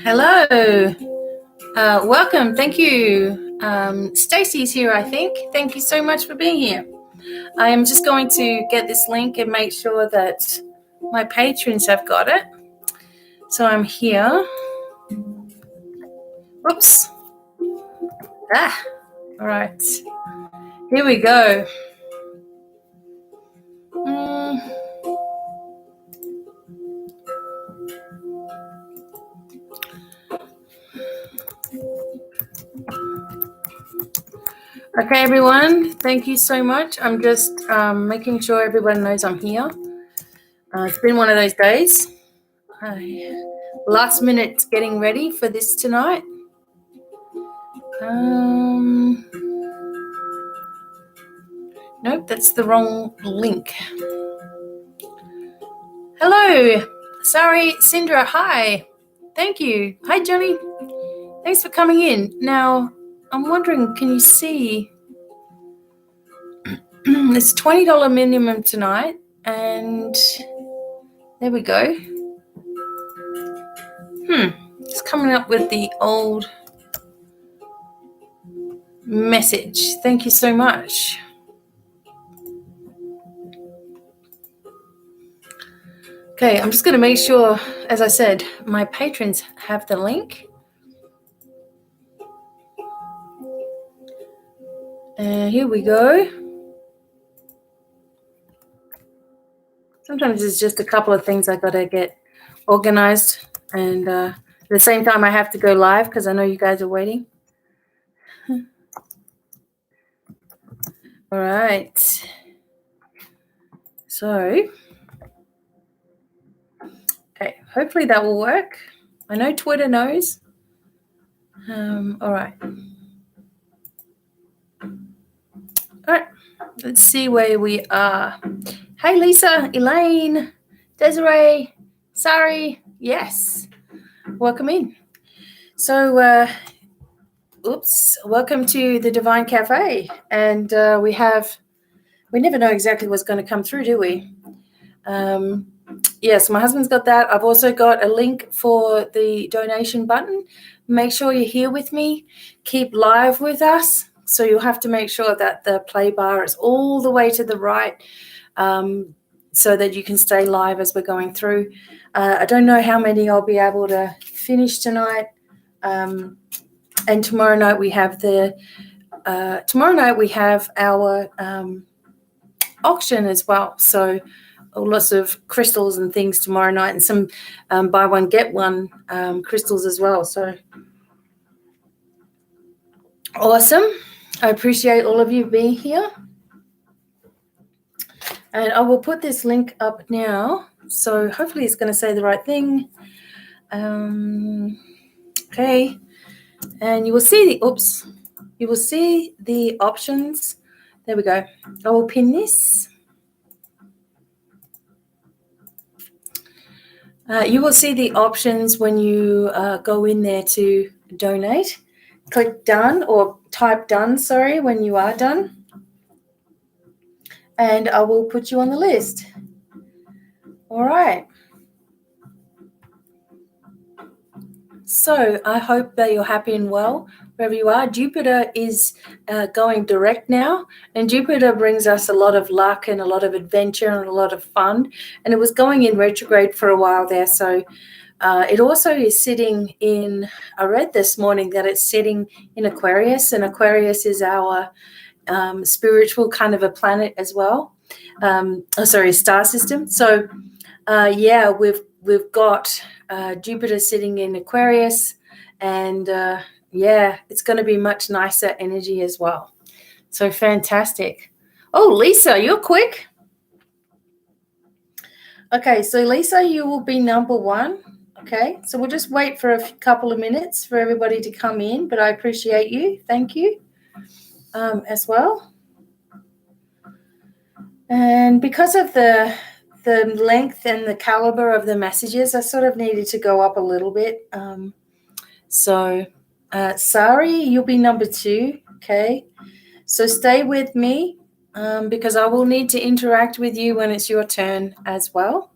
Hello. Welcome. Thank you. Stacy's here, I think. Thank you so much for being here. I am just going to get this link and make sure that my patrons have got it. So I'm here. Oops. All right. Here we go. Okay, everyone. Thank you so much. I'm just making sure everyone knows I'm here. It's been one of those days. Last minute getting ready for this tonight. Nope, that's the wrong link. Hello, Sari, Sindra, hi. Thank you. Hi, Johnny. Thanks for coming in. Now, I'm wondering, can you see? It's $20 minimum tonight, and there we go. It's coming up with the old message. Thank you so much. Okay, I'm just going to make sure, as I said, my patrons have the link. Here we go. Sometimes it's just a couple of things I got to get organized, and at the same time I have to go live because I know you guys are waiting. All right. So, okay, hopefully that will work. I know Twitter knows. All right. All right, let's see where we are. Hey, Lisa, Elaine, Desiree, Sari, yes. Welcome in. So, welcome to the Devine Cafe. And we never know exactly what's going to come through, do we? Yes, my husband's got that. I've also got a link for the donation button. Make sure you're here with me. Keep live with us. So you'll have to make sure that the play bar is all the way to the right so that you can stay live as we're going through. I don't know how many I'll be able to finish tonight. And tomorrow night we have our auction as well. So lots of crystals and things tomorrow night, and some buy one get one crystals as well. So awesome. I appreciate all of you being here. And I will put this link up now. So hopefully it's going to say the right thing. Okay. And you will see the options. There we go. I will pin this. You will see the options when you go in there to donate. Click done or type done, when you are done. And I will put you on the list. All right. So I hope that you're happy and well wherever you are. Jupiter is going direct now, and Jupiter brings us a lot of luck and a lot of adventure and a lot of fun. And it was going in retrograde for a while there, so it also is sitting in, I read this morning that it's sitting in Aquarius, and Aquarius is our spiritual kind of a planet as well. Star system. So we've got Jupiter sitting in Aquarius, and it's going to be much nicer energy as well. So fantastic. Oh, Lisa, you're quick. Okay, so Lisa, you will be number 1. Okay, so we'll just wait for a couple of minutes for everybody to come in, but I appreciate you. Thank you as well. And because of the length and the caliber of the messages, I sort of needed to go up a little bit. Sari, you'll be number 2. Okay, so stay with me because I will need to interact with you when it's your turn as well.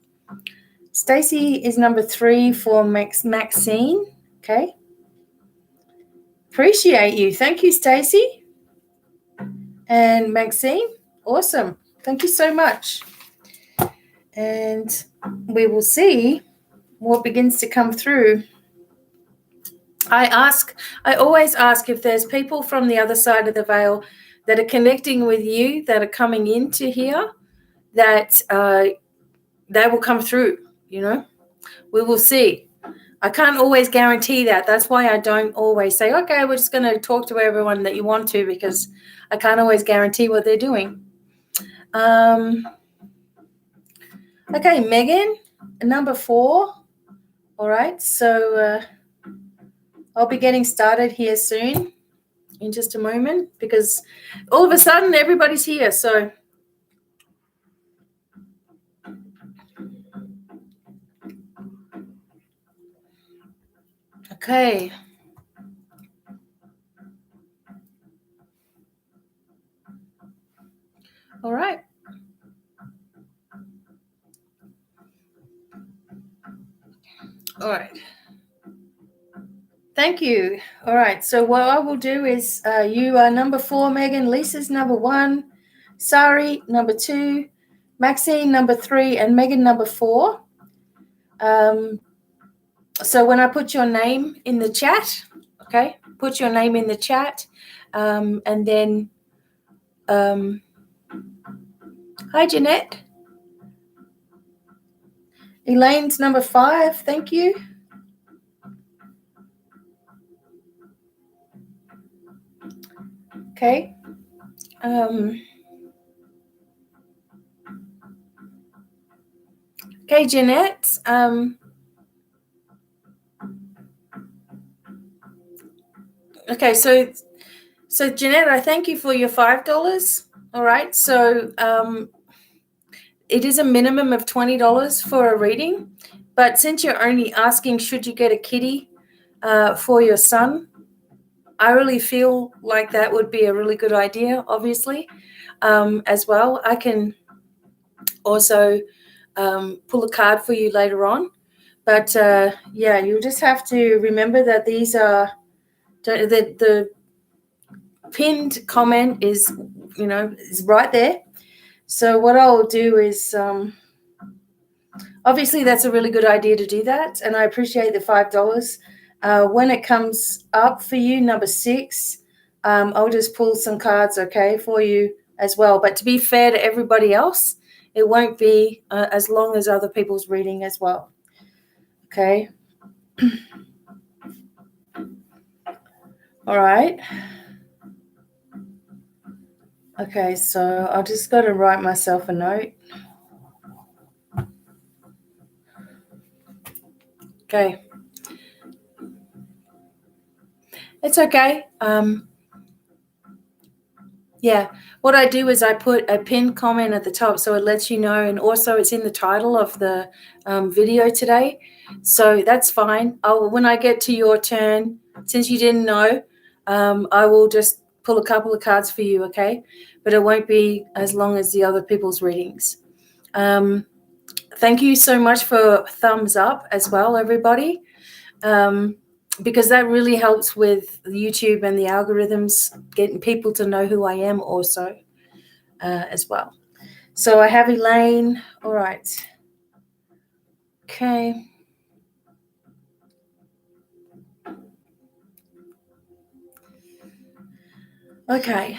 Stacy is number 3 for Maxine. Okay. Appreciate you. Thank you, Stacy. And Maxine, awesome. Thank you so much. And we will see what begins to come through. I always ask if there's people from the other side of the veil that are connecting with you, that are coming into here, that they will come through, you know. We will see. I can't always guarantee that. That's why I don't always say, okay, we're just going to talk to everyone that you want to, because I can't always guarantee what they're doing. Okay, Megan, number 4. All right, so I'll be getting started here soon in just a moment, because all of a sudden everybody's here. So okay. All right. All right. Thank you. All right. So what I will do is you are number 4, Megan. Lisa's number 1. Sari, number 2. Maxine, number 3. And Megan, number 4. So when I put your name in the chat, okay, put your name in the chat. And then, hi, Jeanette. Elaine's number 5. Thank you. Okay. Okay, Jeanette. Okay, so Jeanette, I thank you for your $5. All right. So it is a minimum of $20 for a reading, but since you're only asking, should you get a kitty for your son, I really feel like that would be a really good idea, obviously, as well. I can also pull a card for you later on. But, yeah, you'll just have to remember that these are the pinned comment is, you know, is right there. So what I'll do is obviously that's a really good idea to do that, and I appreciate the $5. When it comes up for you, number 6, I'll just pull some cards, okay, for you as well. But to be fair to everybody else, it won't be as long as other people's reading as well. Okay. All right. Okay, so I just got to write myself a note. Okay. It's okay. Yeah, what I do is I put a pinned comment at the top so it lets you know, and also it's in the title of the video today. So that's fine. When I get to your turn, since you didn't know, I will just pull a couple of cards for you, okay? But it won't be as long as the other people's readings. Thank you so much for thumbs up as well, everybody. Because that really helps with YouTube and the algorithms, getting people to know who I am also as well. So I have Elaine. All right. Okay. Okay.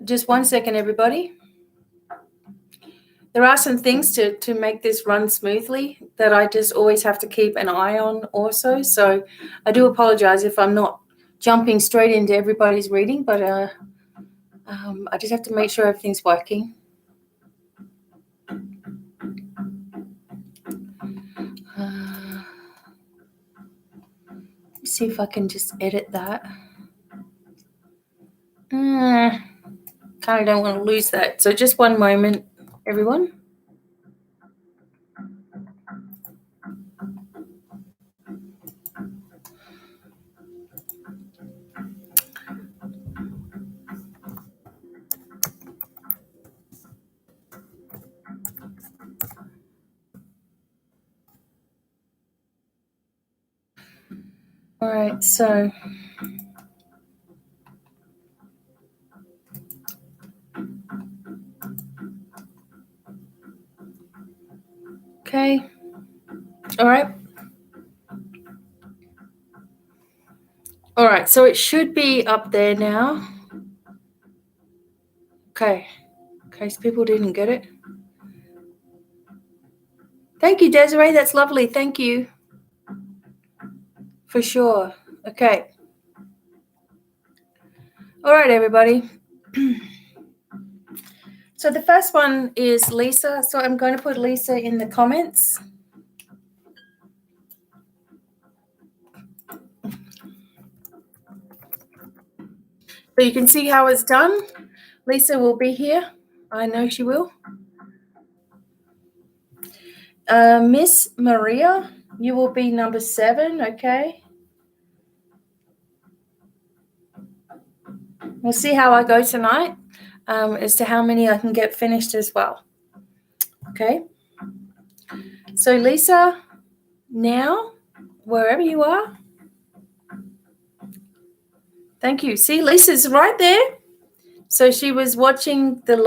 Just 1 second, everybody. There are some things to make this run smoothly that I just always have to keep an eye on also. So I do apologize if I'm not jumping straight into everybody's reading, but I just have to make sure everything's working. See if I can just edit that. Kind of don't want to lose that. So just 1 moment, everyone. All right, so okay. All right. All right, so it should be up there now. Okay. In case people didn't get it. Thank you, Desiree. That's lovely. Thank you. For sure. Okay. All right, everybody. So the first one is Lisa. So I'm going to put Lisa in the comments. So you can see how it's done. Lisa will be here. I know she will. Miss Maria, you will be number 7, okay? We'll see how I go tonight as to how many I can get finished as well. Okay? So Lisa, now, wherever you are, thank you. See, Lisa's right there. So she was watching it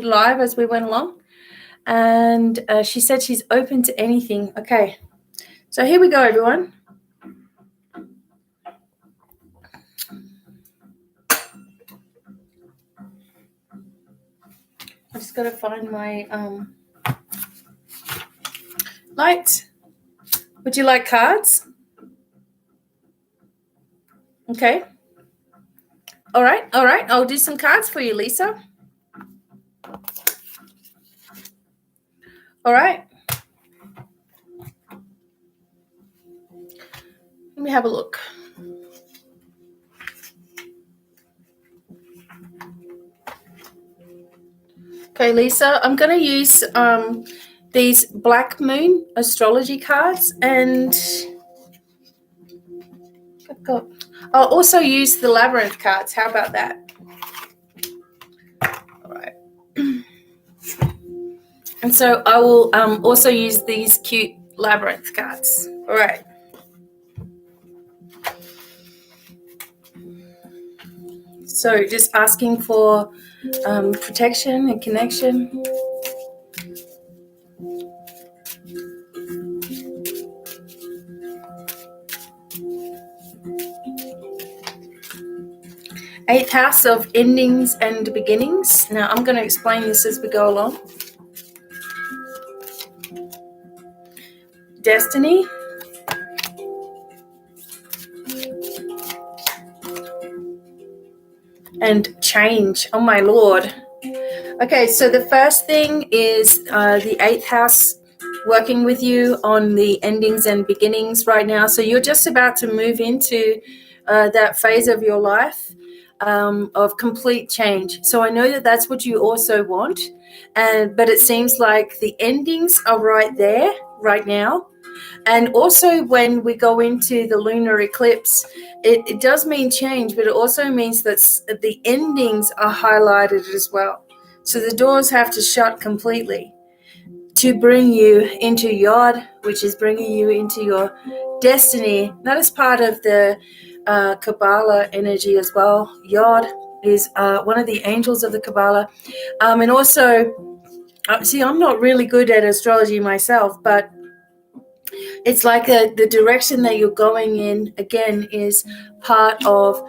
live as we went along. And she said she's open to anything. Okay. So here we go, everyone. I just got to find my light. Would you like cards? Okay. All right. I'll do some cards for you, Lisa. All right. Let me have a look. Okay, Lisa, I'm going to use these Black Moon astrology cards, and I'll also use the Labyrinth cards. How about that? All right. And so I will also use these cute Labyrinth cards. All right. So just asking for protection and connection. Eighth house of endings and beginnings. Now I'm going to explain this as we go along. Destiny. And change. Oh my Lord. Okay, so the first thing is the 8th house working with you on the endings and beginnings right now. So you're just about to move into that phase of your life of complete change. So I know that that's what you also want, but it seems like the endings are right there, right now. And also when we go into the lunar eclipse, it does mean change, but it also means that the endings are highlighted as well. So the doors have to shut completely to bring you into Yod, which is bringing you into your destiny. That is part of the Kabbalah energy as well. Yod is one of the angels of the Kabbalah. And also, see, I'm not really good at astrology myself, but it's like the direction that you're going in, again, is part of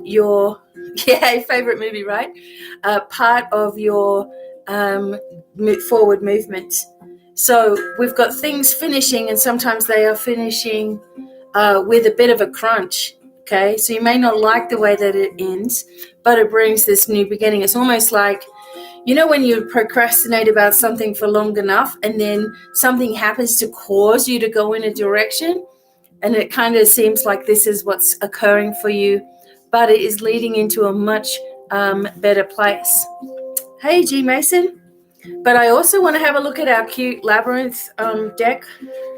your, favorite movie, right? Part of your forward movement. So we've got things finishing, and sometimes they are finishing with a bit of a crunch, okay? So you may not like the way that it ends, but it brings this new beginning. It's almost like, you know, when you procrastinate about something for long enough and then something happens to cause you to go in a direction, and it kind of seems like this is what's occurring for you, but it is leading into a much better place. Hey, G Mason. But I also want to have a look at our cute Labyrinth deck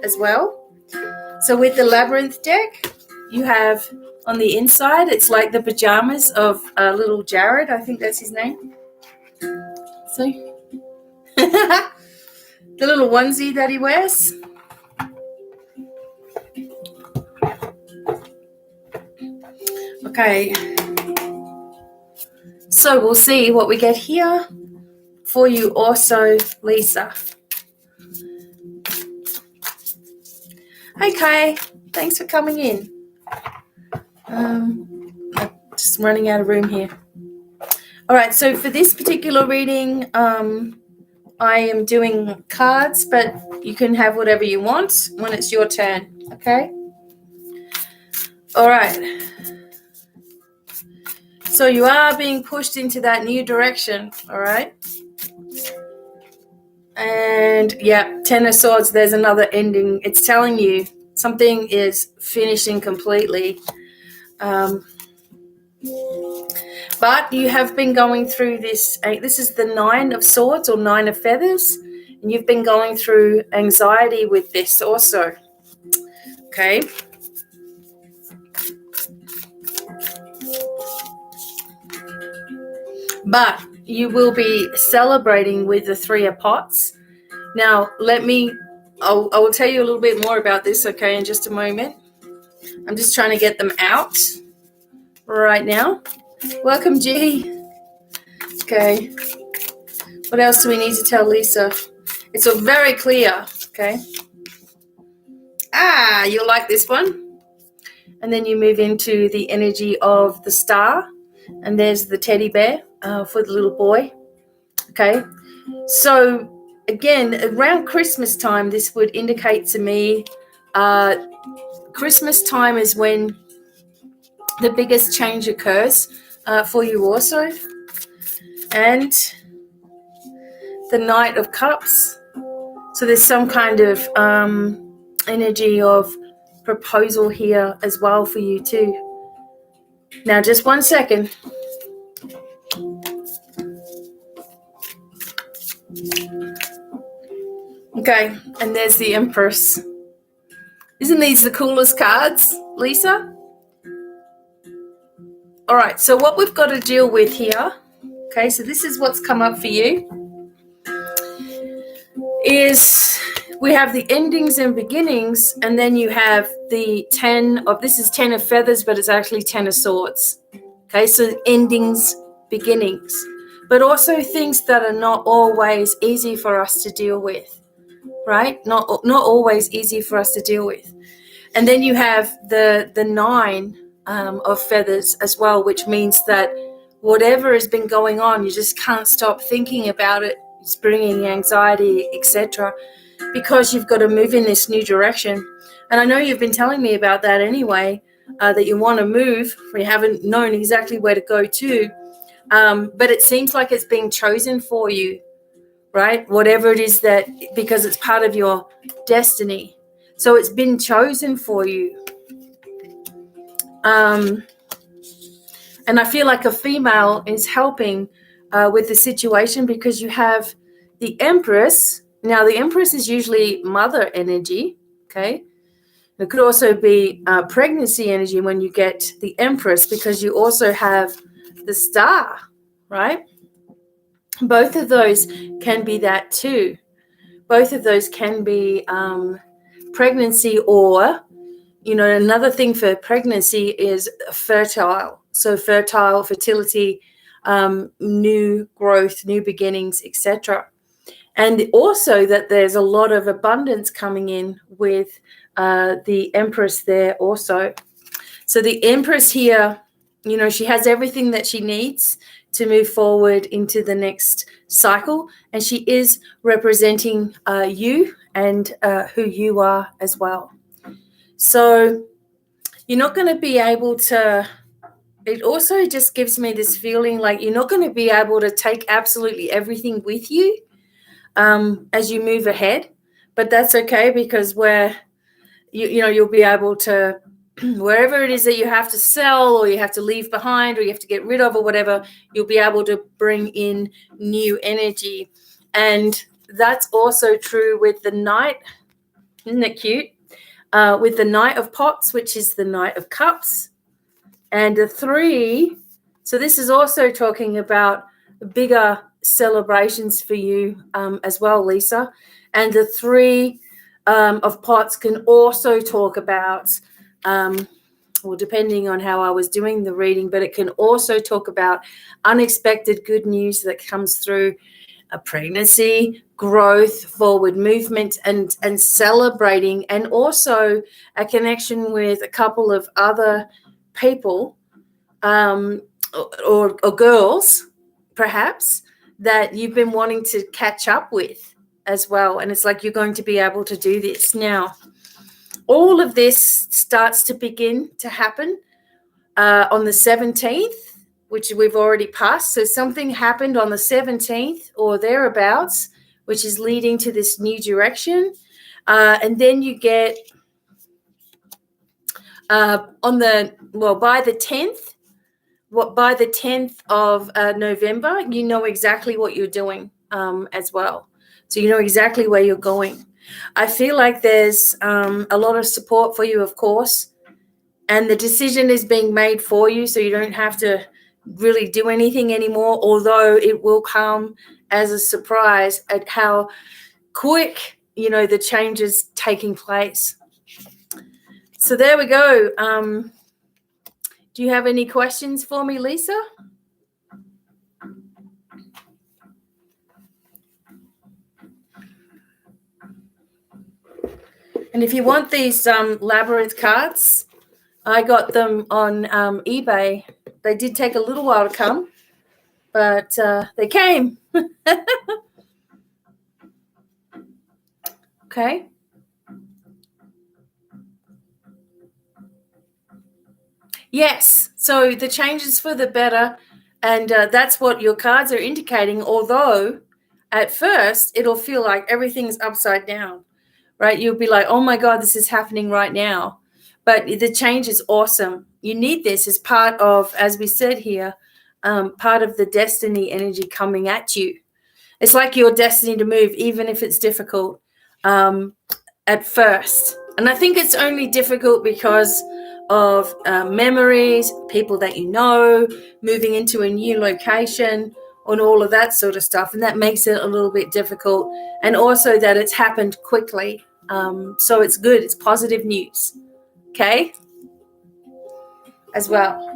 as well. So with the Labyrinth deck, you have on the inside, it's like the pajamas of little Jared. I think that's his name. See? The little onesie that he wears. Okay. So we'll see what we get here for you also, Lisa. Hey, Kay. Thanks for coming in. I'm just running out of room here. All right, so for this particular reading, I am doing cards, but you can have whatever you want when it's your turn, okay? All right. So you are being pushed into that new direction, all right? And yeah, Ten of Swords, there's another ending. It's telling you something is finishing completely. But you have been going through this. This is the Nine of Swords or Nine of Feathers. And you've been going through anxiety with this also. Okay. But you will be celebrating with the Three of Pots. Now, I will tell you a little bit more about this, okay, in just a moment. I'm just trying to get them out right now. Welcome, G. Okay. What else do we need to tell Lisa? It's a very clear, okay. You'll like this one. And then you move into the energy of the star. And there's the teddy bear for the little boy. Okay. So, again, around Christmas time, this would indicate to me Christmas time is when the biggest change occurs for you also. And the Knight of Cups. So there's some kind of energy of proposal here as well for you too. Now, just 1 second. Okay, and there's the Empress. Isn't these the coolest cards, Lisa? All right, so what we've got to deal with here, okay, so this is what's come up for you, is we have the endings and beginnings, and then you have the this is 10 of Feathers, but it's actually 10 of Swords. Okay, so endings, beginnings, but also things that are not always easy for us to deal with, right? Not always easy for us to deal with. And then you have the 9 of Feathers as well, which means that whatever has been going on, you just can't stop thinking about it. It's bringing anxiety, etc., because you've got to move in this new direction. And I know you've been telling me about that anyway, that you want to move, or you haven't known exactly where to go to. But it seems like it's being chosen for you, right? Whatever it is that, because it's part of your destiny. So it's been chosen for you. And I feel like a female is helping with the situation, because you have the Empress. Now, the Empress is usually mother energy, okay? It could also be pregnancy energy when you get the Empress, because you also have the Star, right? Both of those can be that too. Both of those can be pregnancy, or, another thing for pregnancy is fertile. So fertile, fertility, new growth, new beginnings, etc. And also that there's a lot of abundance coming in with the Empress there also. So the Empress here, she has everything that she needs to move forward into the next cycle. And she is representing you and who you are as well. So you're not going to be able to, it also just gives me this feeling like you're not going to be able to take absolutely everything with you as you move ahead. But that's okay, because you'll be able to, wherever it is that you have to sell or you have to leave behind or you have to get rid of or whatever, you'll be able to bring in new energy. And that's also true with the Knight. Isn't it cute? With the Knight of Pots, which is the Knight of Cups, and the 3. So this is also talking about bigger celebrations for you as well, Lisa. And the 3 of Pots can also talk about or depending on how I was doing the reading, but it can also talk about unexpected good news that comes through a pregnancy, growth, forward movement, and celebrating, and also a connection with a couple of other people or girls, perhaps, that you've been wanting to catch up with as well. And it's like you're going to be able to do this. Now, all of this starts to begin to happen on the 17th, which we've already passed. So something happened on the 17th or thereabouts, which is leading to this new direction. And then you get by the 10th, by the 10th of November, you know exactly what you're doing as well. So you know exactly where you're going. I feel like there's a lot of support for you, of course, and the decision is being made for you, so you don't have to really do anything anymore, although it will come as a surprise at how quick, the change is taking place. So there we go. Do you have any questions for me, Lisa? And if you want these labyrinth cards, I got them on eBay. They did take a little while to come, but they came. Okay. Yes. So the changes for the better, and that's what your cards are indicating, although at first it'll feel like everything's upside down, right? You'll be like, oh, my God, this is happening right now. But the change is awesome. You need this as part of, as we said here, part of the destiny energy coming at you. It's like your destiny to move, even if it's difficult at first. And I think it's only difficult because of memories, people that you know, moving into a new location, and all of that sort of stuff. And that makes it a little bit difficult. And also that it's happened quickly. So it's good. It's positive news. Okay? As well.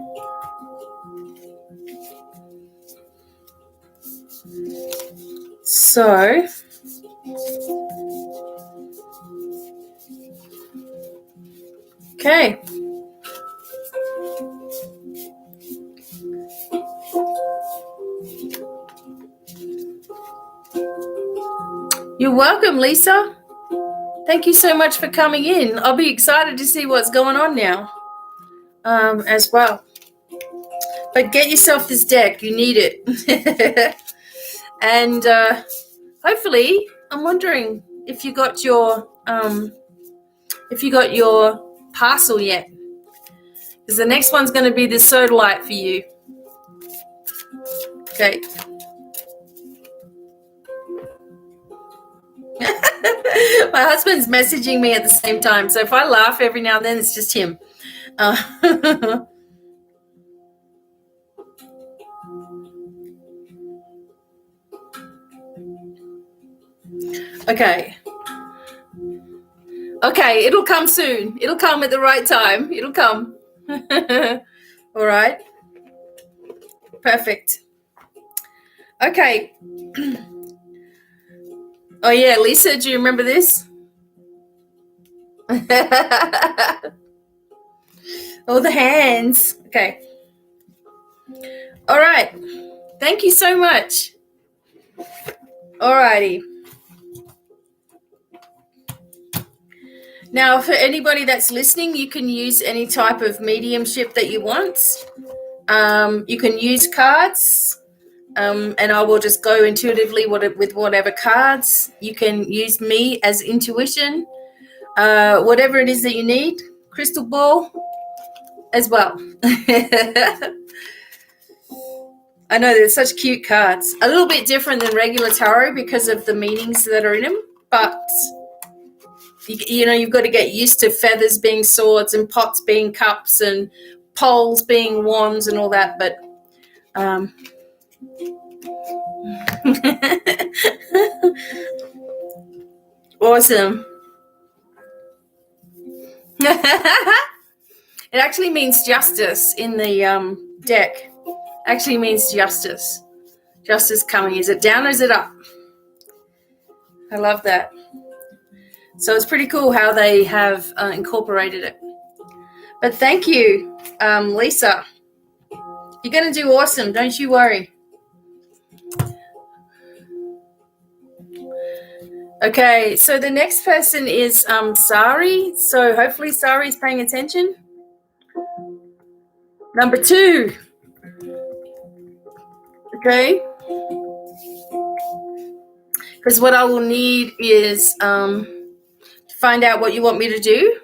So, okay. You're welcome, Lisa. Thank you so much for coming in. I'll be excited to see what's going on now as well. But get yourself this deck. You need it. And hopefully, I'm wondering if you got your parcel yet. Because the next one's going to be the sodalite for you. Okay. My husband's messaging me at the same time, so if I laugh every now and then, it's just him. Okay. Okay, it'll come soon. It'll come at the right time. It'll come. All right. Perfect. Okay. Oh, yeah, Lisa, do you remember this? Oh, the hands. Okay. All right. Thank you so much. All righty. Now, for anybody that's listening, you can use any type of mediumship that you want. You can use cards. And I will just go intuitively with whatever cards. You can use me as intuition, whatever it is that you need, crystal ball as well. I know they're such cute cards. A little bit different than regular tarot because of the meanings that are in them, but you've got to get used to feathers being swords and pots being cups and poles being wands and all that, but awesome. It actually means justice in the deck. Actually means justice. Justice coming. Is it down or is it up? I love that. So it's pretty cool how they have incorporated it. But thank you, Lisa. You're going to do awesome. Don't you worry. Okay, so the next person is Sari. So hopefully Sari's paying attention. Number 2. Okay. Because what I will need is to find out what you want me to do.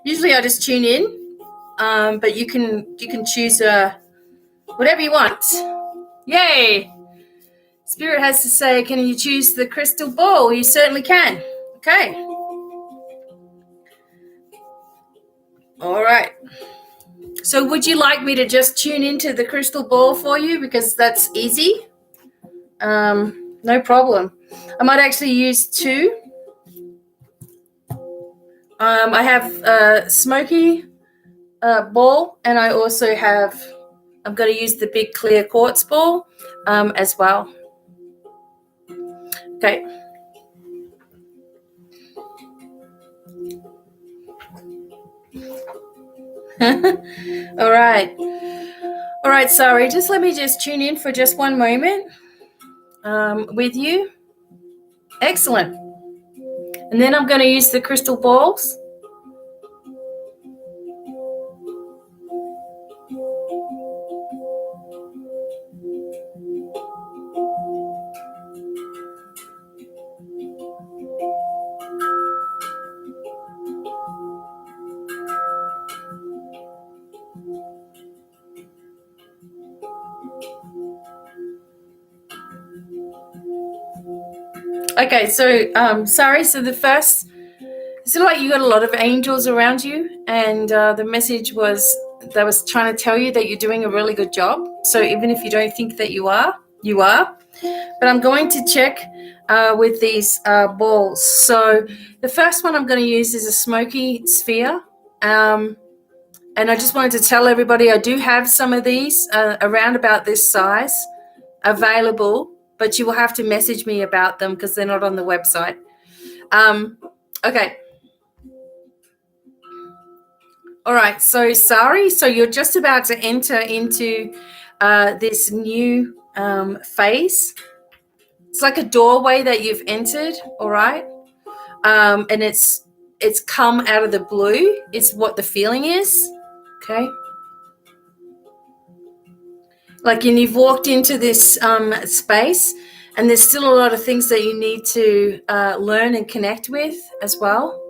Usually I just tune in, but you can choose whatever you want. Yay! Spirit has to say, can you choose the crystal ball? You certainly can. Okay. All right. So would you like me to just tune into the crystal ball for you? Because that's easy. No problem. I might actually use 2. I have a smoky ball, and I also have, I'm going to use the big clear quartz ball as well. Okay. All right. All right, Sari, just let me just tune in for just one moment with you. Excellent. And then I'm going to use the crystal balls. Okay, so Sari, so the first, it's like you got a lot of angels around you, and the message was they was trying to tell you that you're doing a really good job. So even if you don't think that you are, you are. But I'm going to check with these balls. So the first one I'm going to use is a smoky sphere. And I just wanted to tell everybody I do have some of these around about this size available, but you will have to message me about them because they're not on the website. Okay. All right. So, Sari, so you're just about to enter into this new phase. It's like a doorway that you've entered, all right? And it's come out of the blue. It's what the feeling is, okay? Like, and you've walked into this space, and there's still a lot of things that you need to learn and connect with as well.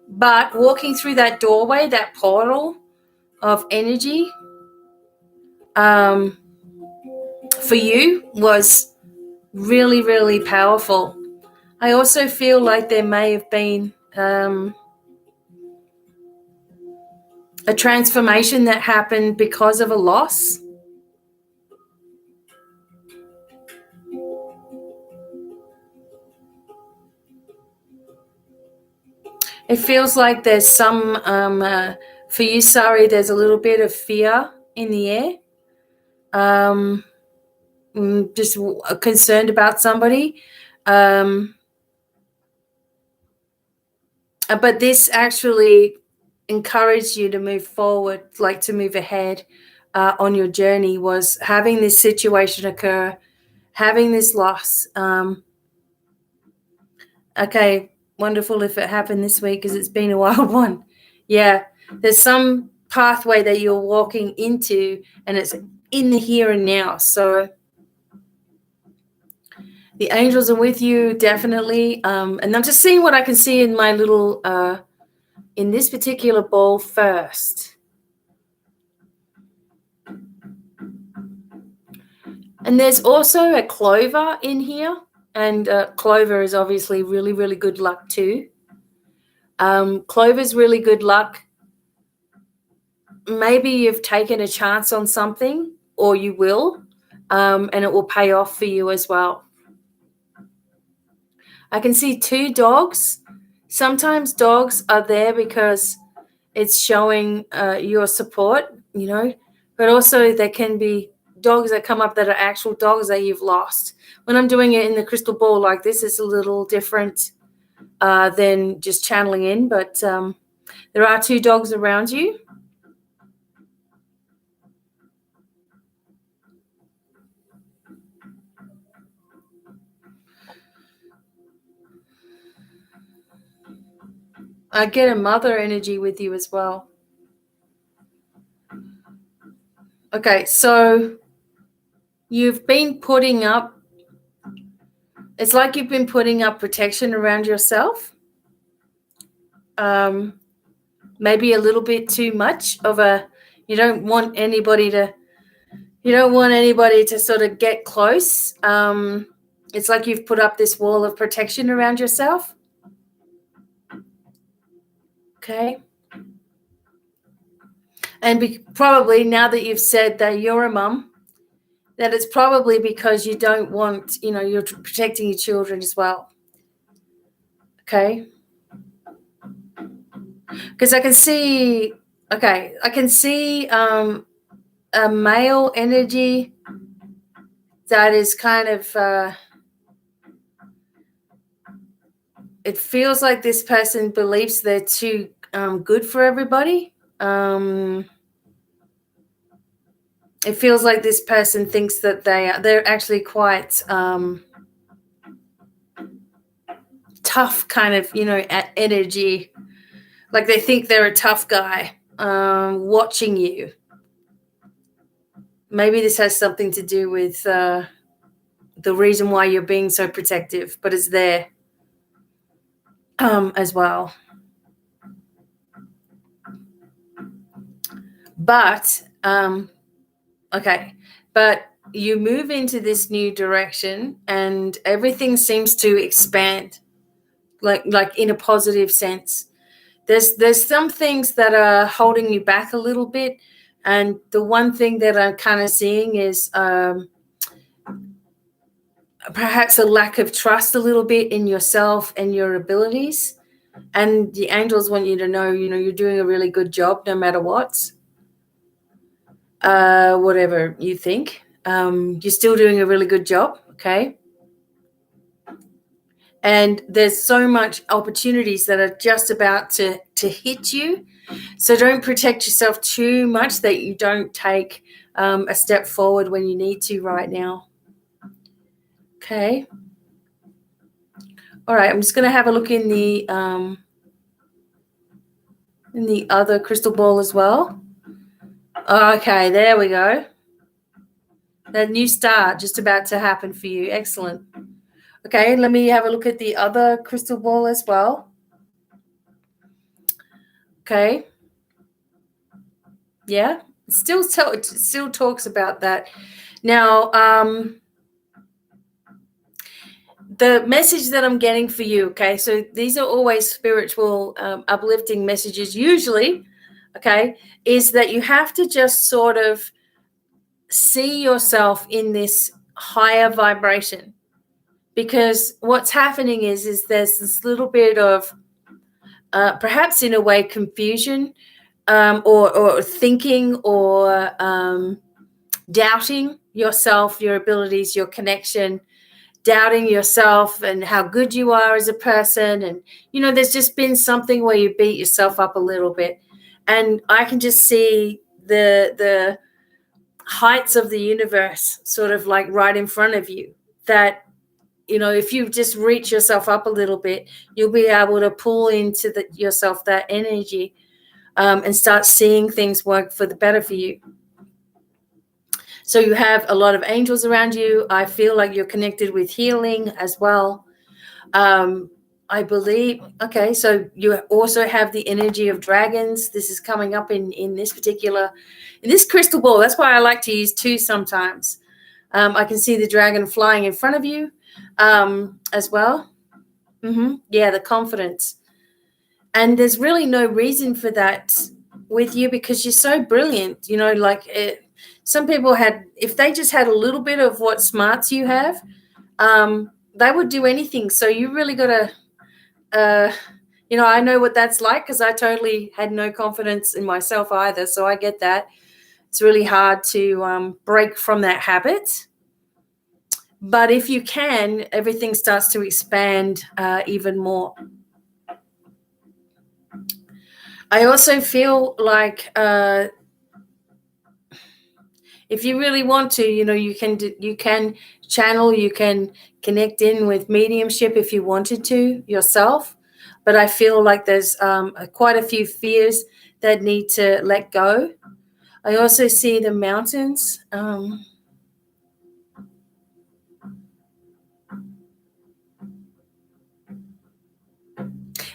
But walking through that doorway, that portal of energy, for you was really, really powerful. I also feel like there may have been a transformation that happened because of a loss. It feels like there's some, for you, Sari, there's a little bit of fear in the air. Just concerned about somebody. But this actually encouraged you to move forward, like to move ahead on your journey, was having this situation occur, having this loss. Okay, wonderful if it happened this week because it's been a wild one. Yeah, there's some pathway that you're walking into and it's in the here and now. So the angels are with you, definitely. And I'm just seeing what I can see in my little, in this particular ball first. And there's also a clover in here. And clover is obviously really, really good luck too. Clover's really good luck. Maybe you've taken a chance on something, or you will, and it will pay off for you as well. I can see 2 dogs. Sometimes dogs are there because it's showing your support, but also there can be dogs that come up that are actual dogs that you've lost. When I'm doing it in the crystal ball like this, it's a little different than just channeling in, but there are 2 dogs around you. I get a mother energy with you as well. Okay, so you've been putting up, it's like you've been putting up protection around yourself. Maybe a little bit too much of you don't want anybody to sort of get close. It's like you've put up this wall of protection around yourself. Okay. And probably now that you've said that you're a mum, that it's probably because you don't want, you're protecting your children as well. Okay. Because I can see a male energy that is kind of, it feels like this person believes they're too good for everybody. It feels like this person thinks that they're actually quite tough kind of, energy. Like they think they're a tough guy watching you. Maybe this has something to do with the reason why you're being so protective, but it's there as well. But okay, but you move into this new direction and everything seems to expand, like in a positive sense. There's some things that are holding you back a little bit, and the one thing that I'm kind of seeing is perhaps a lack of trust a little bit in yourself and your abilities. And the angels want you to know, you're doing a really good job no matter what. Whatever you think, you're still doing a really good job, okay? And there's so much opportunities that are just about to hit you. So don't protect yourself too much that you don't take a step forward when you need to right now. Okay. All right, I'm just going to have a look in the other crystal ball as well. Okay, there we go. That new start just about to happen for you. Excellent. Okay, let me have a look at the other crystal ball as well. Okay. Yeah, it still talks about that. Now, the message that I'm getting for you, okay, so these are always spiritual, uplifting messages usually, okay, is that you have to just sort of see yourself in this higher vibration, because what's happening is there's this little bit of perhaps in a way confusion or thinking or doubting yourself, your abilities, your connection, doubting yourself and how good you are as a person. And, there's just been something where you beat yourself up a little bit. And I can just see the heights of the universe sort of like right in front of you, that, if you just reach yourself up a little bit, you'll be able to pull into yourself that energy and start seeing things work for the better for you. So you have a lot of angels around you. I feel like you're connected with healing as well. I believe, okay, so you also have the energy of dragons. This is coming up in this crystal ball. That's why I like to use 2 sometimes. I can see the dragon flying in front of you as well. Yeah, the confidence. And there's really no reason for that with you, because you're so brilliant. Some people if they just had a little bit of what smarts you have, they would do anything. So you really got to I know what that's like because I totally had no confidence in myself either. So I get that. It's really hard to break from that habit. But if you can, everything starts to expand even more. I also feel like if you really want to, you can channel, you can connect in with mediumship if you wanted to yourself. But I feel like there's quite a few fears that need to let go. I also see the mountains.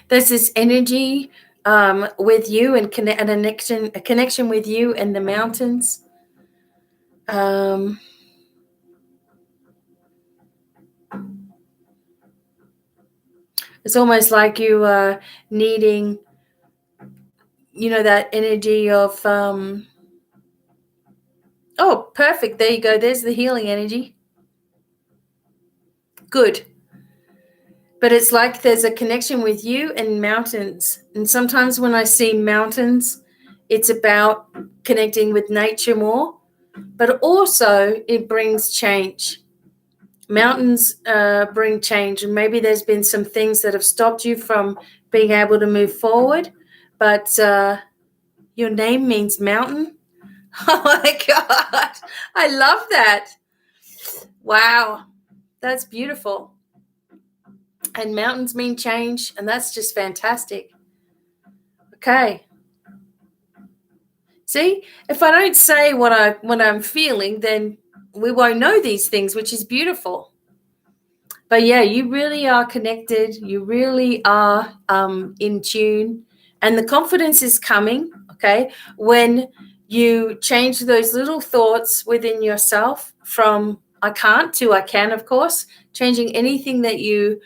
There's this energy with you and a connection with you and the mountains. It's almost like you are needing, that energy of, oh, perfect. There you go. There's the healing energy. Good. But it's like there's a connection with you and mountains. And sometimes when I see mountains, it's about connecting with nature more, but also it brings change. Mountains bring change, and maybe there's been some things that have stopped you from being able to move forward, but your name means mountain. Oh my God, I love that. Wow, that's beautiful. And mountains mean change, and that's just fantastic. Okay. See, if I don't say what I'm feeling, then we won't know these things, which is beautiful. But yeah, you really are connected. You really are in tune, and the confidence is coming. Okay, when you change those little thoughts within yourself from "I can't" to "I can," of course, changing anything that you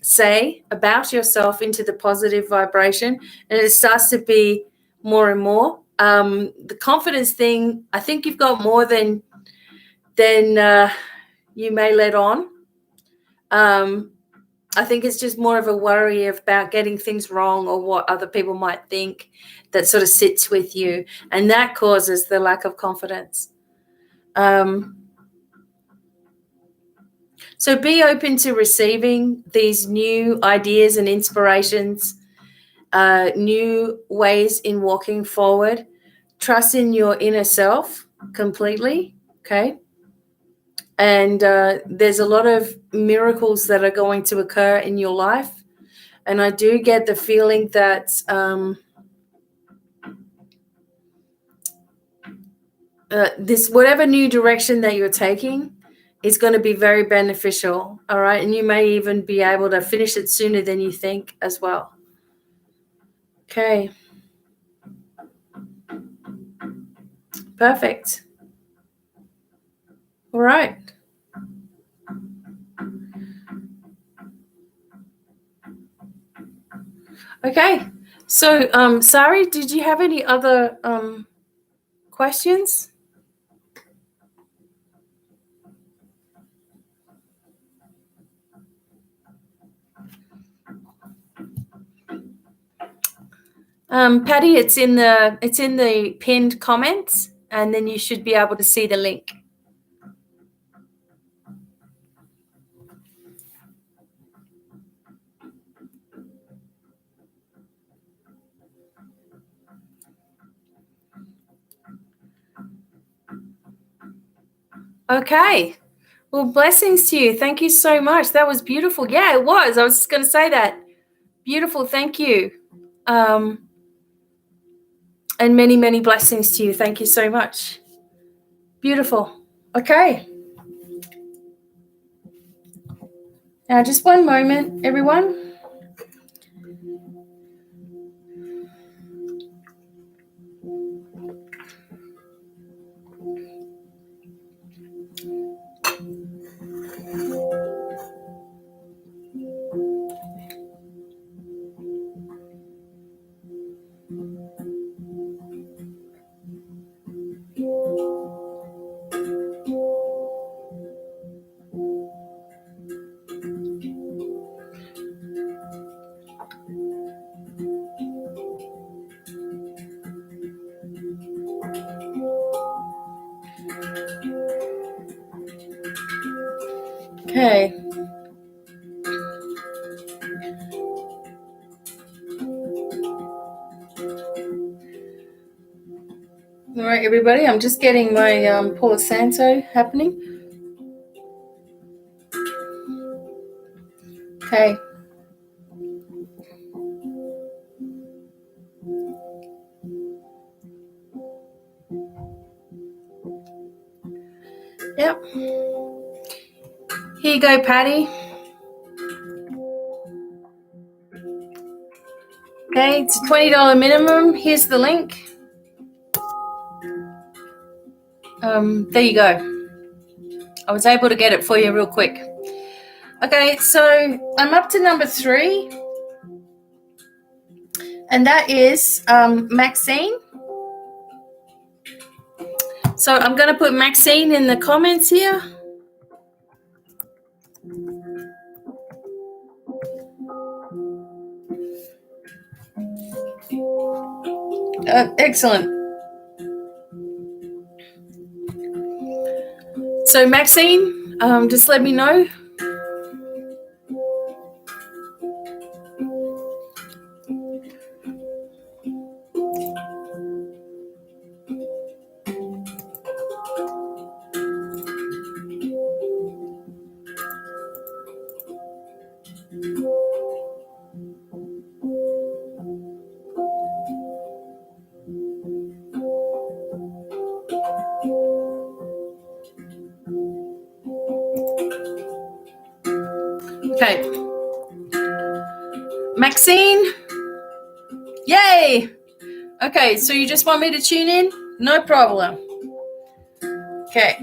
say about yourself into the positive vibration, and it starts to be more and more. The confidence thing, I think you've got more than you may let on. I think it's just more of a worry about getting things wrong or what other people might think that sort of sits with you, and that causes the lack of confidence. So be open to receiving these new ideas and inspirations, new ways in walking forward. Trust in your inner self completely, okay? And there's a lot of miracles that are going to occur in your life. And I do get the feeling that this, whatever new direction that you're taking, is going to be very beneficial. All right. And you may even be able to finish it sooner than you think as well. Okay. Perfect. All right. Okay. So, Sari, did you have any other questions? Patty, it's in the pinned comments, and then you should be able to see the link. Okay. Well, blessings to you. Thank you so much. That was beautiful. Yeah, it was. I was just going to say that. Beautiful. Thank you. And many, many blessings to you. Thank you so much. Beautiful. Okay. Now, just one moment, everyone. Okay. All right, everybody. I'm just getting my Palo Santo happening. Okay. Yep. Here you go, Patty. Okay, it's a $20 minimum. Here's the link. There you go. I was able to get it for you real quick. Okay, so I'm up to number 3. And that is Maxine. So I'm going to put Maxine in the comments here. Excellent. So Maxine, just let me know. Okay. Maxine. Yay. Okay, so you just want me to tune in? No problem. Okay.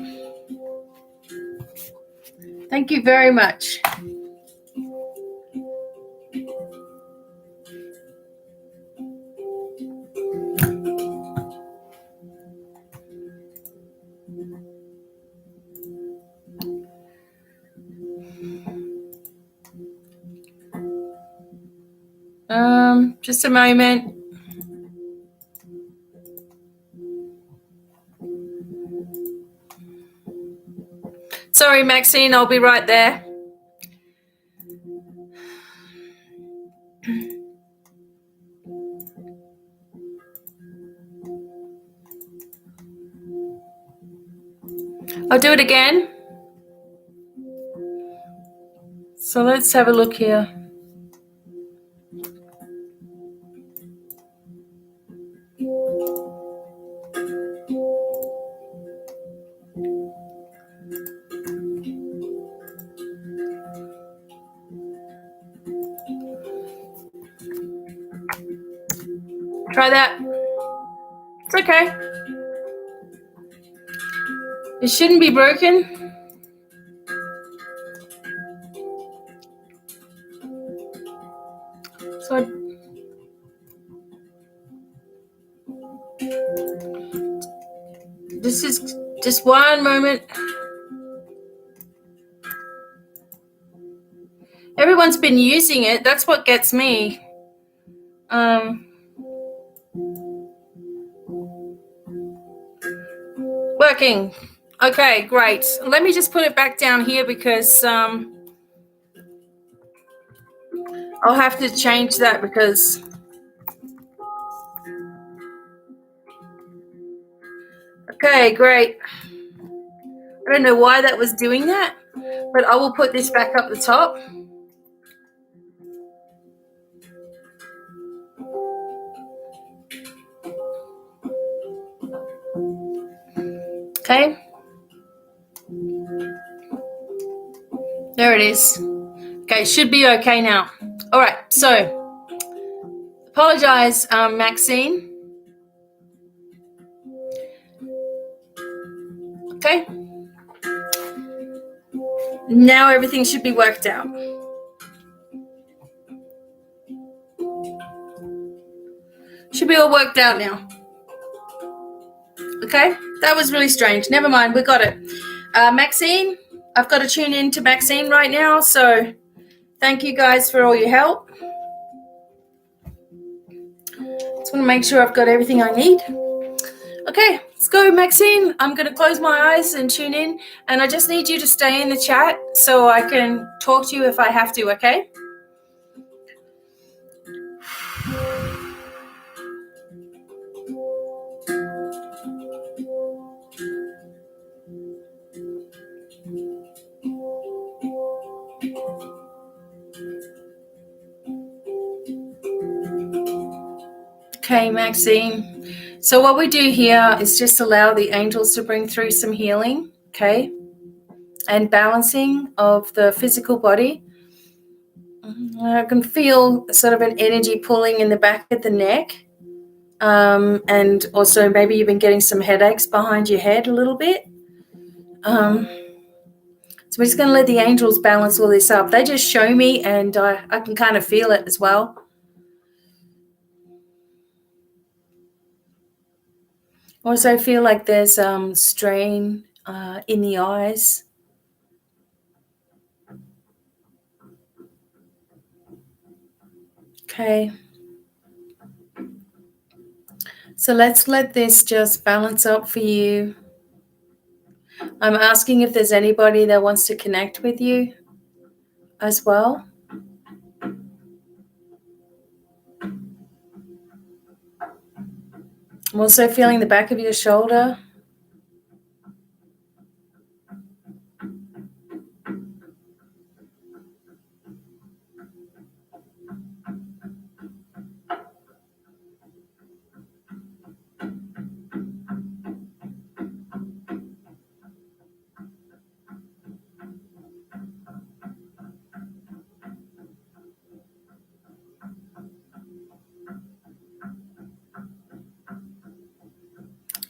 Thank you very much. Just a moment. Sorry, Maxine, I'll be right there. I'll do it again. So let's have a look here. Try that. It's okay. It shouldn't be broken. So this is just one moment. Everyone's been using it. That's what gets me. Working. Okay, great. Let me just put it back down here because I'll have to change that because okay, great. I don't know why that was doing that, but I will put this back up the top. Okay. There it is. Okay, should be okay now. All right, so apologize, Maxine. Okay. Now everything should be worked out. Should be all worked out now. Okay, that was really strange. Never mind, we got it. Maxine, I've got to tune in to Maxine right now, so thank you guys for all your help. Just want to make sure I've got everything I need. Okay, Let's go, Maxine. I'm going to close my eyes and tune in. And I just need you to stay in the chat so I can talk to you if I have to, okay? Okay, Maxine. So what we do here is just allow the angels to bring through some healing, okay? And balancing of the physical body. I can feel sort of an energy pulling in the back of the neck. And also maybe you've been getting some headaches behind your head a little bit. So we're just going to let the angels balance all this up. They just show me and I can kind of feel it as well. Also feel like there's strain in the eyes. Okay. So let's let this just balance up for you. I'm asking if there's anybody that wants to connect with you as well. I'm also feeling the back of your shoulder.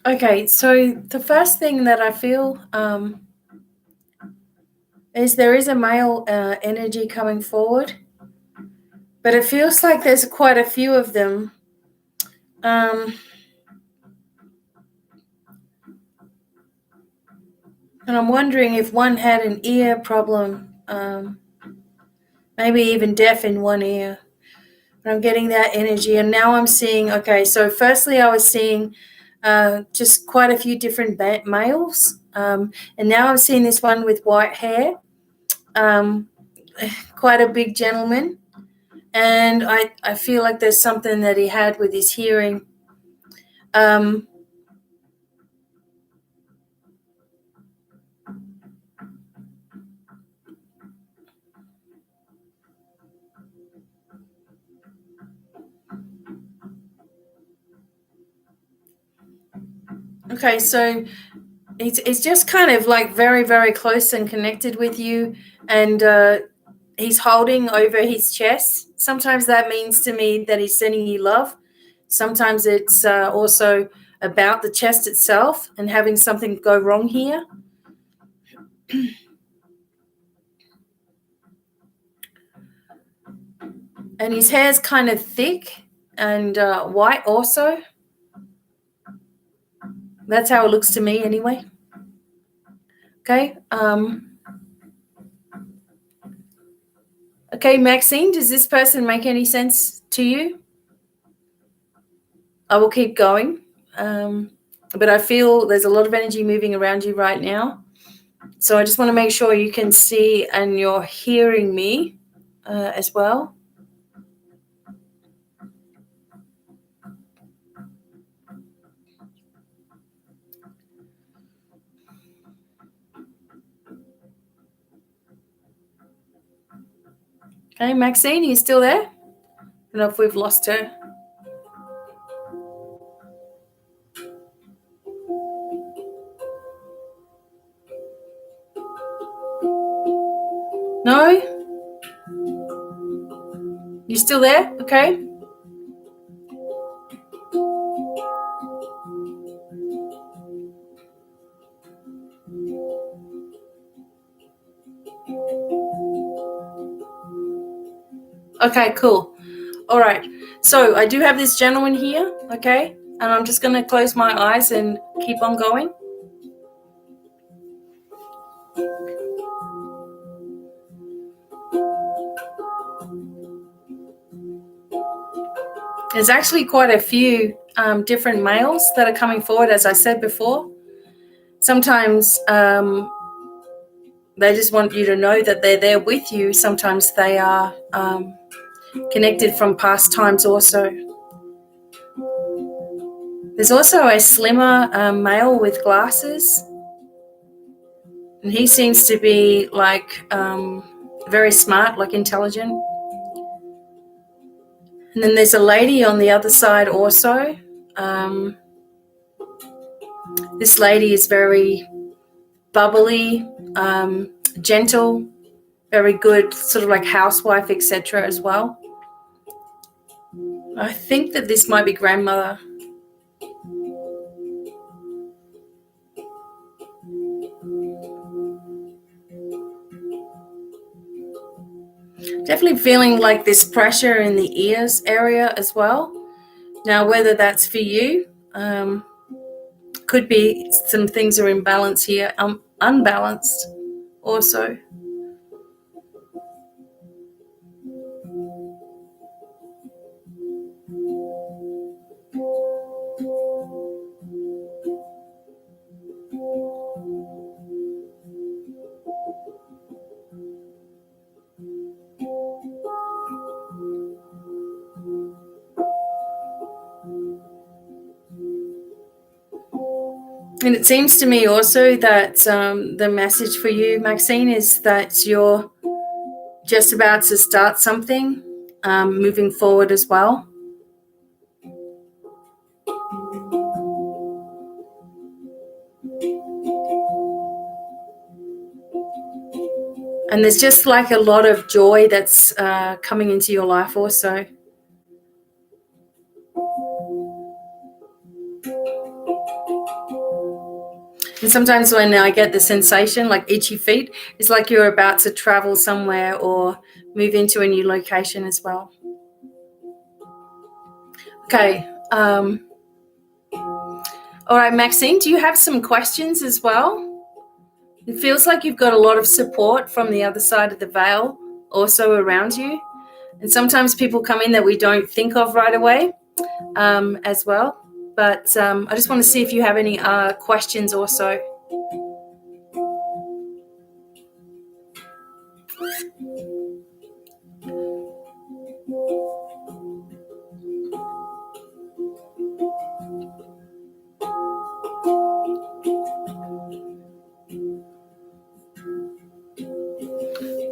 Okay, so the first thing that I feel is there is a male energy coming forward, but it feels like there's quite a few of them. And I'm wondering if one had an ear problem, maybe even deaf in one ear. But I'm getting that energy, and now I'm seeing, okay, so firstly I was seeing just quite a few different males, and now I'm seeing this one with white hair, quite a big gentleman, and I feel like there's something that he had with his hearing. Okay, so it's just kind of like very, very close and connected with you, and he's holding over his chest. Sometimes that means to me that he's sending you love. Sometimes it's also about the chest itself and having something go wrong here. And his hair's kind of thick and white also. That's how it looks to me anyway. Okay. Okay, Maxine, does this person make any sense to you? I will keep going. But I feel there's a lot of energy moving around you right now. So I just want to make sure you can see and you're hearing me as well. Okay, Maxine, are you still there? I don't know if we've lost her. No? You still there? Okay. Okay, cool. All right. So I do have this gentleman here, okay? And I'm just going to close my eyes and keep on going. There's actually quite a few different males that are coming forward, as I said before. Sometimes they just want you to know that they're there with you. Sometimes they are connected from past times also. There's also a slimmer male with glasses, and he seems to be like very smart, like intelligent. And then there's a lady on the other side also. This lady is very bubbly, gentle, very good, sort of like housewife, etc. as well. I think that this might be grandmother. Definitely feeling like this pressure in the ears area as well. Now, whether that's for you, could be some things are in balance here, unbalanced also. And it seems to me also that the message for you, Maxine, is that you're just about to start something, moving forward as well. And there's just like a lot of joy that's coming into your life also. And sometimes when I get the sensation, like itchy feet, it's like you're about to travel somewhere or move into a new location as well. Okay. All right, Maxine, do you have some questions as well? It feels like you've got a lot of support from the other side of the veil also around you. And sometimes people come in that we don't think of right away as well. But I just want to see if you have any questions also.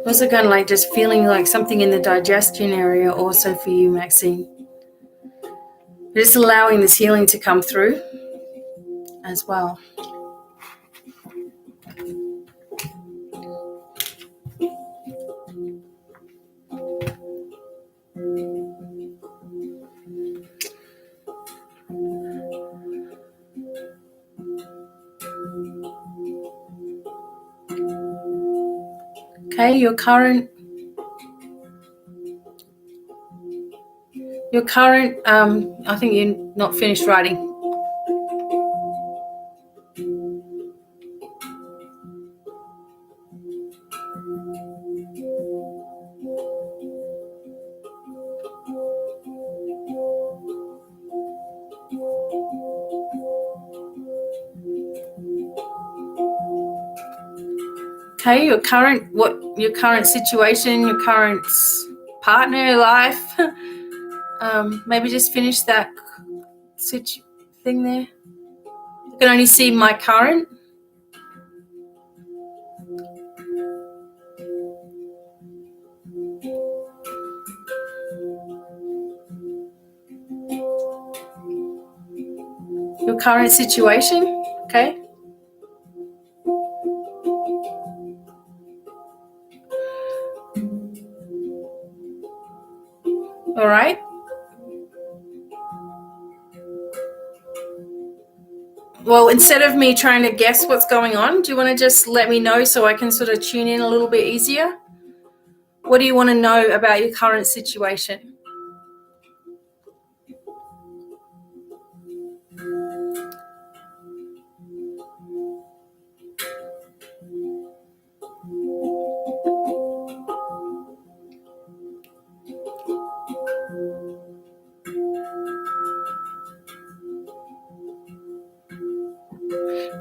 Also kind of like just feeling like something in the digestion area also for you, Maxine. Just allowing this healing to come through as well. Okay, your current, I think you're not finished writing. Okay, your current situation, your current partner life. Maybe just finish that thing there. You can only see my current. Your current situation, okay? All right. Well, instead of me trying to guess what's going on, do you want to just let me know so I can sort of tune in a little bit easier? What do you want to know about your current situation?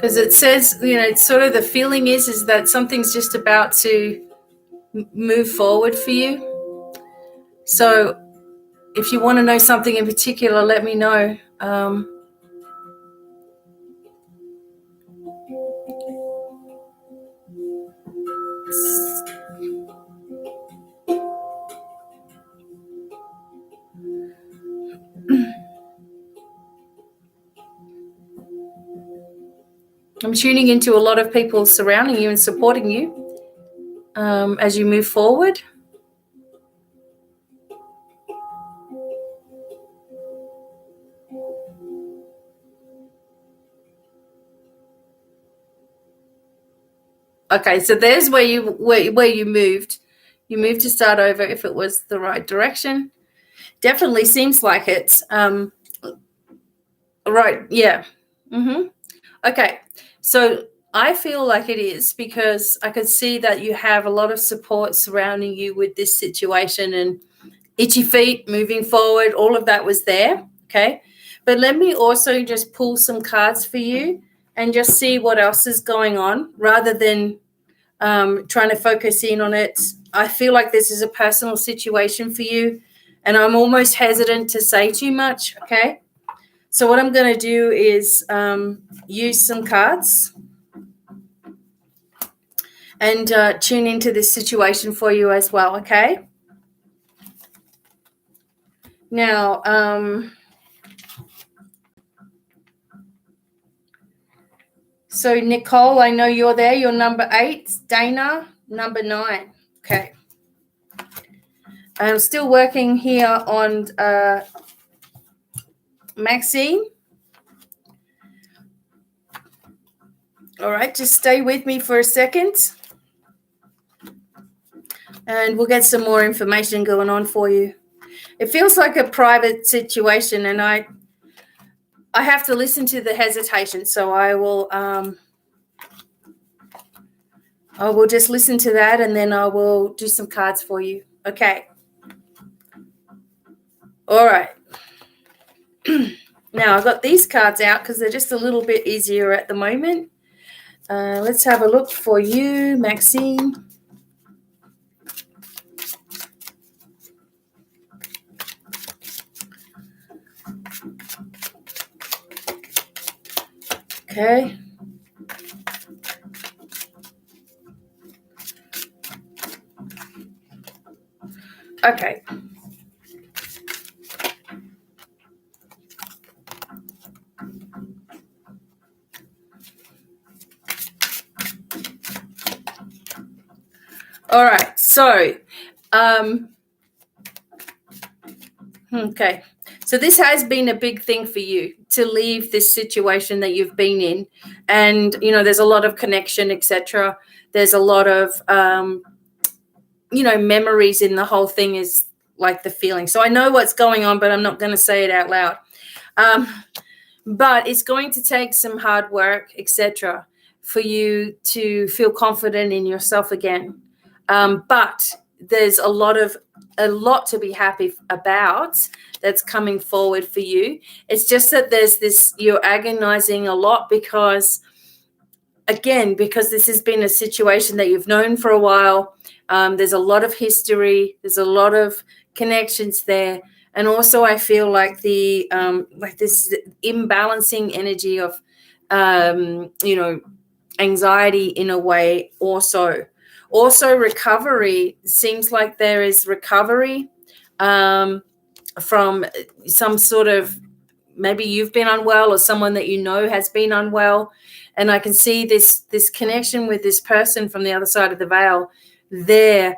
Because it says, it's sort of the feeling is that something's just about to move forward for you. So if you want to know something in particular, let me know. I'm tuning into a lot of people surrounding you and supporting you as you move forward. Okay, so there's where you moved. You moved to start over if it was the right direction. Definitely seems like it's right. Yeah. Okay. So I feel like it is because I could see that you have a lot of support surrounding you with this situation, and itchy feet moving forward. All of that was there. Okay. But let me also just pull some cards for you and just see what else is going on rather than trying to focus in on it. I feel like this is a personal situation for you, and I'm almost hesitant to say too much. Okay. So what I'm going to do is use some cards and tune into this situation for you as well, okay? Now, so Nicole, I know you're there. You're number 8. Dana, number 9. Okay. I'm still working here on Maxine. All right, just stay with me for a second. And we'll get some more information going on for you. It feels like a private situation, and I have to listen to the hesitation. So I will just listen to that, and then I will do some cards for you. Okay. All right. Now I've got these cards out because they're just a little bit easier at the moment. Let's have a look for you, Maxine. Okay. Okay. All right. So, okay. So this has been a big thing for you to leave this situation that you've been in. And, there's a lot of connection, etc. There's a lot of, memories in the whole thing is like the feeling. So I know what's going on, but I'm not going to say it out loud. But it's going to take some hard work, etc., for you to feel confident in yourself again. But there's a lot to be happy about that's coming forward for you. It's just that you're agonizing a lot because this has been a situation that you've known for a while. There's a lot of history. There's a lot of connections there. And also I feel like the this imbalancing energy of, anxiety in a way also. Also recovery, seems like there is recovery from some sort of, maybe you've been unwell or someone that has been unwell. And I can see this connection with this person from the other side of the veil. They're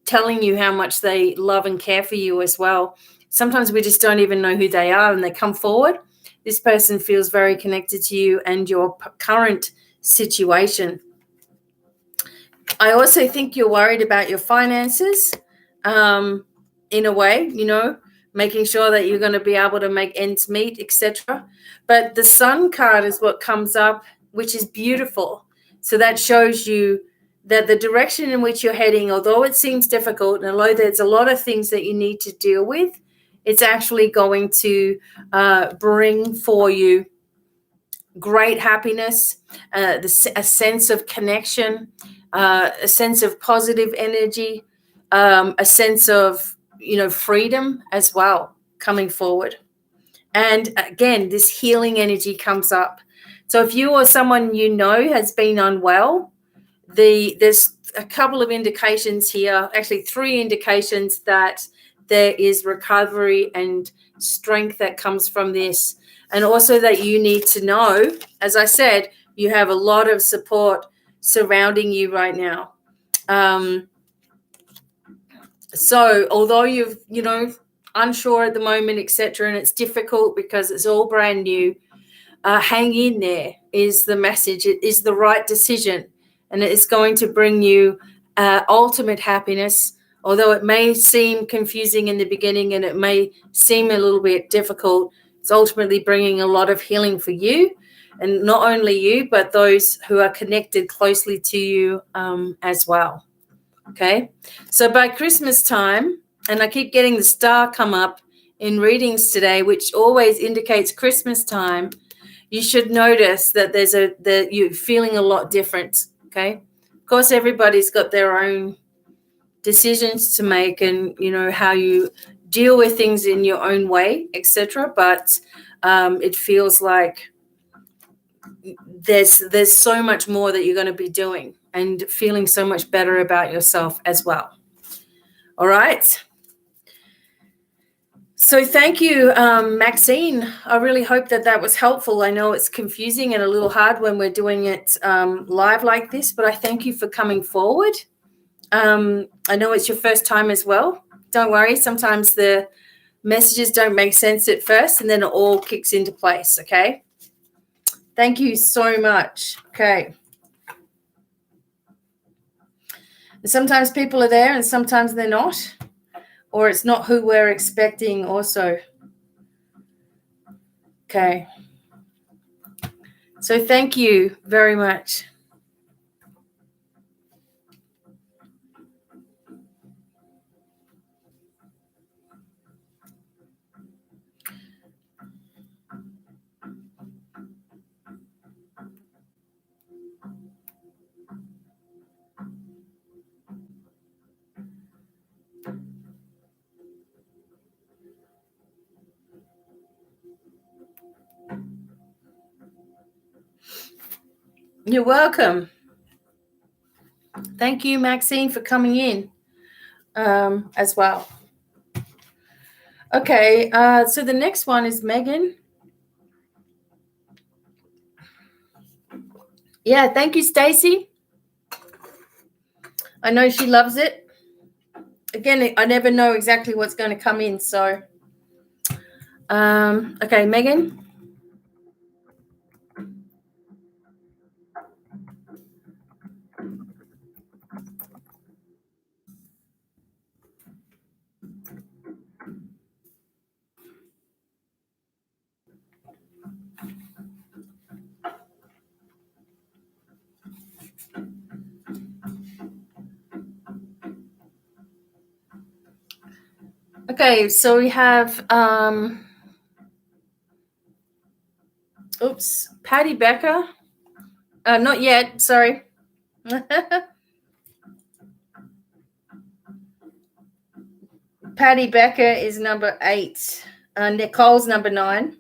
telling you how much they love and care for you as well. Sometimes we just don't even know who they are, and they come forward. This person feels very connected to you and your current situation. I also think you're worried about your finances in a way, making sure that you're going to be able to make ends meet, etc. But the Sun card is what comes up, which is beautiful. So that shows you that the direction in which you're heading, although it seems difficult, and although there's a lot of things that you need to deal with, it's actually going to bring for you great happiness, a sense of connection, a sense of positive energy, a sense of, freedom as well coming forward. And again, this healing energy comes up. So if you or someone has been unwell, there's a couple of indications here, actually 3 indications that there is recovery and strength that comes from this. And also that you need to know, as I said, you have a lot of support surrounding you right now. So although you've, unsure at the moment, etc., and it's difficult because it's all brand new, hang in there is the message. It is the right decision, and it is going to bring you ultimate happiness. Although it may seem confusing in the beginning and it may seem a little bit difficult, it's ultimately bringing a lot of healing for you, and not only you, but those who are connected closely to you as well. Okay, so by Christmas time, and I keep getting the star come up in readings today, which always indicates Christmas time, you should notice that you're feeling a lot different. Okay, of course, everybody's got their own decisions to make, and how you deal with things in your own way, etc. But it feels like there's so much more that you're going to be doing and feeling so much better about yourself as well. All right. So thank you, Maxine. I really hope that was helpful. I know it's confusing and a little hard when we're doing it live like this, but I thank you for coming forward. I know it's your first time as well. Don't worry. Sometimes the messages don't make sense at first, and then it all kicks into place, okay? Thank you so much. Okay. And sometimes people are there and sometimes they're not, or it's not who we're expecting also. Okay. So thank you very much. You're welcome. Thank you, Maxine, for coming in as well. Okay, so the next one is Megan. Yeah, thank you, Stacy. I know she loves it. Again, I never know exactly what's going to come in, so. Okay, Megan. Okay, so we have, Patty Becker. Not yet, sorry. Patty Becker is number 8. Nicole's number 9.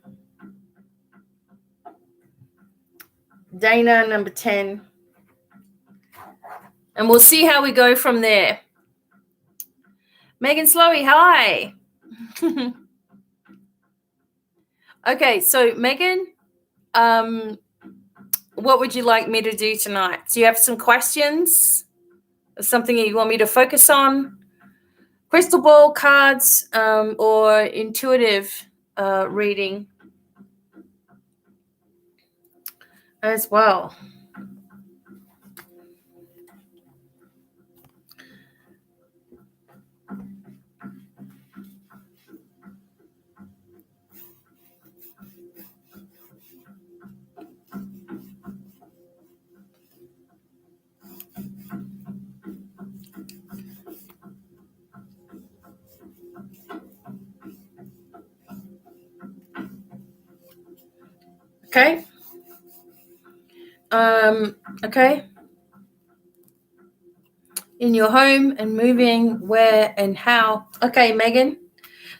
Dana, number 10. And we'll see how we go from there. Megan Slowey, hi. Okay, so Megan, what would you like me to do tonight? Do you have some questions? Something you want me to focus on? Crystal ball, cards, or intuitive reading as well? Okay. Okay. In your home and moving where and how. Okay, Megan.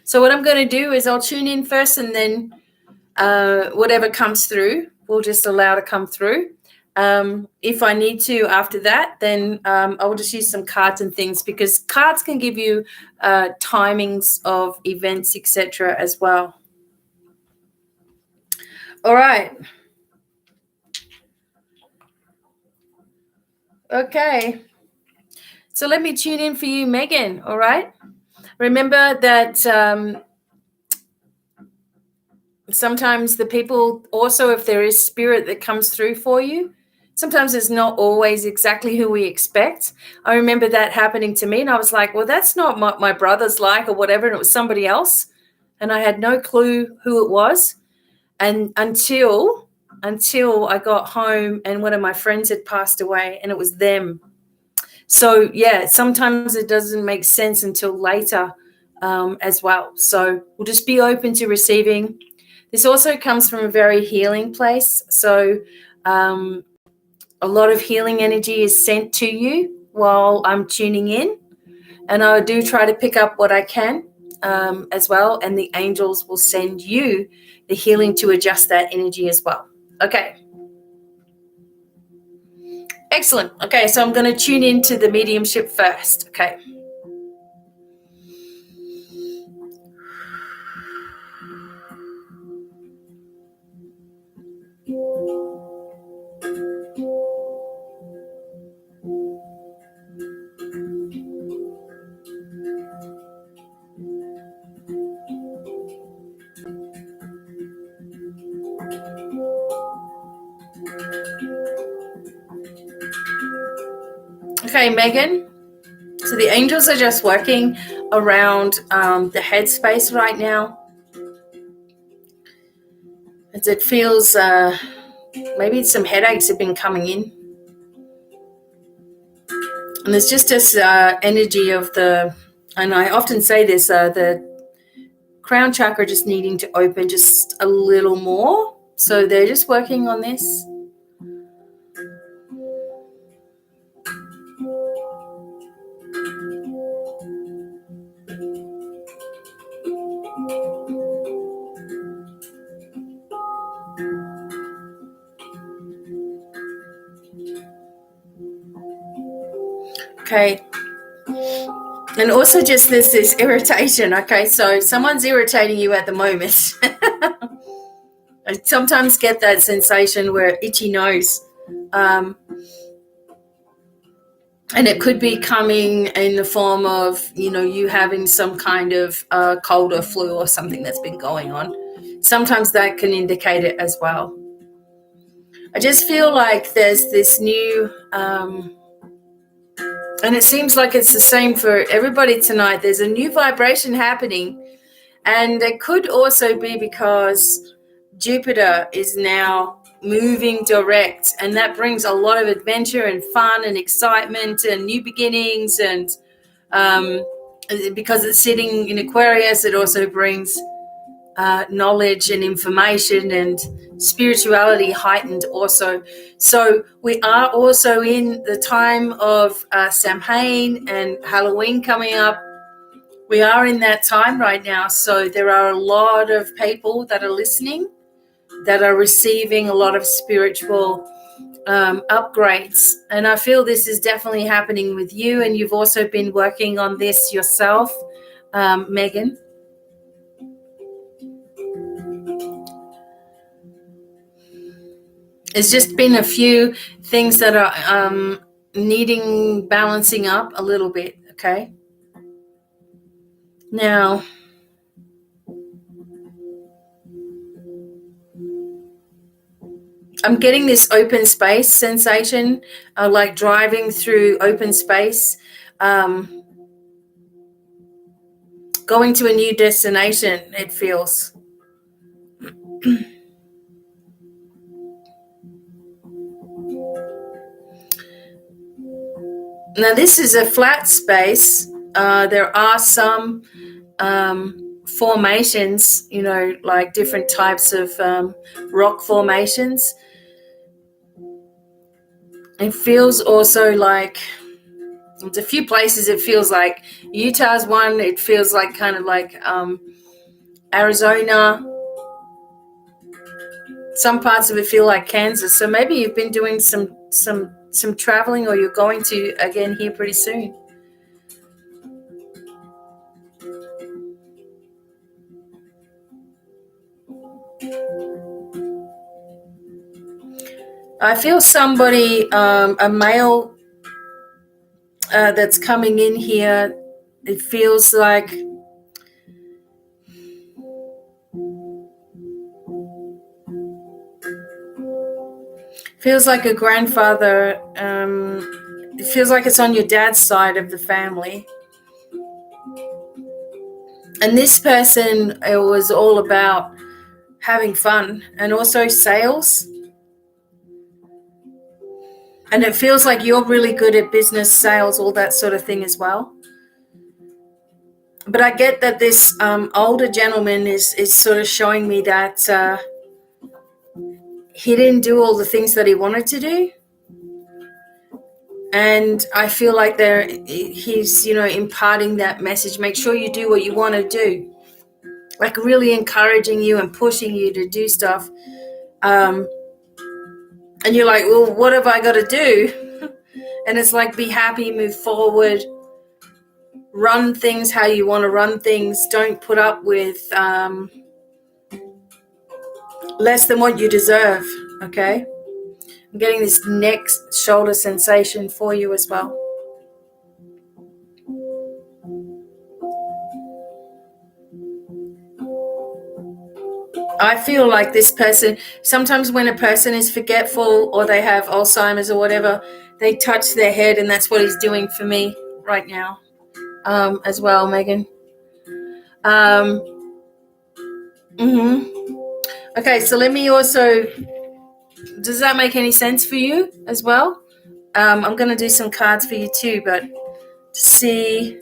So what I'm going to do is I'll tune in first, and then whatever comes through, we'll just allow to come through. If I need to after that, then I'll just use some cards and things, because cards can give you timings of events, etc. as well. All right. Okay. So let me tune in for you, Megan. All right. Remember that sometimes the people also, if there is spirit that comes through for you, sometimes it's not always exactly who we expect. I remember that happening to me, and I was like, well, that's not what my brother's like or whatever, and it was somebody else, and I had no clue who it was. And until I got home and one of my friends had passed away, and it was them. So yeah, sometimes it doesn't make sense until later as well. So we'll just be open to receiving. This also comes from a very healing place. So a lot of healing energy is sent to you while I'm tuning in. And I do try to pick up what I can as well. And the angels will send you the healing to adjust that energy as well. Okay. Excellent. Okay, so I'm going to tune into the mediumship first. Okay. Okay, Megan. So the angels are just working around the headspace right now. As it feels maybe some headaches have been coming in. And there's just this energy of and I often say this, the crown chakra just needing to open just a little more. So they're just working on this. Okay. And also just this irritation. Okay, so someone's irritating you at the moment. I sometimes get that sensation where itchy nose. And it could be coming in the form of, you having some kind of cold or flu or something that's been going on. Sometimes that can indicate it as well. I just feel like there's this new, and it seems like it's the same for everybody tonight. There's a new vibration happening, and it could also be because Jupiter is now moving direct, and that brings a lot of adventure and fun and excitement and new beginnings. And because it's sitting in Aquarius, it also brings knowledge and information and spirituality heightened also. So we are also in the time of Samhain and Halloween coming up. We are in that time right now. So there are a lot of people that are listening, that are receiving a lot of spiritual upgrades. And I feel this is definitely happening with you. And you've also been working on this yourself, Megan. There's just been a few things that are needing balancing up a little bit, okay? Now, I'm getting this open space sensation, like driving through open space, going to a new destination, it feels. Now, this is a flat space. There are some formations, like different types of rock formations. It feels also like there's a few places it feels like Utah's one. It feels like kind of like Arizona. Some parts of it feel like Kansas. So maybe you've been doing some traveling, or you're going to again here pretty soon. I feel somebody, a male that's coming in here. It feels like a grandfather. It feels like it's on your dad's side of the family. And this person, it was all about having fun and also sales. And it feels like you're really good at business, sales, all that sort of thing as well. But I get that this older gentleman is sort of showing me that he didn't do all the things that he wanted to do. And I feel like he's, imparting that message. Make sure you do what you want to do. Like really encouraging you and pushing you to do stuff. And you're like, well, what have I got to do? And it's like, be happy, move forward, run things how you want to run things. Don't put up with less than what you deserve, okay? I'm getting this neck, shoulder sensation for you as well. I feel like this person, sometimes when a person is forgetful or they have Alzheimer's or whatever, they touch their head, and that's what he's doing for me right now as well, Megan. Okay, so let me also, does that make any sense for you as well? I'm going to do some cards for you too, but to see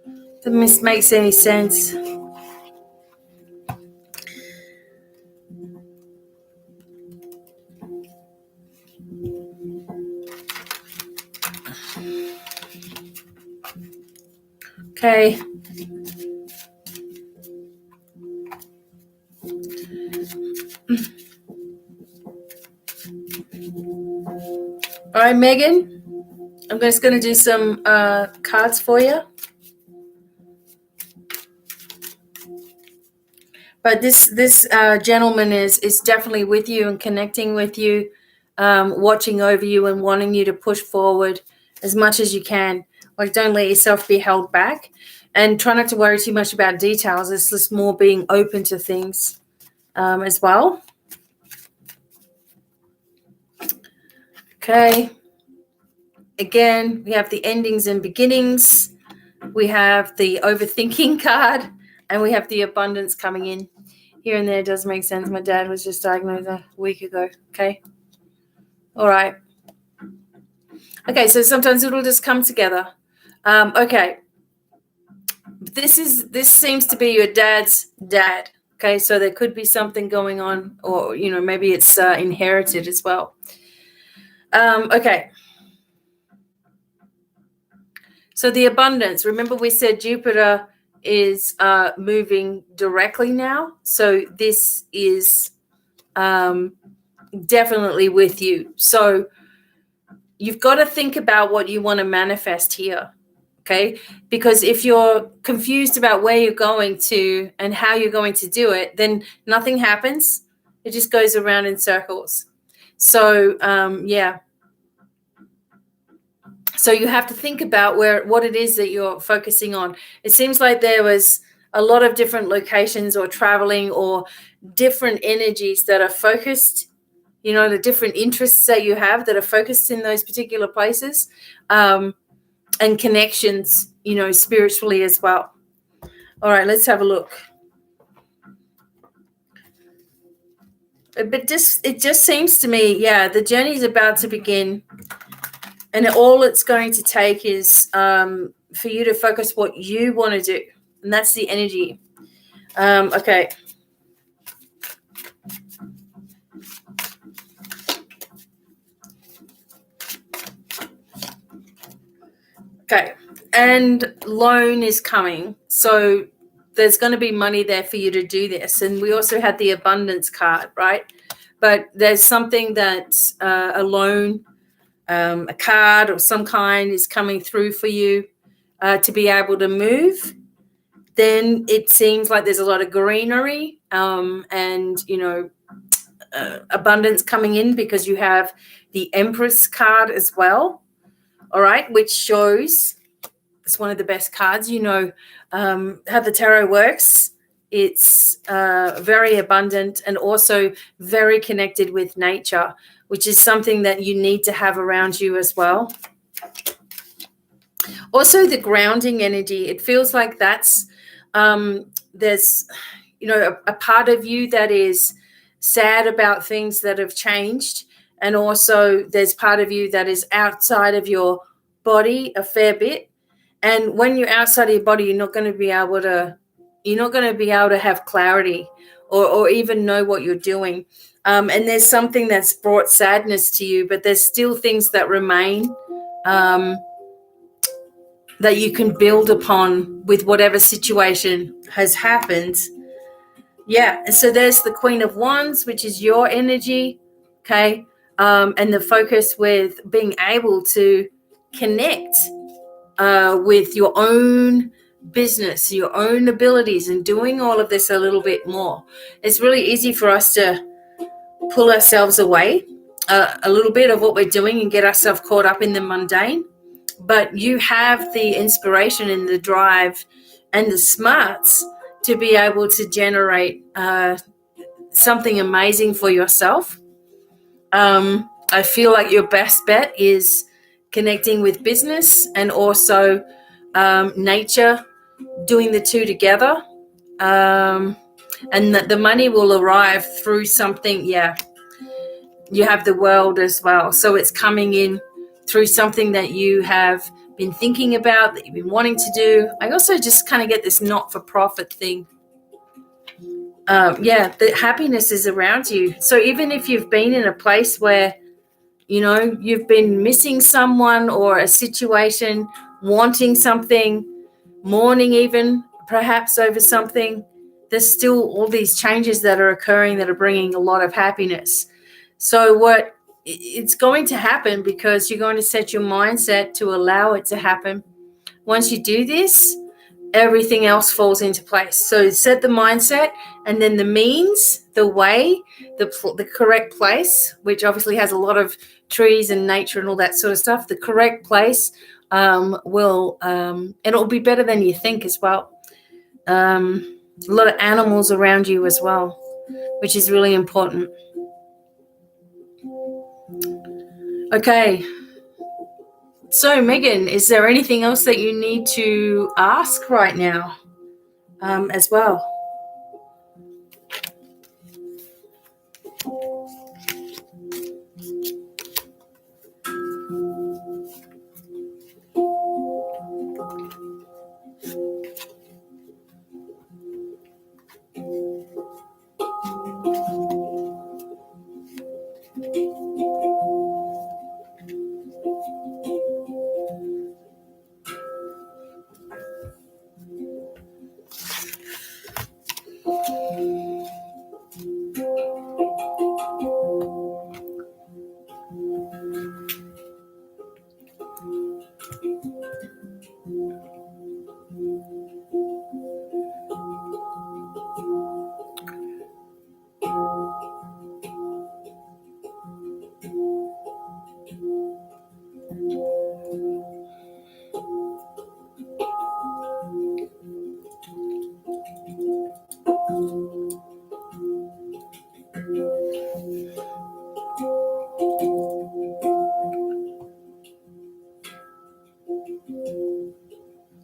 if this makes any sense. Okay. All right, Megan, I'm just going to do some cards for you. But this gentleman is definitely with you and connecting with you, watching over you and wanting you to push forward as much as you can. Like, don't let yourself be held back, and try not to worry too much about details. It's just more being open to things as well. Okay. Again, we have the endings and beginnings. We have the overthinking card, and we have the abundance coming in. Here and there does make sense. My dad was just diagnosed a week ago. Okay. All right. Okay, so sometimes it'll just come together. Okay. This seems to be your dad's dad. Okay, so there could be something going on, or maybe it's inherited as well. Okay. So the abundance. Remember, we said Jupiter is moving directly now. So this is definitely with you. So you've got to think about what you want to manifest here. Okay, because if you're confused about where you're going to and how you're going to do it, then nothing happens. It just goes around in circles. So, yeah. So you have to think about what it is that you're focusing on. It seems like there was a lot of different locations or traveling or different energies that are focused, the different interests that you have that are focused in those particular places. And connections, spiritually as well. All right, let's have a look. But it just seems to me, yeah, the journey is about to begin, and all it's going to take is for you to focus what you want to do, and that's the energy. Okay. Okay. And loan is coming. So there's going to be money there for you to do this. And we also had the abundance card, right? But there's something that a loan, a card or some kind is coming through for you to be able to move. Then it seems like there's a lot of greenery and, abundance coming in because you have the Empress card as well. All right, which shows it's one of the best cards. How the tarot works. It's very abundant and also very connected with nature, which is something that you need to have around you as well. Also, the grounding energy. It feels like there's a part of you that is sad about things that have changed, and also there's part of you that is outside of your body a fair bit. And when you're outside of your body, you're not going to be able to have clarity or even know what you're doing. And there's something that's brought sadness to you, but there's still things that remain that you can build upon with whatever situation has happened. Yeah, and so there's the Queen of Wands, which is your energy, okay? And the focus with being able to connect with your own business, your own abilities, and doing all of this a little bit more. It's really easy for us to pull ourselves away a little bit of what we're doing and get ourselves caught up in the mundane. But you have the inspiration and the drive and the smarts to be able to generate something amazing for yourself. I feel like your best bet is connecting with business and also nature, doing the two together. And the money will arrive through something. Yeah, you have the world as well. So it's coming in through something that you have been thinking about, that you've been wanting to do. I also just kind of get this not-for-profit thing. The happiness is around you. So even if you've been in a place where, you've been missing someone or a situation, wanting something, mourning even perhaps over something, there's still all these changes that are occurring that are bringing a lot of happiness. So it's going to happen because you're going to set your mindset to allow it to happen. Once you do this, everything else falls into place. So set the mindset, and then the means, the way, the correct place, which obviously has a lot of trees and nature and all that sort of stuff. The correct place and it'll be better than you think as well. A lot of animals around you as well, which is really important. Okay. So, Megan, is there anything else that you need to ask right now as well?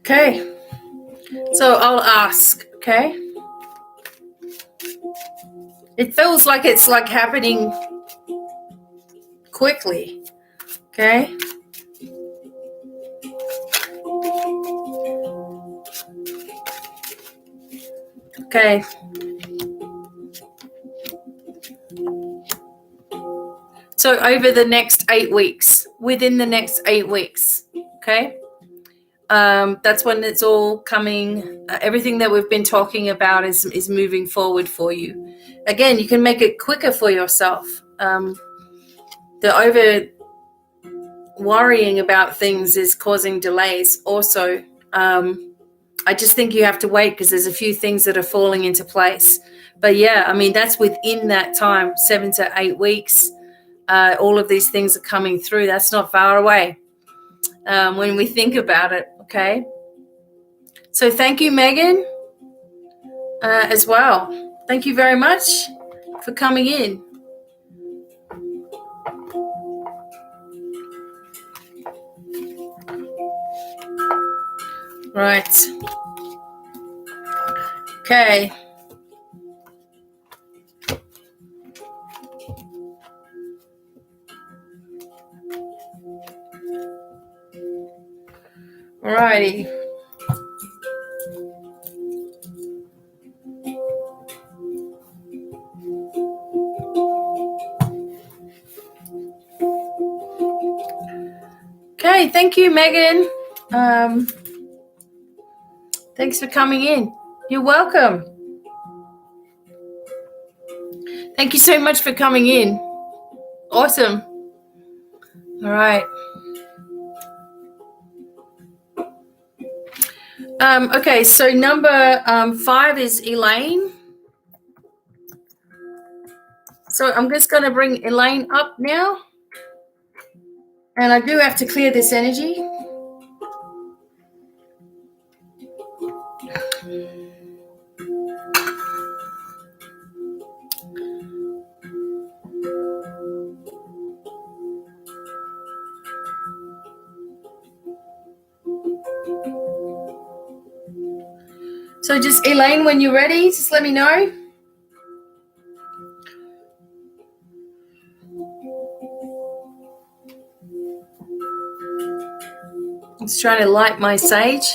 Okay, so I'll ask, okay? It feels like it's like happening quickly, okay? Okay. So over the next 8 weeks, within the next 8 weeks, okay? that's when it's all coming. Everything that we've been talking about is moving forward for you. Again, you can make it quicker for yourself. The over worrying about things is causing delays. Also, I just think you have to wait because there's a few things that are falling into place. But yeah, I mean, that's within that time, 7 to 8 weeks. All of these things are coming through. That's not far away when we think about it. Okay. So thank you, Megan, as well. Thank you very much for coming in. Right. Okay. Alrighty. Okay, thank you, Megan. Thanks for coming in. You're welcome. Thank you so much for coming in. Awesome. All right. Okay, so number 5 is Elaine. So I'm just going to bring Elaine up now. And I do have to clear this energy. So just Elaine, when you're ready, just let me know. I'm just trying to light my sage.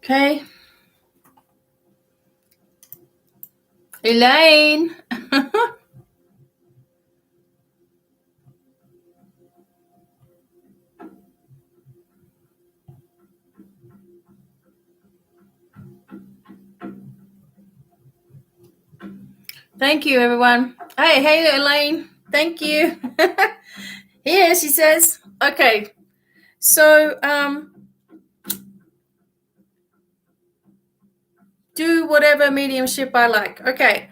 Okay. Elaine. Thank you, everyone. Hey, Elaine. Thank you. Here, she says. Okay. So, do whatever mediumship I like. Okay.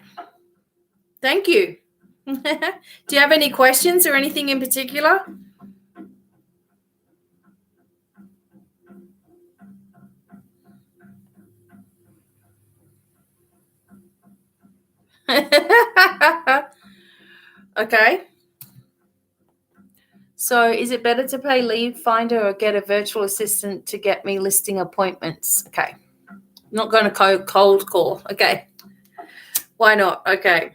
Thank you. Do you have any questions or anything in particular? Okay. So is it better to pay Lead Finder or get a virtual assistant to get me listing appointments? Okay. I'm not going to cold call. Okay. Why not? Okay.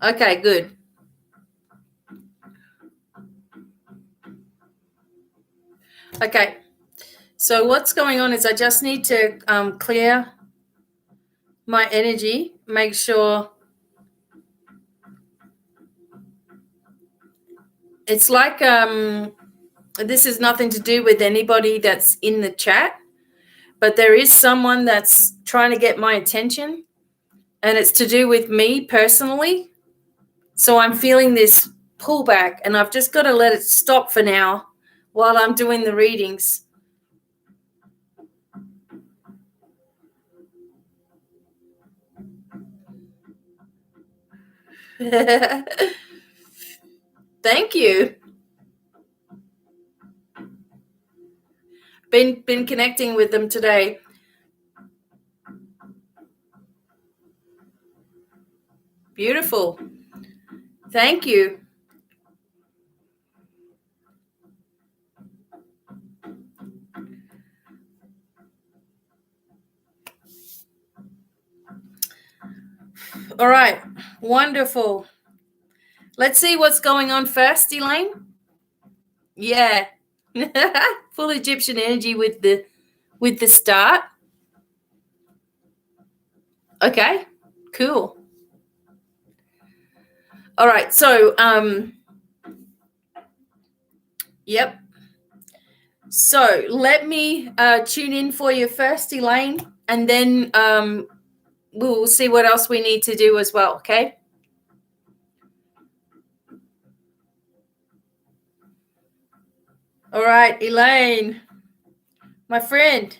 Okay, good. Okay. So what's going on is I just need to clear my energy, make sure it's like this is nothing to do with anybody that's in the chat, but there is someone that's trying to get my attention, and it's to do with me personally. So I'm feeling this pullback, and I've just got to let it stop for now while I'm doing the readings. Thank you. Been connecting with them today. Beautiful. Thank you. All right. Wonderful. Let's see what's going on first, Elaine. Yeah. Full Egyptian energy with the start. Okay. Cool. All right. So yep. So let me tune in for you first, Elaine, and then we'll see what else we need to do as well, okay? All right, Elaine, my friend.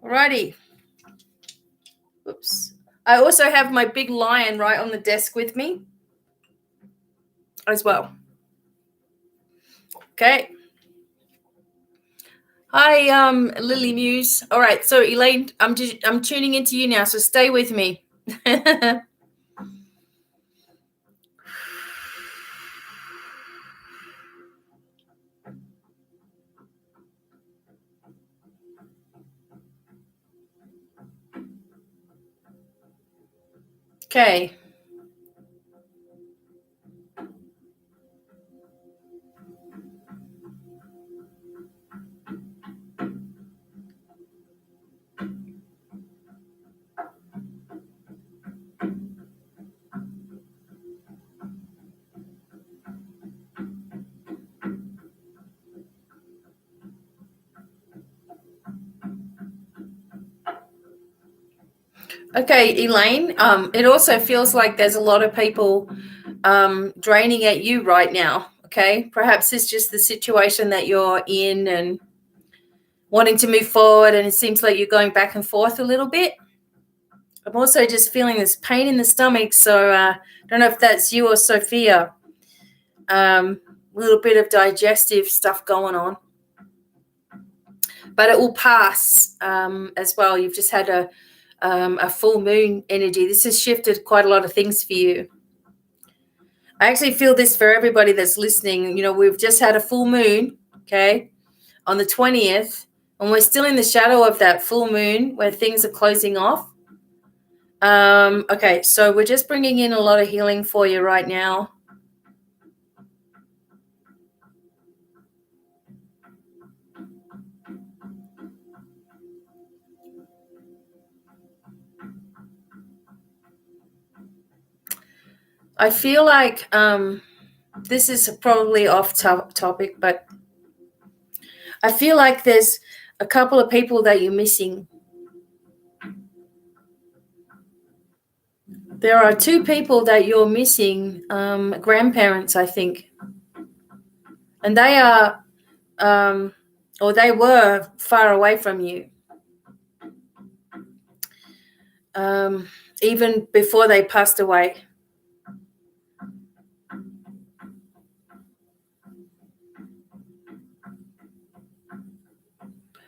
Alrighty. Oops. I also have my big lion right on the desk with me as well. Okay. Hi, Lily Muse. All right, so Elaine, I'm tuning into you now, so stay with me. Okay. Okay, Elaine, it also feels like there's a lot of people draining at you right now, okay? Perhaps it's just the situation that you're in and wanting to move forward, and it seems like you're going back and forth a little bit. I'm also just feeling this pain in the stomach, so I don't know if that's you or Sophia. A little bit of digestive stuff going on. But it will pass as well. You've just had a full moon energy. This has shifted quite a lot of things for you. I actually feel this for everybody that's listening. You know, we've just had a full moon, okay, on the 20th, and we're still in the shadow of that full moon where things are closing off. Okay, so we're just bringing in a lot of healing for you right now. I feel like this is probably off topic, but I feel like there's a couple of people that you're missing. There are two people that you're missing, grandparents, I think. And they are, or they were far away from you. Even before they passed away.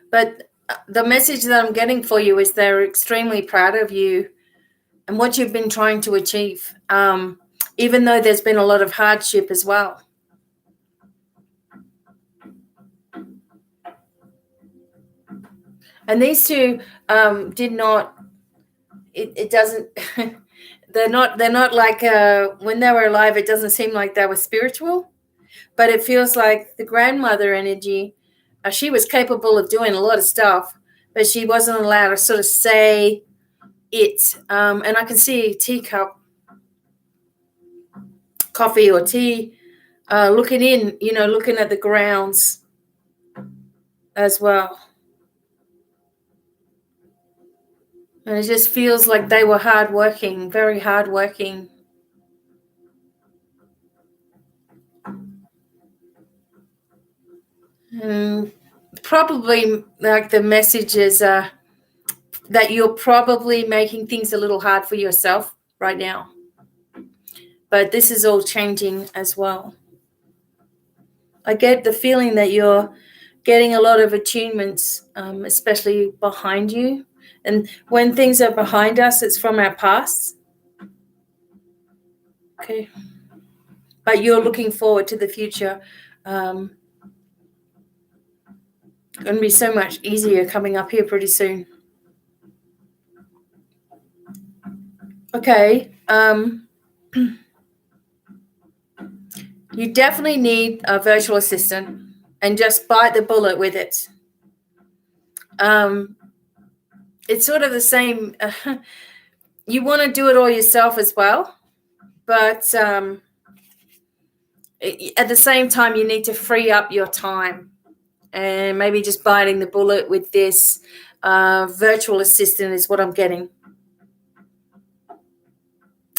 But the message that I'm getting for you is they're extremely proud of you and what you've been trying to achieve, even though there's been a lot of hardship as well. And these two did not. It doesn't. they're not like when they were alive. It doesn't seem like they were spiritual, but it feels like the grandmother energy. She was capable of doing a lot of stuff, but she wasn't allowed to sort of say it. And I can see a teacup, coffee or tea, looking in, looking at the grounds as well. And it just feels like they were hardworking, very hardworking. And probably like the message is that you're probably making things a little hard for yourself right now. But this is all changing as well. I get the feeling that you're getting a lot of attunements, especially behind you. And when things are behind us, it's from our past. Okay. But you're looking forward to the future. Going to be so much easier coming up here pretty soon. Okay. You definitely need a virtual assistant, and just bite the bullet with it. It's sort of the same. You want to do it all yourself as well, but at the same time, you need to free up your time, and maybe just biting the bullet with this virtual assistant is what I'm getting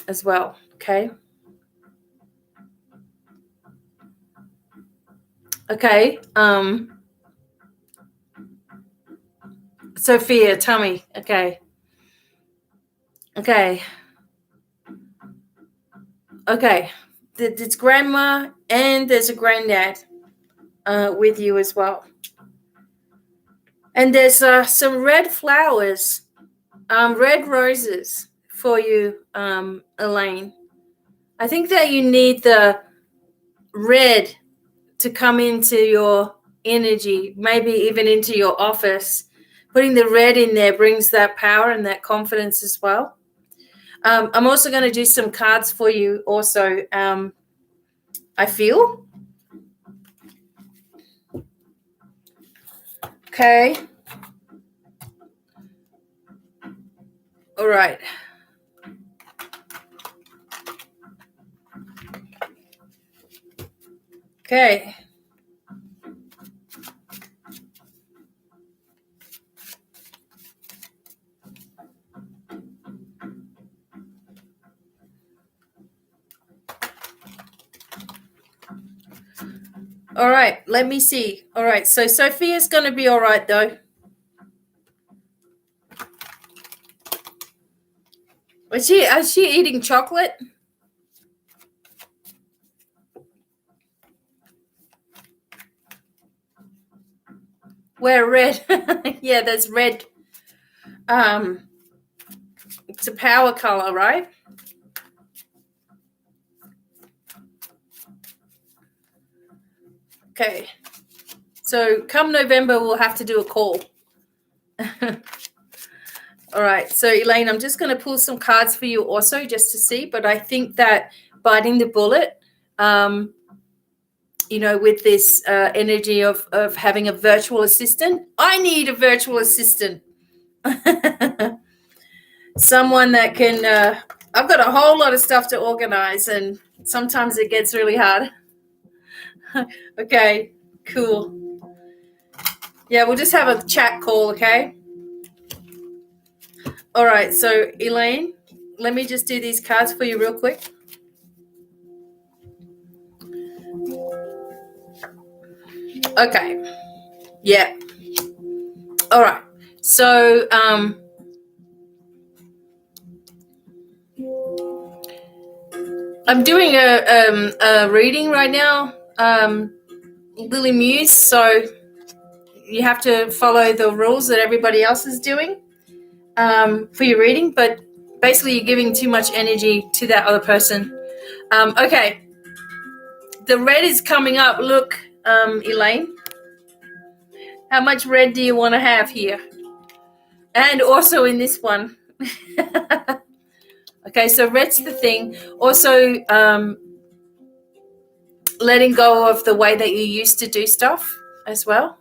as well. Okay. Okay. Sophia, tell me. Okay. Okay. Okay. There's grandma and there's a granddad with you as well. And there's some red flowers, red roses for you, Elaine. I think that you need the red to come into your energy, maybe even into your office. Putting the red in there brings that power and that confidence as well. I'm also going to do some cards for you also, I feel. Okay. All right. Okay. All right, let me see. All right, so Sophia's going to be all right, though. Is she eating chocolate? Where red? Yeah, there's red. It's a power color, right? Okay. So come November, we'll have to do a call. All right. So Elaine, I'm just going to pull some cards for you also just to see. But I think that biting the bullet, with this energy of having a virtual assistant, I need a virtual assistant. Someone that can, I've got a whole lot of stuff to organize, and sometimes it gets really hard. Okay, cool. Yeah, we'll just have a chat call, okay? All right, so Elaine, let me just do these cards for you real quick. Okay, yeah. All right, so I'm doing a reading right now, Lily Muse, so you have to follow the rules that everybody else is doing for your reading, but basically you're giving too much energy to that other person. Okay, the red is coming up. Look, Elaine, how much red do you want to have here? And also in this one. Okay, so red's the thing. Also, letting go of the way that you used to do stuff as well.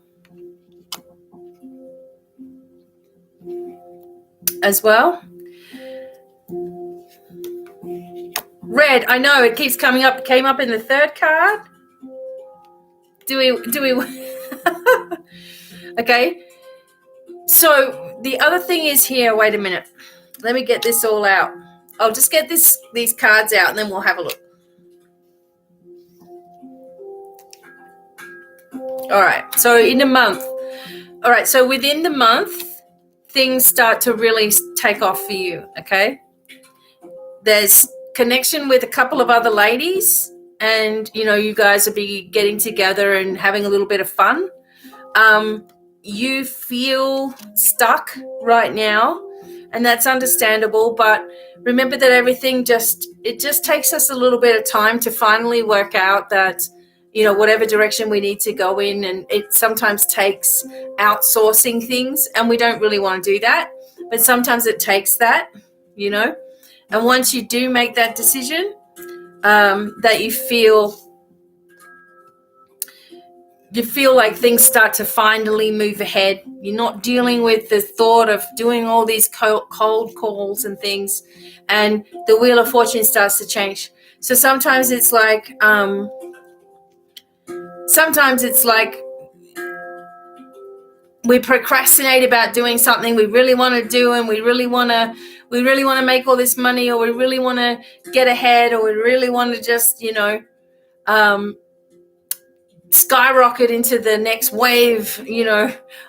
Red, I know it keeps coming up. Came up in the third card. Do we? Okay. So the other thing is here. Wait a minute. Let me get this all out. I'll just get these cards out, and then we'll have a look. All right. So in a month. All right. So within the month, things start to really take off for you. Okay. There's connection with a couple of other ladies, and you guys will be getting together and having a little bit of fun. You feel stuck right now, and that's understandable, but remember that it just takes us a little bit of time to finally work out that whatever direction we need to go in, and it sometimes takes outsourcing things, and we don't really want to do that, but sometimes it takes that. And once you do make that decision, that you feel like things start to finally move ahead. You're not dealing with the thought of doing all these cold calls and things, and the Wheel of Fortune starts to change. So sometimes it's like we procrastinate about doing something we really want to do, and we really want to make all this money, or we really want to get ahead, or we really want to just skyrocket into the next wave,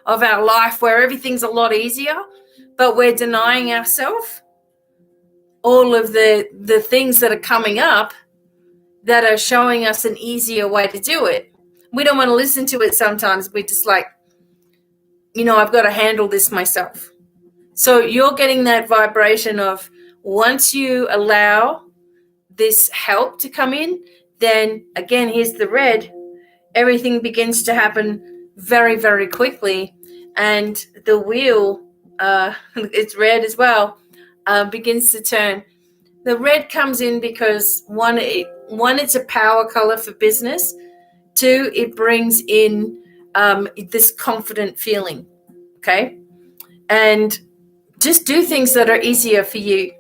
of our life where everything's a lot easier, but we're denying ourselves all of the things that are coming up that are showing us an easier way to do it. We don't want to listen to it sometimes. We're just like, I've got to handle this myself. So you're getting that vibration of, once you allow this help to come in, then again, here's the red. Everything begins to happen very, very quickly. And the wheel, it's red as well, begins to turn. The red comes in because one, it's a power color for business. Two, it brings in this confident feeling. Okay. And just do things that are easier for you.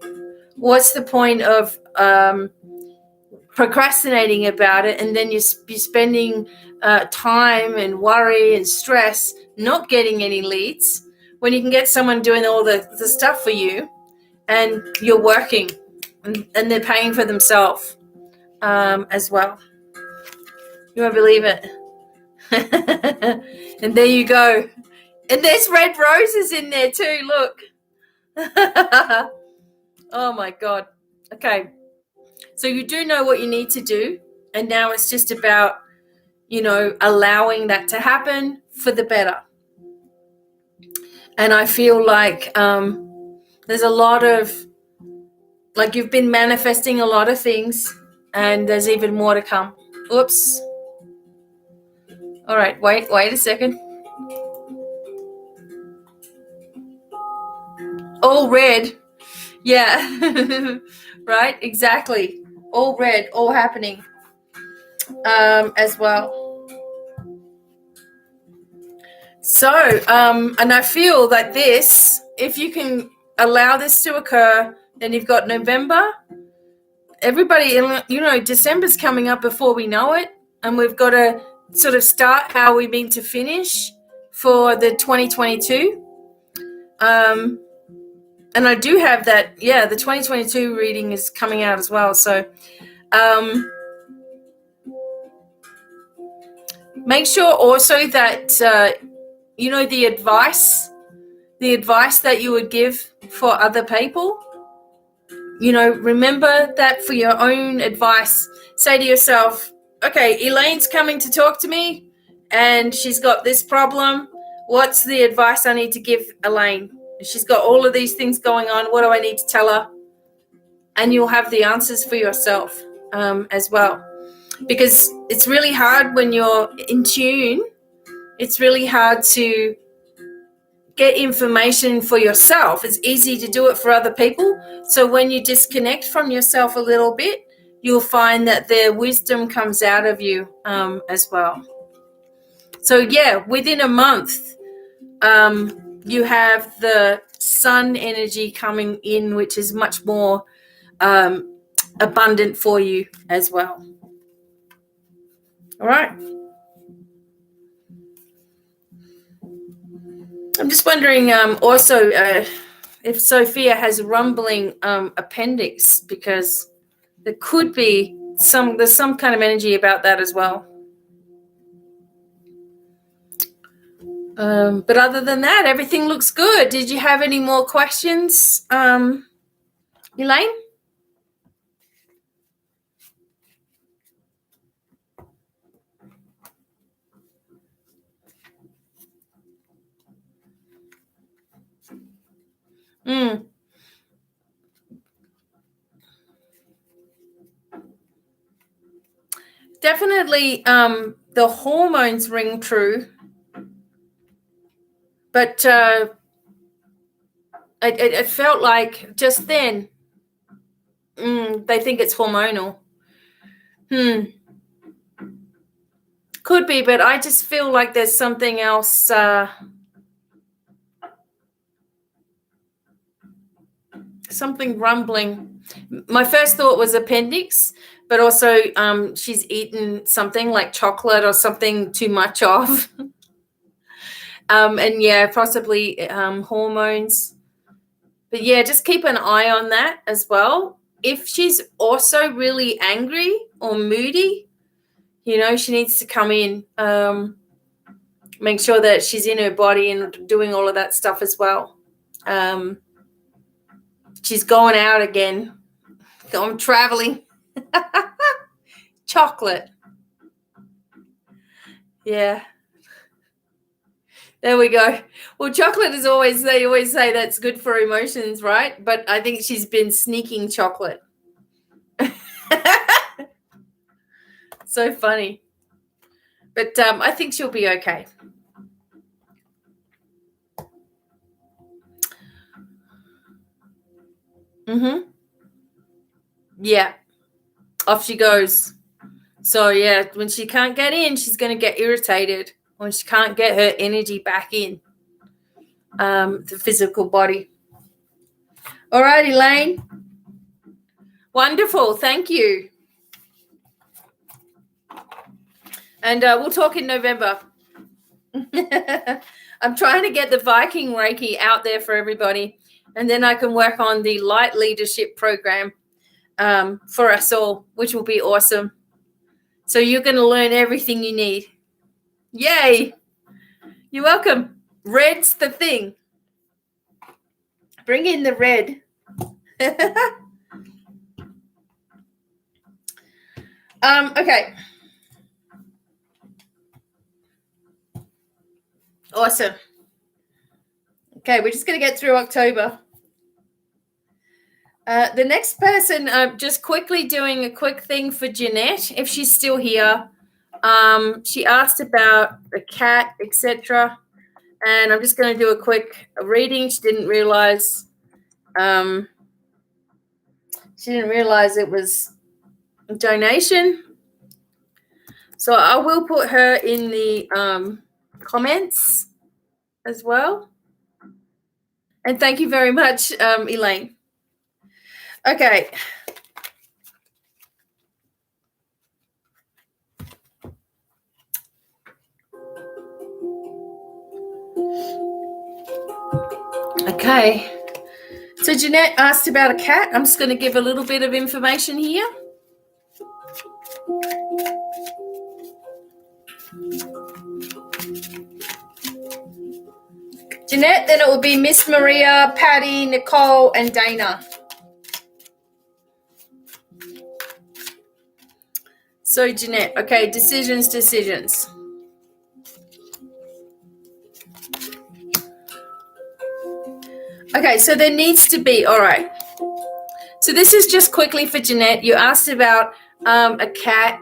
What's the point of procrastinating about it, and then you're spending time and worry and stress not getting any leads, when you can get someone doing all the stuff for you, and you're working, and they're paying for themselves as well. You won't believe it. And there you go. And there's red roses in there too, look. Oh my God. Okay. So you do know what you need to do. And now it's just about, allowing that to happen for the better. And I feel like there's a lot of, like, you've been manifesting a lot of things, and there's even more to come. Oops. All right. Wait a second. All red. Yeah. Right. Exactly. All red, all happening as well. So, and I feel that this, if you can allow this to occur, then you've got November. Everybody, December's coming up before we know it, and we've got to sort of start how we mean to finish for the 2022. And I do have that, the 2022 reading is coming out as well. So make sure also that, the advice that you would give for other people, remember that for your own advice. Say to yourself, okay, Elaine's coming to talk to me, and she's got this problem. What's the advice I need to give Elaine? She's got all of these things going on. What do I need to tell her? And you'll have the answers for yourself as well. Because it's really hard when you're in tune. It's really hard to get information for yourself. It's easy to do it for other people. So when you disconnect from yourself a little bit, you'll find that their wisdom comes out of you as well. So within a month, you have the sun energy coming in, which is much more abundant for you as well. All right. I'm just wondering also if Sophia has a rumbling appendix, because there could be there's some kind of energy about that as well. But other than that, everything looks good. Did you have any more questions, Elaine? Definitely the hormones ring true. But it felt like just then They think it's hormonal. Could be, but I just feel like there's something else. Something rumbling. My first thought was appendix, but also she's eaten something like chocolate or something too much of. And yeah, possibly hormones. But yeah, just keep an eye on that as well. If she's also really angry or moody, she needs to come in, make sure that she's in her body and doing all of that stuff as well. She's going out again, going traveling. Chocolate. Yeah. There we go. Well, chocolate is they always say that's good for emotions, right? But I think she's been sneaking chocolate. So funny. But I think she'll be okay. Yeah. Off she goes. So, yeah, when she can't get in, she's going to get irritated when she can't get her energy back in the physical body. All right, Elaine. Wonderful. Thank you. And we'll talk in November. I'm trying to get the Viking Reiki out there for everybody, and then I can work on the Light Leadership program for us all, which will be awesome. So you're going to learn everything you need. Yay. You're welcome. Red's the thing. Bring in the red. Okay. Awesome. Okay, we're just going to get through October. The next person, just quickly doing a quick thing for Jeanette, if she's still here. She asked about the cat, etc. And I'm just going to do a quick reading. She didn't realize it was a donation. So I will put her in the comments as well. And thank you very much, Elaine. Okay. Okay. So Jeanette asked about a cat. I'm just going to give a little bit of information here. Jeanette, then it will be Miss Maria, Patty, Nicole, and Dana. So Jeanette, okay, decisions. Okay, so there needs to be, all right. So this is just quickly for Jeanette. You asked about a cat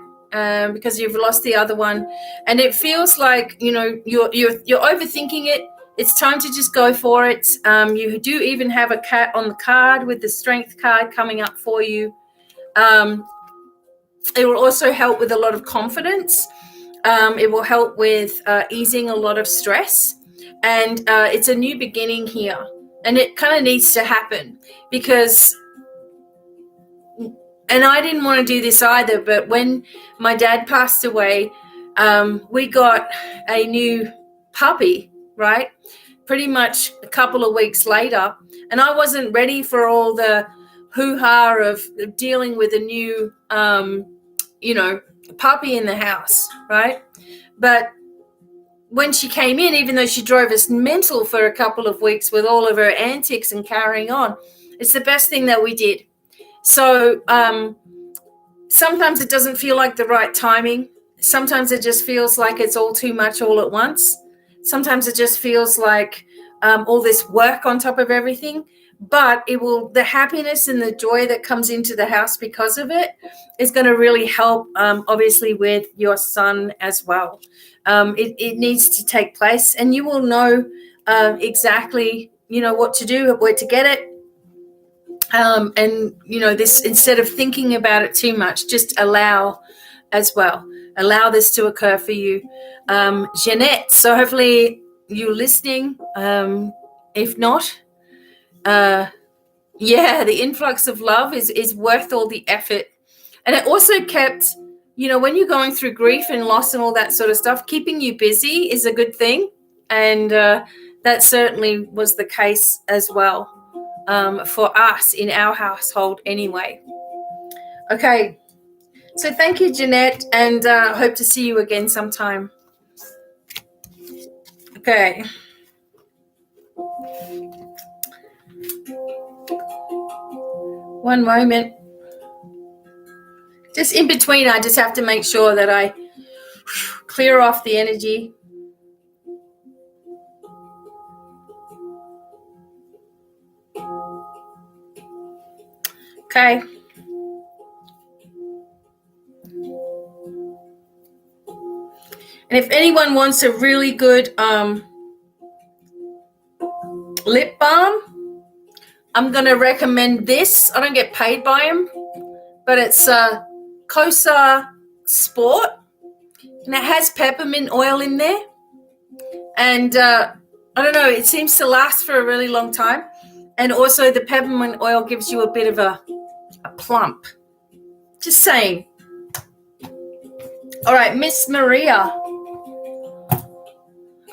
because you've lost the other one, and it feels like you're overthinking it. It's time to just go for it. You do even have a cat on the card with the strength card coming up for you. It will also help with a lot of confidence. It will help with easing a lot of stress, and it's a new beginning here. And it kind of needs to happen because, and I didn't want to do this either, but when my dad passed away, we got a new puppy, right? Pretty much a couple of weeks later. And I wasn't ready for all the hoo-ha of dealing with a new, puppy in the house, right? But when she came in, even though she drove us mental for a couple of weeks with all of her antics and carrying on, it's the best thing that we did. So sometimes it doesn't feel like the right timing. Sometimes it just feels like it's all too much all at once. Sometimes it just feels like all this work on top of everything. But the happiness and the joy that comes into the house because of it is going to really help, obviously, with your son as well. It needs to take place, and you will know exactly, what to do, where to get it. And, this, instead of thinking about it too much, just allow as well. Allow this to occur for you. Jeanette, so hopefully you're listening. If not, the influx of love is worth all the effort. And it also kept, when you're going through grief and loss and all that sort of stuff, keeping you busy is a good thing. And that certainly was the case as well for us in our household anyway. Okay. So thank you, Jeanette, and hope to see you again sometime. Okay. One moment. Just in between, I just have to make sure that I clear off the energy. Okay. And if anyone wants a really good lip balm, I'm going to recommend this. I don't get paid by them, but it's Kosa Sport, and it has peppermint oil in there. And I don't know, it seems to last for a really long time. And also the peppermint oil gives you a bit of a plump. Just saying. All right, Miss Maria.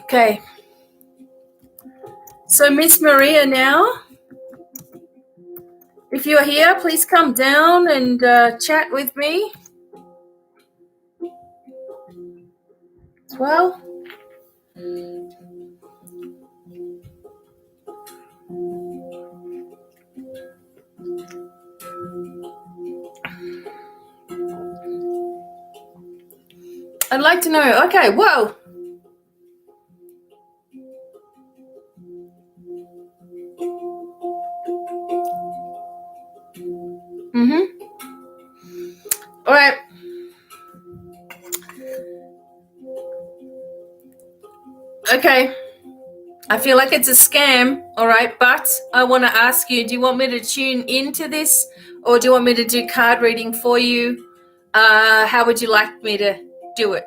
Okay. So Miss Maria now, if you're here, please come down and chat with me as well. I'd like to know. Okay, whoa. All right. Okay. I feel like it's a scam. All right. But I want to ask you, do you want me to tune into this, or do you want me to do card reading for you? How would you like me to do it?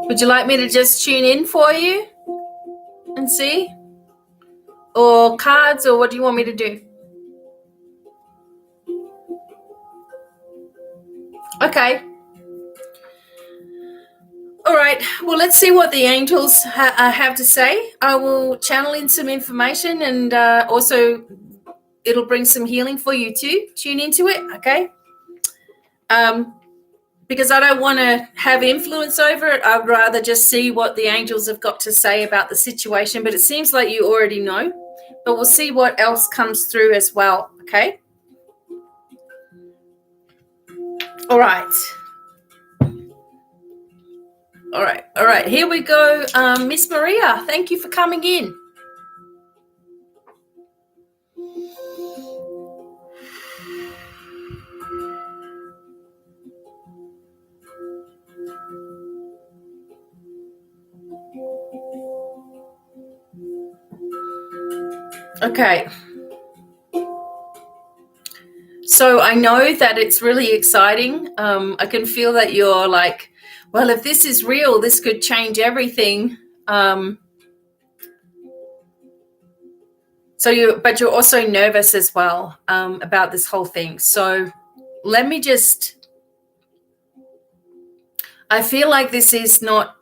Would you like me to just tune in for you and see? Or cards, or what do you want me to do? Okay. All right. Well, let's see what the angels have to say. I will channel in some information, and also it'll bring some healing for you too. Tune into it, okay? Because I don't want to have influence over it. I'd rather just see what the angels have got to say about the situation. But it seems like you already know. But we'll see what else comes through as well, okay? All right. All right. Here we go. Miss Maria, thank you for coming in. Okay. So I know that it's really exciting. I can feel that you're like, well, if this is real, this could change everything. But you're also nervous as well about this whole thing. So let me I feel like this is not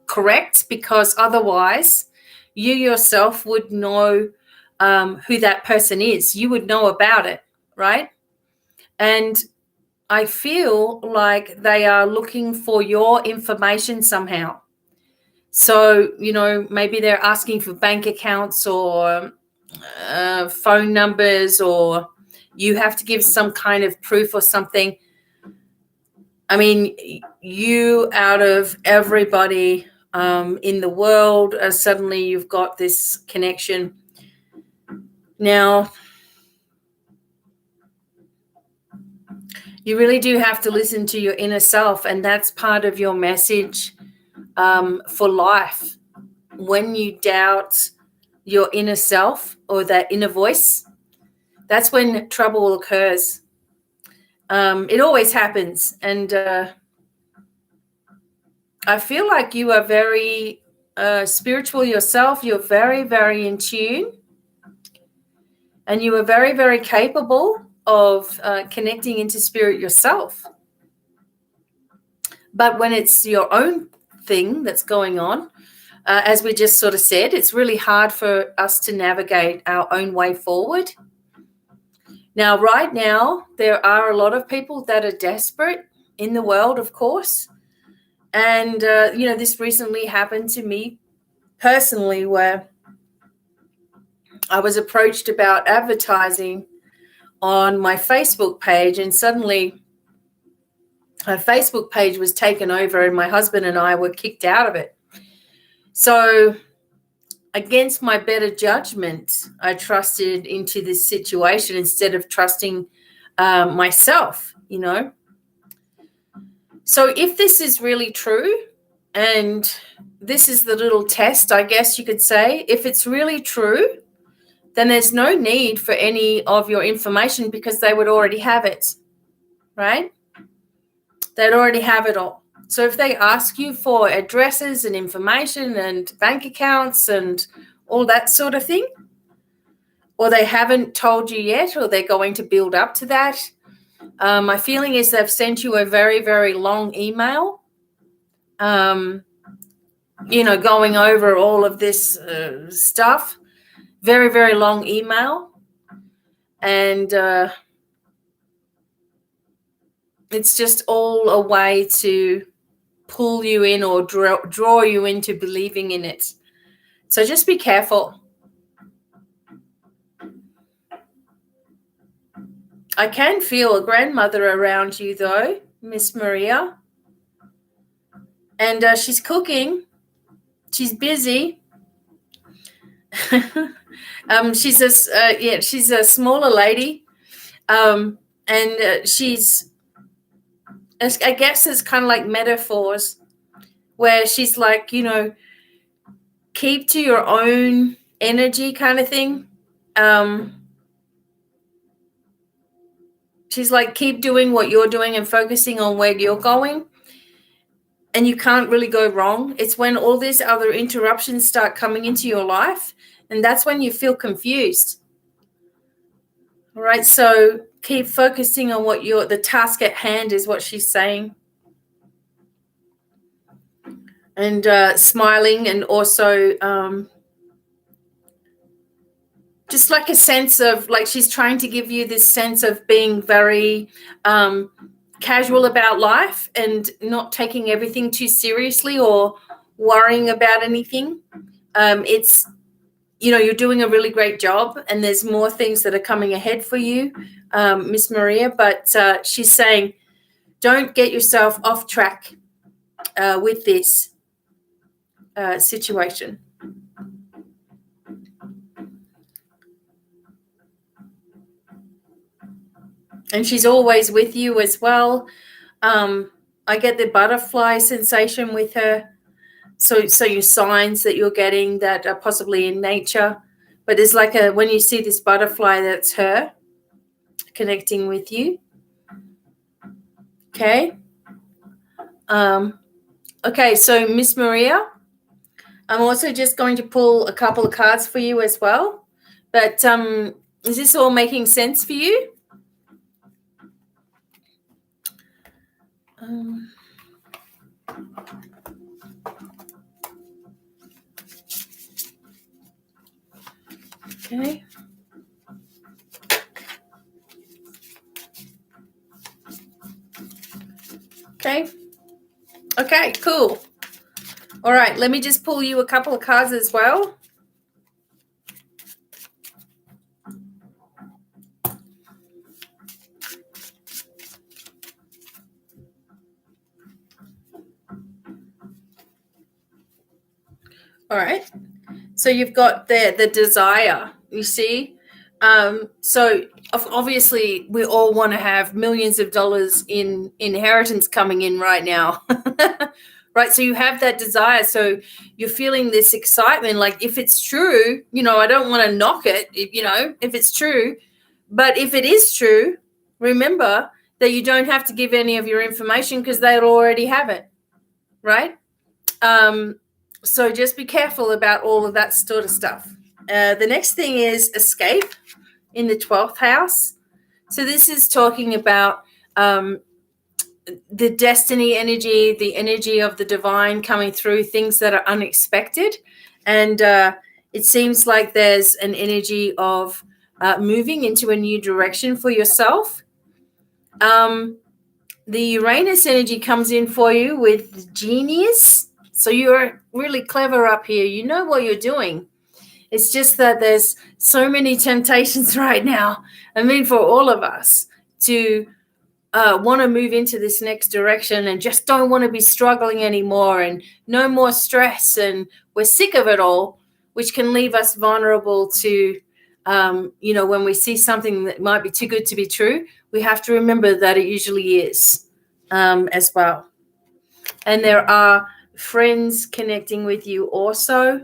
correct, because otherwise you yourself would know who that person is. You would know about it, right? And I feel like they are looking for your information somehow. So, maybe they're asking for bank accounts or phone numbers, or you have to give some kind of proof or something. I mean, you out of everybody in the world, suddenly you've got this connection. Now, you really do have to listen to your inner self, and that's part of your message for life. When you doubt your inner self or that inner voice, that's when trouble occurs. It always happens. And I feel like you are very spiritual yourself. You're very, very in tune. And you are very, very capable of connecting into spirit yourself. But when it's your own thing that's going on, as we just sort of said, it's really hard for us to navigate our own way forward. Now, right now, there are a lot of people that are desperate in the world, of course. And, this recently happened to me personally, where I was approached about advertising on my Facebook page, and suddenly her Facebook page was taken over and my husband and I were kicked out of it. So against my better judgment, I trusted into this situation instead of trusting myself, So if this is really true, and this is the little test, I guess you could say, if it's really true, then there's no need for any of your information because they would already have it, right? They'd already have it all. So if they ask you for addresses and information and bank accounts and all that sort of thing, or they haven't told you yet, or they're going to build up to that, my feeling is they've sent you a very, very long email, going over all of this stuff, very, very long email. And it's just all a way to pull you in or draw you into believing in it. So just be careful. I can feel a grandmother around you, though, Miss Maria. And she's cooking. She's busy. She's a smaller lady. And she's, I guess it's kind of like metaphors where she's like, keep to your own energy kind of thing. She's like, keep doing what you're doing and focusing on where you're going. And you can't really go wrong. It's when all these other interruptions start coming into your life, and that's when you feel confused. All right, so keep focusing on what the task at hand is what she's saying. And smiling, and also just like a sense of, like, she's trying to give you this sense of being very casual about life and not taking everything too seriously or worrying about anything. It's, you're doing a really great job, and there's more things that are coming ahead for you, Miss Maria. But she's saying, don't get yourself off track with this situation. And she's always with you as well. I get the butterfly sensation with her. So your signs that you're getting that are possibly in nature. But it's like when you see this butterfly, that's her connecting with you. Okay. Okay, so Miss Maria, I'm also just going to pull a couple of cards for you as well. But is this all making sense for you? Okay. Okay, cool. All right, let me just pull you a couple of cards as well. All right. So you've got the desire, you see. So obviously we all want to have millions of dollars in inheritance coming in right now. Right. So you have that desire. So you're feeling this excitement. Like, if it's true, I don't want to knock it, if it's true. But if it is true, remember that you don't have to give any of your information because they'll already have it. Right. So just be careful about all of that sort of stuff. The next thing is escape in the 12th house. So this is talking about the destiny energy, the energy of the divine coming through, things that are unexpected. And it seems like there's an energy of moving into a new direction for yourself. The Uranus energy comes in for you with genius. So you're really clever up here. You know what you're doing. It's just that there's so many temptations right now. I mean, for all of us to want to move into this next direction and just don't want to be struggling anymore, and no more stress. And we're sick of it all, which can leave us vulnerable to, when we see something that might be too good to be true, we have to remember that it usually is as well. And there are friends connecting with you also,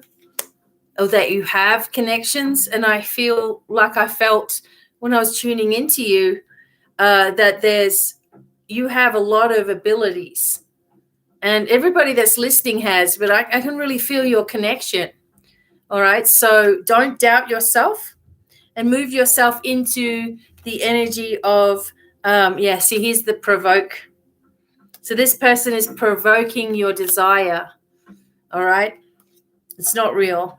or that you have connections. And I feel like I felt when I was tuning into you that you have a lot of abilities, and everybody that's listening has, but I can really feel your connection. All right. So don't doubt yourself and move yourself into the energy of, see, here's the provoke. So this person is provoking your desire. All right. It's not real.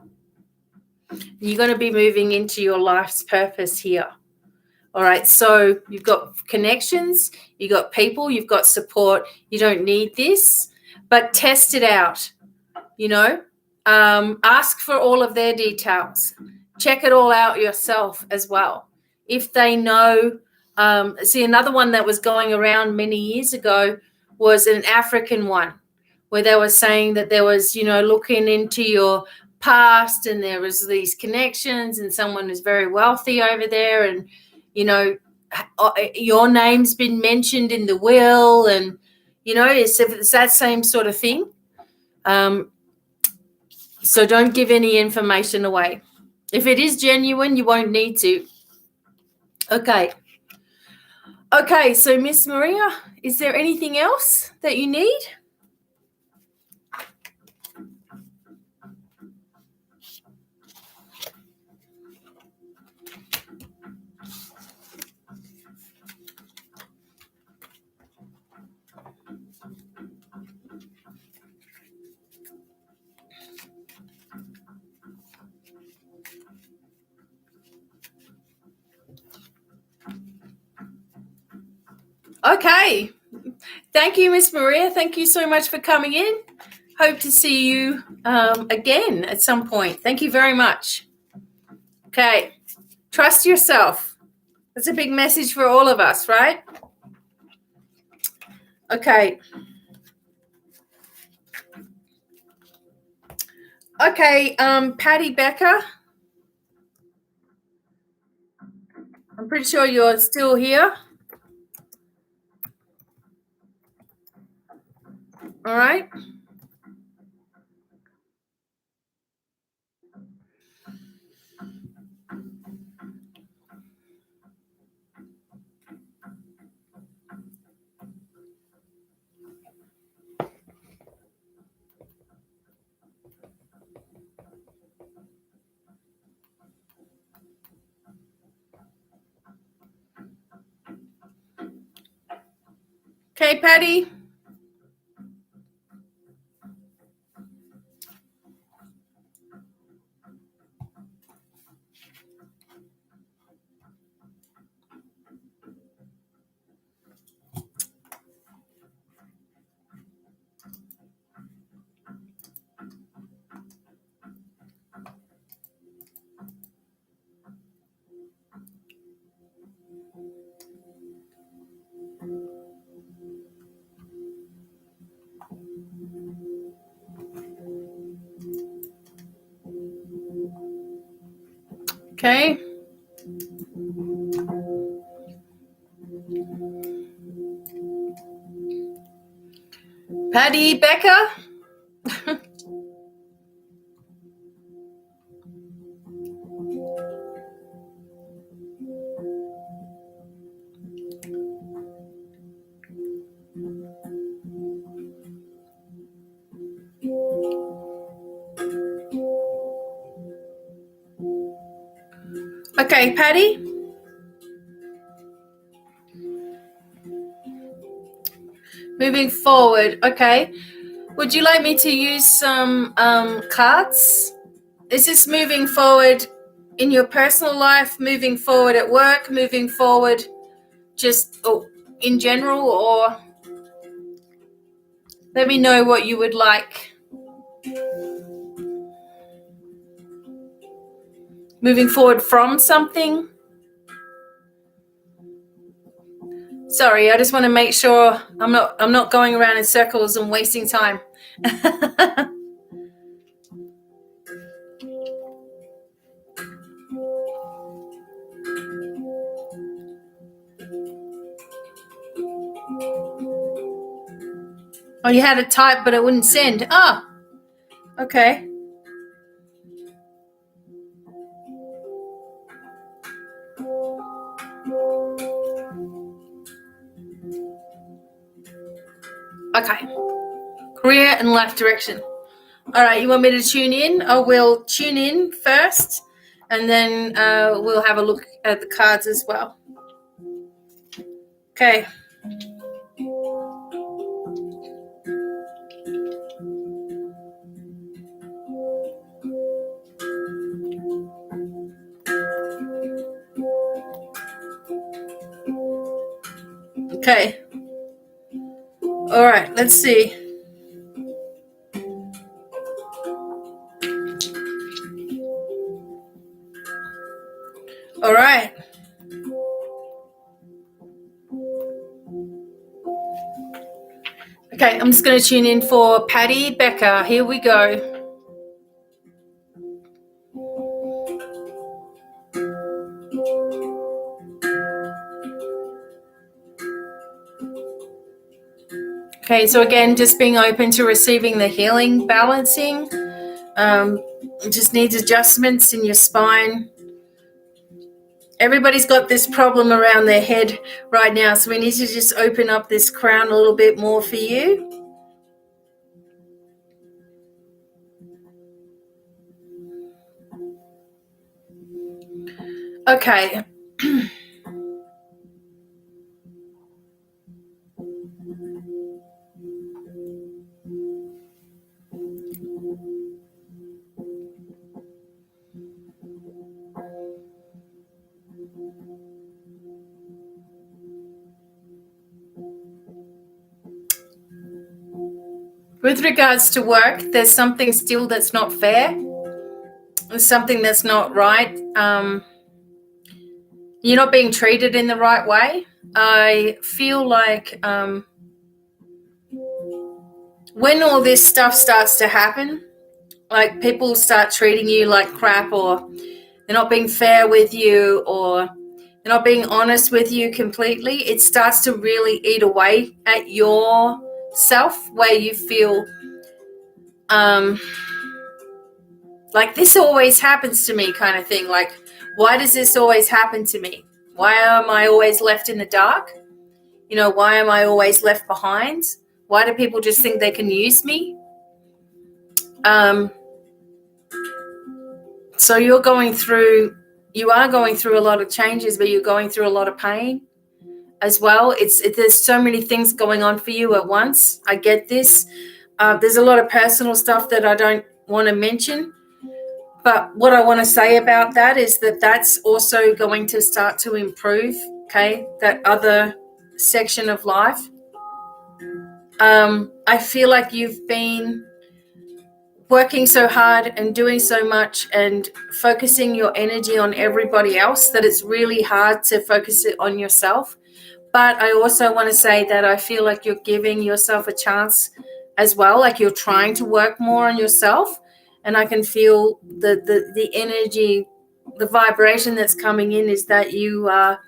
You're going to be moving into your life's purpose here. All right. So you've got connections, you've got people, you've got support. You don't need this, but test it out. Ask for all of their details. Check it all out yourself as well. If they know, another one that was going around many years ago was an African one, where they were saying that there was, looking into your past, and there was these connections, and someone is very wealthy over there, and your name's been mentioned in the will, and it's that same sort of thing. So don't give any information away. If it is genuine, you won't need to. Okay, so Miss Maria, is there anything else that you need? Okay. Thank you, Miss Maria. Thank you so much for coming in. Hope to see you again at some point. Thank you very much. Okay. Trust yourself. That's a big message for all of us, right? Okay. Okay, Patty Becker. I'm pretty sure you're still here. All right. Okay, Patty. Okay. Patty Becker. Okay, Patty. Moving forward. Okay. Would you like me to use some cards? Is this moving forward in your personal life, moving forward at work, moving forward just in general, or let me know what you would like. Moving forward from something? Sorry, I just want to make sure I'm not going around in circles and wasting time. Oh, you had it typed, but it wouldn't send. Ah, okay. Okay. Career and life direction. All right, you want me to tune in? I will tune in first, and then we'll have a look at the cards as well. Okay. Okay. All right, let's see. All right. Okay, I'm just going to tune in for Patty Becker. Here we go. Okay, so again, just being open to receiving the healing, balancing. It just needs adjustments in your spine. Everybody's got this problem around their head right now, so we need to just open up this crown a little bit more for you. Okay. With regards to work, there's something still that's not fair. There's something that's not right. You're not being treated in the right way. I feel like when all this stuff starts to happen, like people start treating you like crap, or they're not being fair with you, or they're not being honest with you completely, it starts to really eat away at yourself, where you feel like this always happens to me kind of thing. Like, why does this always happen to me? Why am I always left in the dark? Why am I always left behind? Why do people just think they can use me? So you are going through a lot of changes, but you're going through a lot of pain as well. There's so many things going on for you at once. I get this. There's a lot of personal stuff that I don't want to mention. But what I want to say about that is that that's also going to start to improve, okay, that other section of life. I feel like you've been working so hard and doing so much and focusing your energy on everybody else that it's really hard to focus it on yourself. But I also want to say that I feel like you're giving yourself a chance as well, like you're trying to work more on yourself. And I can feel the energy the vibration that's coming in is that you are,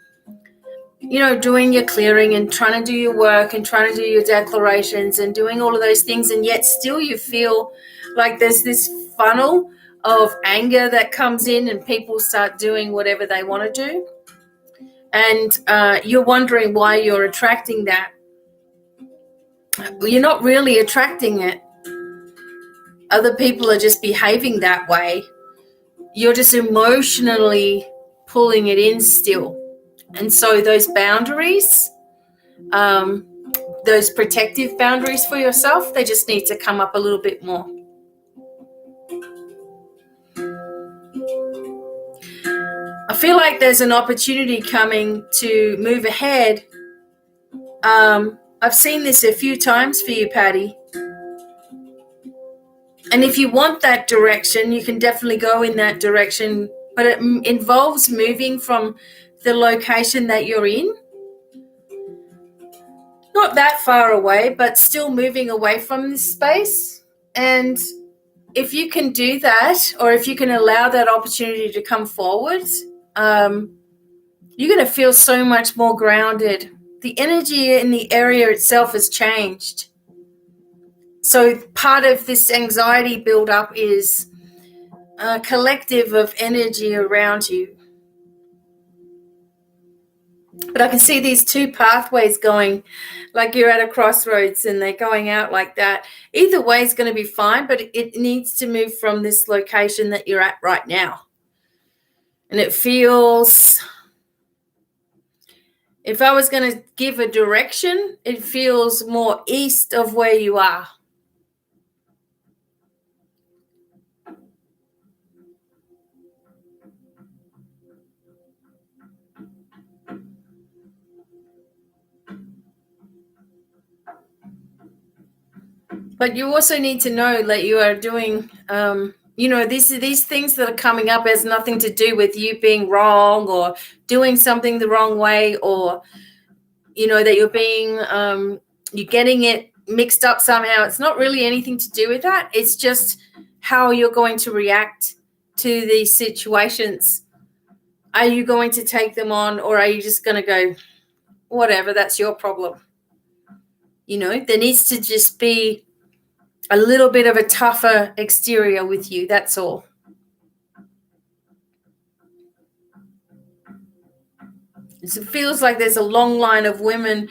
doing your clearing and trying to do your work and trying to do your declarations and doing all of those things, and yet still you feel like there's this funnel of anger that comes in and people start doing whatever they want to do. And you're wondering why you're attracting that. You're not really attracting it. Other people are just behaving that way. You're just emotionally pulling it in still. And so those boundaries, those protective boundaries for yourself, they just need to come up a little bit more. I feel like there's an opportunity coming to move ahead. I've seen this a few times for you, Patty. And if you want that direction, you can definitely go in that direction. But it involves moving from the location that you're in. Not that far away, but still moving away from this space. And if you can do that, or if you can allow that opportunity to come forward, you're going to feel so much more grounded. The energy in the area itself has changed. So part of this anxiety buildup is a collective of energy around you. But I can see these two pathways going, like you're at a crossroads and they're going out like that. Either way is going to be fine, but it needs to move from this location that you're at right now. And it feels, if I was going to give a direction, it feels more east of where you are. But you also need to know that you are doing, these things that are coming up has nothing to do with you being wrong or doing something the wrong way, or, that you're being, you're getting it mixed up somehow. It's not really anything to do with that. It's just how you're going to react to these situations. Are you going to take them on, or are you just going to go, whatever, that's your problem? There needs to just be a little bit of a tougher exterior with you, that's all. It feels like there's a long line of women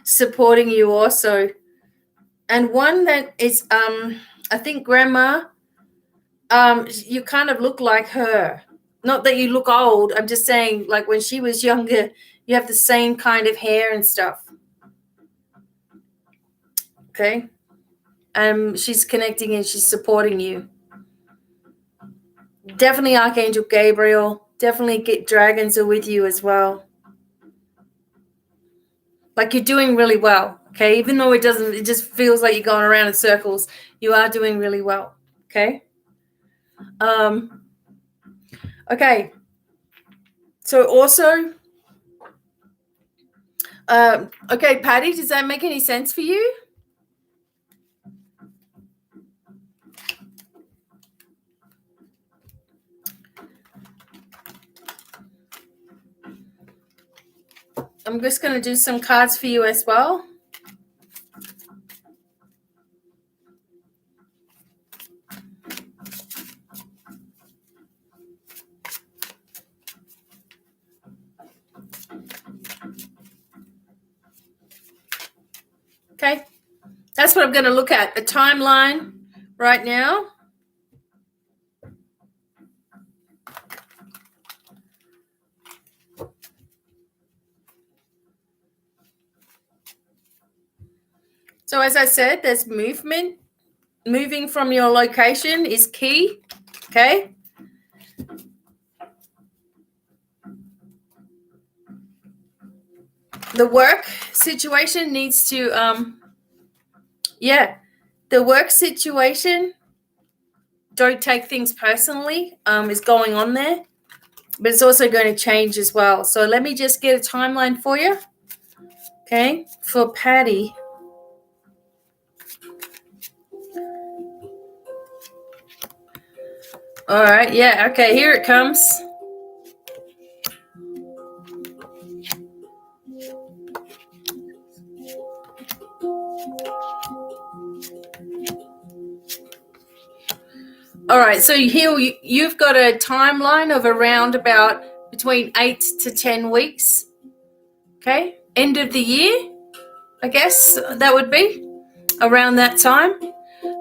supporting you also. And one that is, I think Grandma, you kind of look like her. Not that you look old, I'm just saying, like when she was younger, you have the same kind of hair and stuff. Okay? She's connecting and she's supporting you. Definitely Archangel Gabriel. Definitely get dragons are with you as well. Like you're doing really well. Okay, even though it just feels like you're going around in circles, you are doing really well. Okay. Okay. So also, okay, Patty, does that make any sense for you? I'm just going to do some cards for you as well. Okay, that's what I'm going to look at, a timeline right now. So as I said, there's movement. Moving from your location is key, okay? The work situation needs to, the work situation, don't take things personally, is going on there, but it's also going to change as well. So let me just get a timeline for you, okay, for Patty. All right, yeah, okay, here it comes. All right, so here you've got a timeline of around about between 8 to 10 weeks. Okay, end of the year, I guess that would be around that time.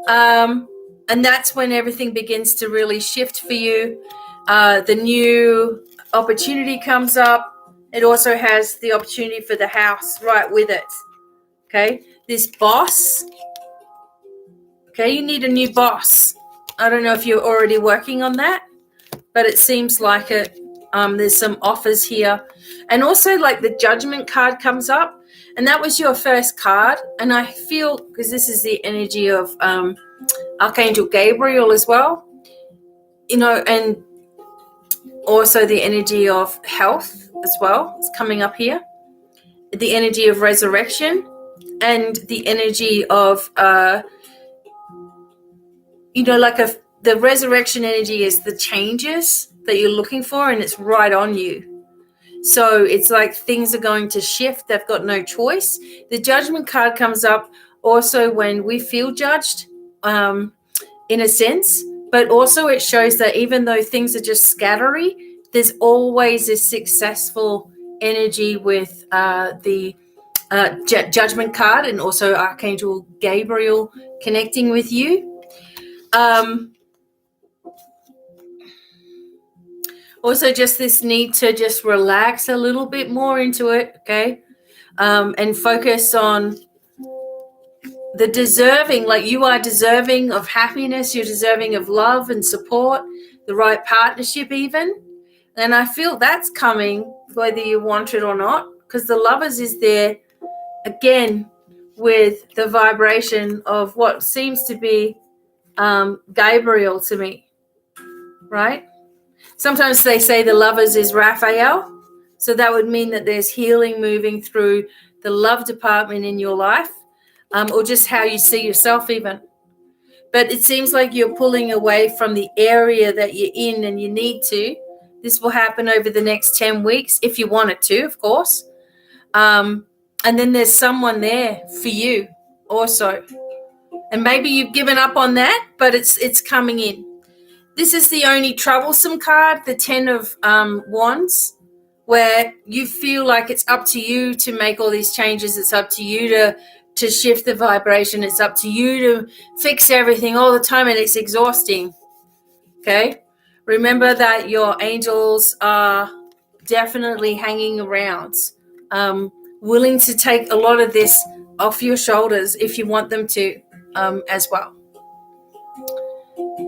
And that's when everything begins to really shift for you. The new opportunity comes up. It also has the opportunity for the house right with it. Okay, this boss. Okay, you need a new boss. I don't know if you're already working on that, but it seems like it. There's some offers here. And also like the Judgment card comes up, and that was your first card. And I feel, because this is the energy of Archangel Gabriel as well, and also the energy of health as well is coming up here. The energy of resurrection and the energy of, the resurrection energy is the changes that you're looking for, and it's right on you. So it's like things are going to shift. They've got no choice. The Judgment card comes up also when we feel judged, in a sense, but also it shows that even though things are just scattery, there's always this successful energy with the Judgment card, and also Archangel Gabriel connecting with you. Also just this need to just relax a little bit more into it, okay? And focus on the deserving, like you are deserving of happiness, you're deserving of love and support, the right partnership even. And I feel that's coming whether you want it or not, because the Lovers is there again with the vibration of what seems to be Gabriel to me, right? Sometimes they say the Lovers is Raphael. So that would mean that there's healing moving through the love department in your life, or just how you see yourself even. But it seems like you're pulling away from the area that you're in, and you need to. This will happen over the next 10 weeks if you want it to, of course. And then there's someone there for you also. And maybe you've given up on that, but it's coming in. This is the only troublesome card, the 10 of Wands, where you feel like it's up to you to make all these changes. It's up to you to shift the vibration. It's up to you to fix everything all the time, and it's exhausting. Okay? Remember that your angels are definitely hanging around, willing to take a lot of this off your shoulders if you want them to, as well.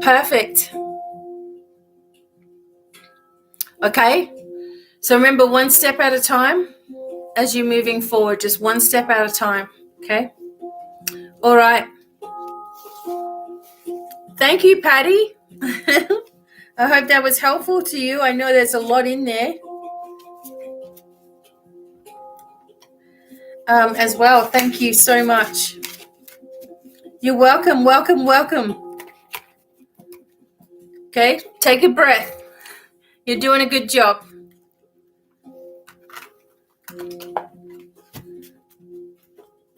Perfect. Okay, so remember, one step at a time as you're moving forward, just one step at a time, okay? All right. Thank you, Patty. I hope that was helpful to you. I know there's a lot in there as well. Thank you so much. You're welcome, welcome, welcome. Okay, take a breath. You're doing a good job.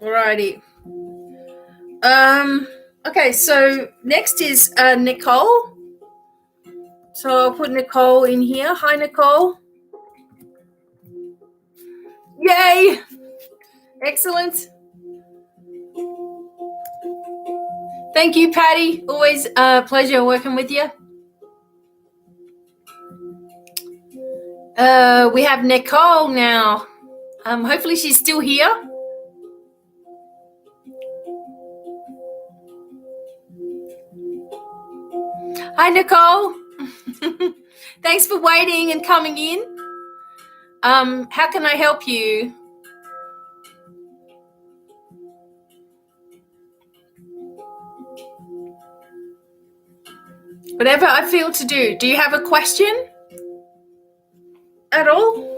Alrighty. Okay, so next is Nicole. So I'll put Nicole in here. Hi, Nicole. Yay! Excellent. Thank you, Patty. Always a pleasure working with you. We have Nicole now. Hopefully she's still here. Hi, Nicole. Thanks for waiting and coming in. How can I help you? Whatever I feel to do. Do you have a question at all?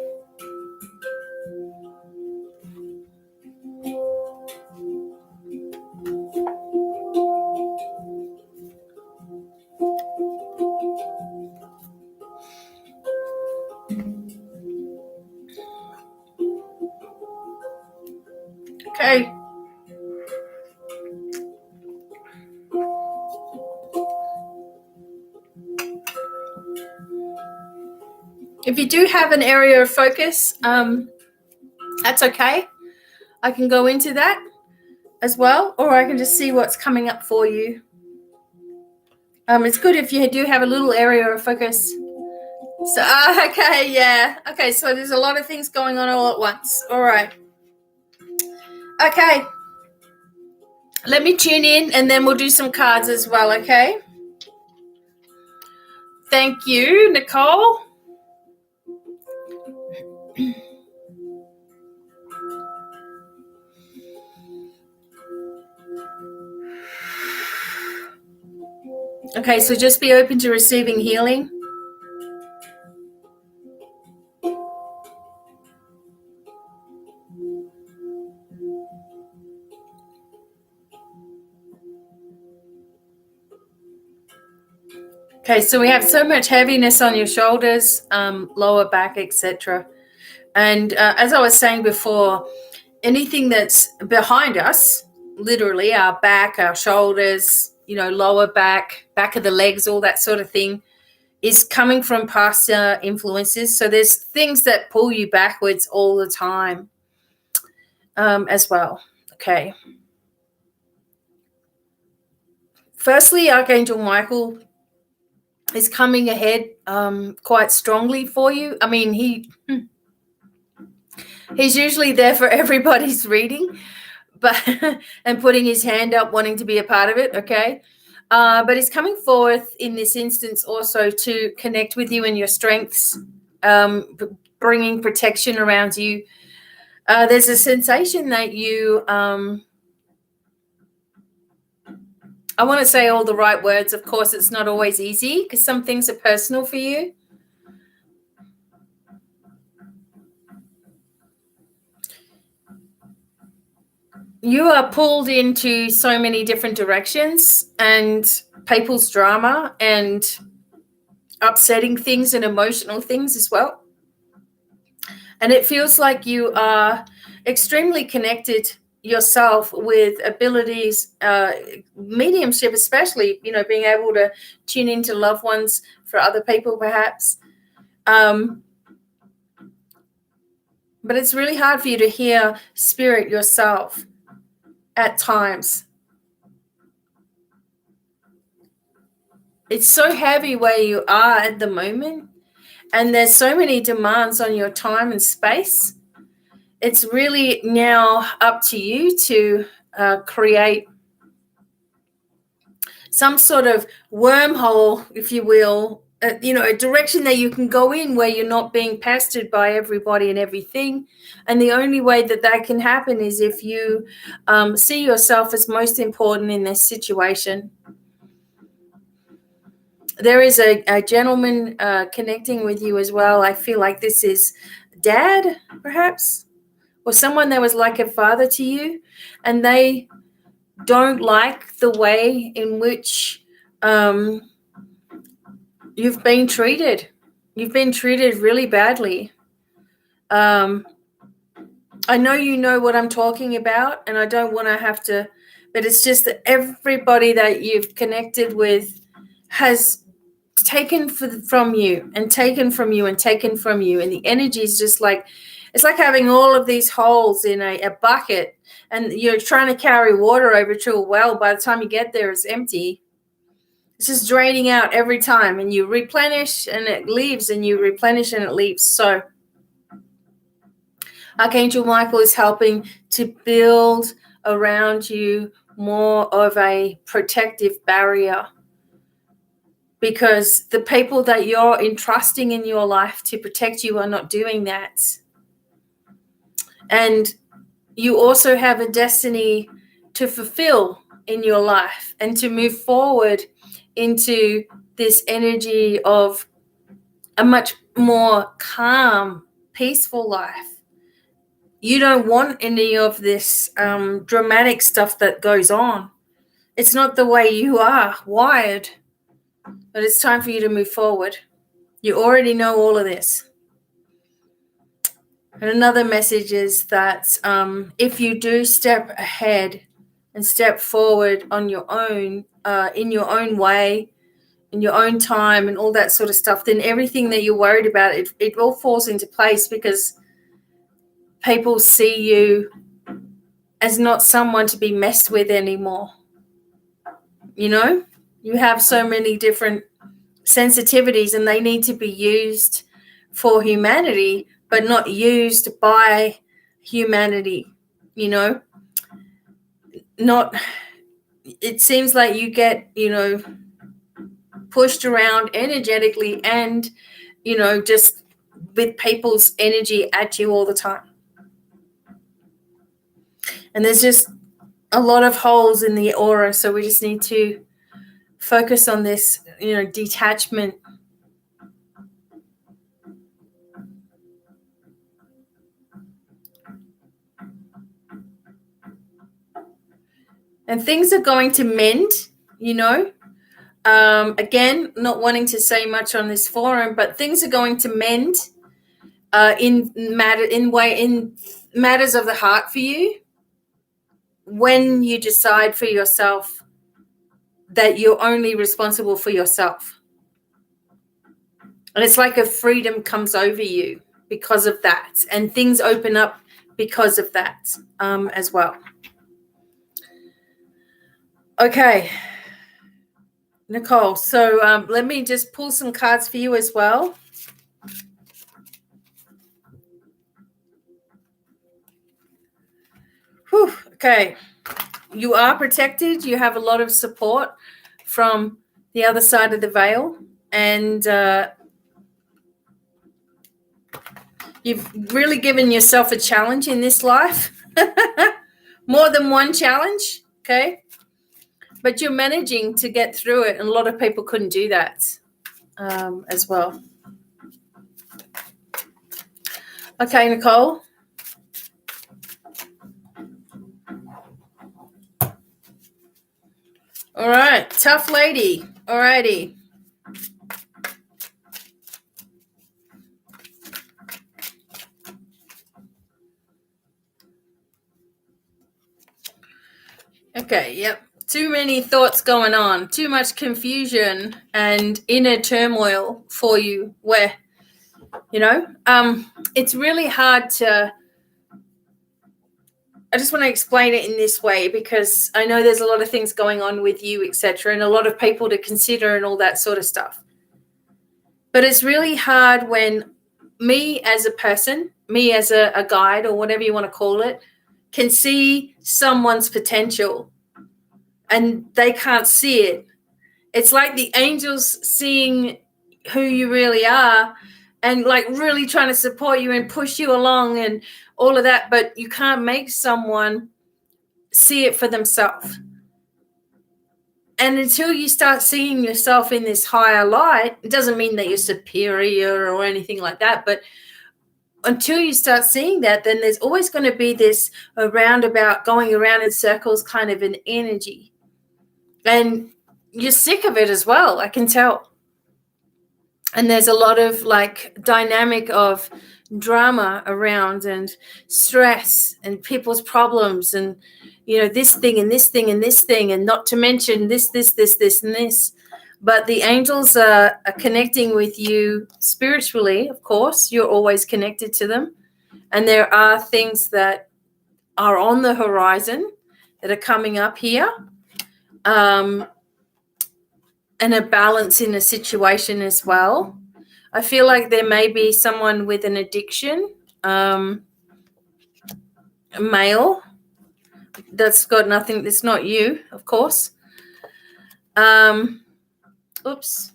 Okay. If you do have an area of focus, that's okay. I can go into that as well, or I can just see what's coming up for you. It's good if you do have a little area of focus. So, okay, yeah. Okay, so there's a lot of things going on all at once. All right. Okay. Let me tune in, and then we'll do some cards as well, okay? Thank you, Nicole. Okay, so just be open to receiving healing. Okay, so we have so much heaviness on your shoulders, lower back, etc. And as I was saying before, anything that's behind us, literally our back, our shoulders, lower back, back of the legs, all that sort of thing, is coming from past influences. So there's things that pull you backwards all the time as well. Okay. Firstly, Archangel Michael is coming ahead quite strongly for you. I mean, he's usually there for everybody's reading, but and putting his hand up, wanting to be a part of it, okay? But he's coming forth in this instance also to connect with you and your strengths, bringing protection around you. There's a sensation that you, I want to say all the right words. Of course, it's not always easy because some things are personal for you. You are pulled into so many different directions and people's drama and upsetting things and emotional things as well. And it feels like you are extremely connected yourself with abilities, mediumship especially, being able to tune into loved ones for other people perhaps. But it's really hard for you to hear spirit yourself at times. It's so heavy where you are at the moment, and there's so many demands on your time and space. It's really now up to you to create some sort of wormhole, if you will, a direction that you can go in where you're not being pestered by everybody and everything. And the only way that can happen is if you see yourself as most important in this situation. There is a gentleman connecting with you as well. I feel like this is dad, perhaps, or someone that was like a father to you, and they don't like the way in which you've been treated. You've been treated really badly. I know you know what I'm talking about, and I don't want to have to, but it's just that everybody that you've connected with has taken from you and taken from you and taken from you. And the energy is just like, it's like having all of these holes in a bucket, and you're trying to carry water over to a well. By the time you get there, it's empty. It's just draining out every time, and you replenish and it leaves, and you replenish and it leaves. So Archangel Michael is helping to build around you more of a protective barrier, because the people that you're entrusting in your life to protect you are not doing that. And you also have a destiny to fulfill in your life and to move forward into this energy of a much more calm, peaceful life. You don't want any of this dramatic stuff that goes on. It's not the way you are wired, but it's time for you to move forward. You already know all of this. And another message is that if you do step ahead and step forward on your own, in your own way, in your own time and all that sort of stuff, then everything that you're worried about, it all falls into place, because people see you as not someone to be messed with anymore. You have so many different sensitivities, and they need to be used for humanity, but not used by humanity. Not, it seems like you get, pushed around energetically and, just with people's energy at you all the time. And there's just a lot of holes in the aura, so we just need to focus on this, detachment. And things are going to mend, again, not wanting to say much on this forum, but things are going to mend in matters of the heart for you, when you decide for yourself that you're only responsible for yourself. And it's like a freedom comes over you because of that, and things open up because of that as well. Okay, Nicole, so let me just pull some cards for you as well. Whew, okay, you are protected. You have a lot of support from the other side of the veil, and you've really given yourself a challenge in this life. More than one challenge, okay? But you're managing to get through it, and a lot of people couldn't do that as well. Okay, Nicole. All right, tough lady. All righty. Okay, yep. Too many thoughts going on, too much confusion and inner turmoil for you, where, it's really hard to, I just want to explain it in this way, because I know there's a lot of things going on with you, etc., and a lot of people to consider and all that sort of stuff. But it's really hard when me as a person, me as a guide, or whatever you want to call it, can see someone's potential and they can't see it. It's like the angels seeing who you really are and like really trying to support you and push you along and all of that, but you can't make someone see it for themselves. And until you start seeing yourself in this higher light, it doesn't mean that you're superior or anything like that, but until you start seeing that, then there's always going to be this roundabout, going around in circles kind of an energy. And you're sick of it as well, I can tell. And there's a lot of like dynamic of drama around and stress and people's problems and, this thing and this thing and this thing, and not to mention this, and this. But the angels are connecting with you spiritually, of course. You're always connected to them. And there are things that are on the horizon that are coming up here. And a balance in a situation as well. I feel like there may be someone with an addiction, a male. That's got nothing, it's not you, of course. Oops,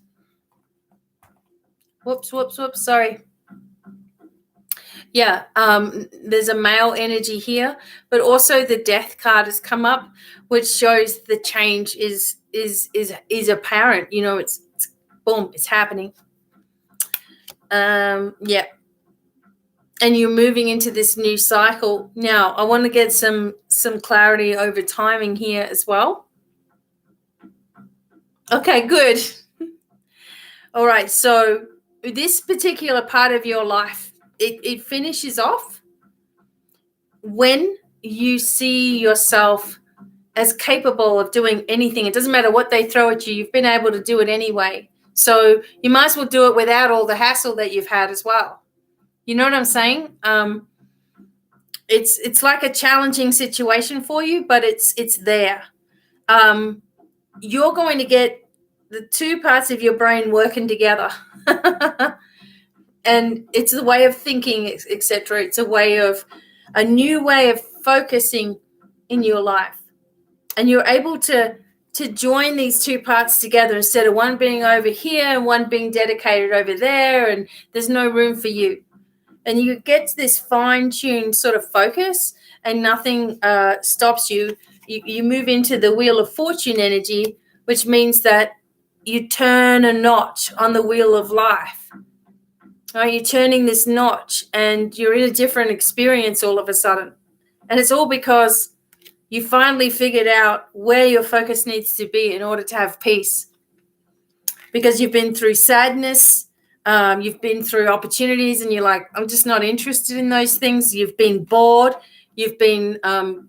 sorry. Yeah, there's a male energy here, but also the death card has come up, which shows the change is apparent. It's boom, it's happening. Yeah. And you're moving into this new cycle. Now, I want to get some clarity over timing here as well. Okay, good. All right, so this particular part of your life, it finishes off when you see yourself as capable of doing anything. It doesn't matter what they throw at you. You've been able to do it anyway. So you might as well do it without all the hassle that you've had as well. You know what I'm saying? It's like a challenging situation for you, but it's there. You're going to get the two parts of your brain working together. And it's a way of thinking, etc. It's a new way of focusing in your life. And you're able to join these two parts together instead of one being over here and one being dedicated over there, and there's no room for you. And you get this fine-tuned sort of focus, and nothing stops you. You move into the Wheel of Fortune energy, which means that you turn a notch on the wheel of life. Right? You're turning this notch, and you're in a different experience all of a sudden. And it's all because you finally figured out where your focus needs to be in order to have peace. Because you've been through sadness, you've been through opportunities, and you're like, I'm just not interested in those things. You've been bored. You've been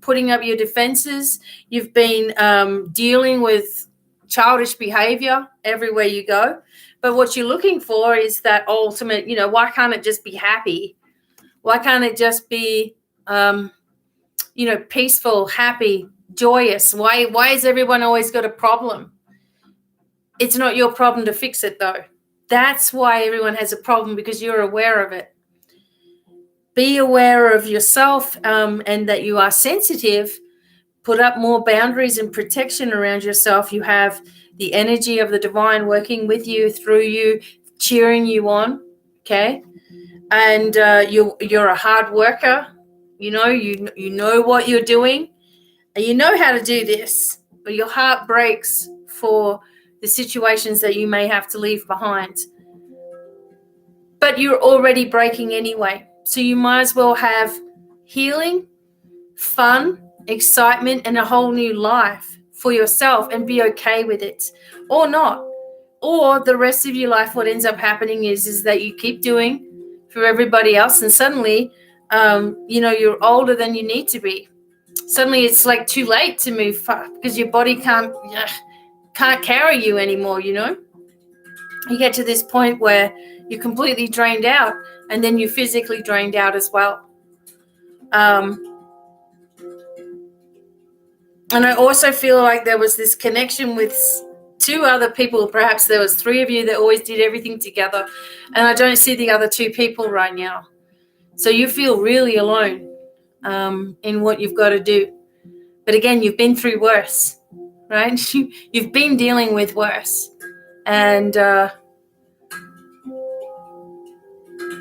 putting up your defenses. You've been dealing with childish behavior everywhere you go. But what you're looking for is that ultimate, why can't it just be happy? Why can't it just be, peaceful, happy, joyous? Why has everyone always got a problem? It's not your problem to fix it, though. That's why everyone has a problem, because you're aware of it. Be aware of yourself and that you are sensitive. Put up more boundaries and protection around yourself. You have the energy of the divine working with you, through you, cheering you on, okay? And you're a hard worker. You know what you're doing, and you know how to do this, but your heart breaks for the situations that you may have to leave behind. But you're already breaking anyway. So you might as well have healing, fun, excitement, and a whole new life for yourself, and be okay with it, or not. Or the rest of your life, what ends up happening is that you keep doing for everybody else, and suddenly, you're older than you need to be. Suddenly it's like too late to move far, because your body can't carry you anymore, You get to this point where you're completely drained out, and then you're physically drained out as well. And I also feel like there was this connection with two other people. Perhaps there was three of you that always did everything together, and I don't see the other two people right now. So you feel really alone in what you've got to do. But again, you've been through worse, right? You've been dealing with worse. And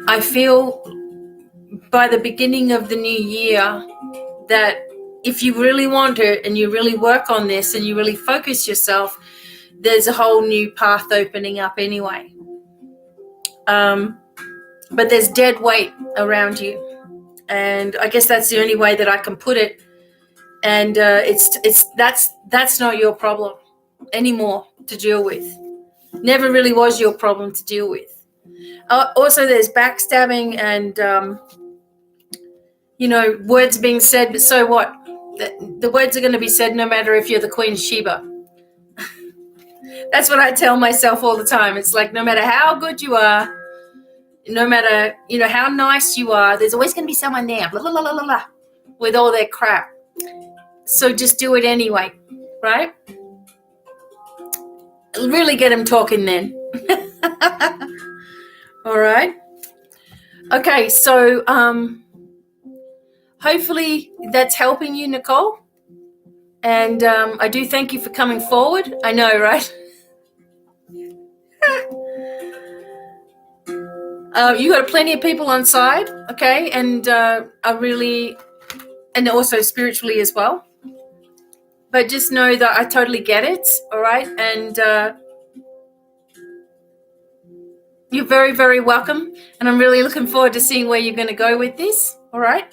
I feel by the beginning of the new year that if you really want it, and you really work on this, and you really focus yourself, there's a whole new path opening up anyway. But there's dead weight around you. And I guess that's the only way that I can put it. And that's not your problem anymore to deal with. Never really was your problem to deal with. Also, there's backstabbing and, words being said, but so what? The words are going to be said no matter if you're the Queen of Sheba. That's what I tell myself all the time. It's like, no matter how good you are, no matter, how nice you are, there's always going to be someone there, blah, blah, blah, blah, blah, with all their crap. So just do it anyway, right? Really get them talking then. All right. Okay, so hopefully that's helping you, Nicole. And I do thank you for coming forward. I know, right? You got plenty of people on side, okay? And and also spiritually as well. But just know that I totally get it, all right? And you're very, very welcome. And I'm really looking forward to seeing where you're going to go with this, all right?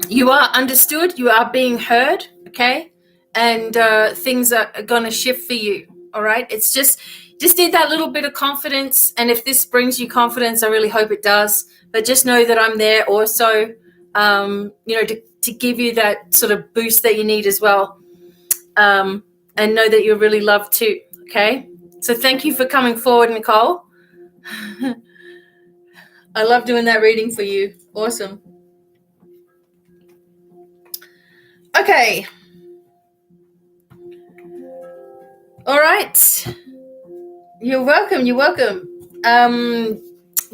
You are understood. You are being heard, okay? And things are going to shift for you, all right? It's just need that little bit of confidence. And if this brings you confidence, I really hope it does. But just know that I'm there also. to give you that sort of boost that you need as well. And know that you're really loved too, okay? So thank you for coming forward, Nicole. I love doing that reading for you. Awesome. Okay. All right. You're welcome. You're welcome.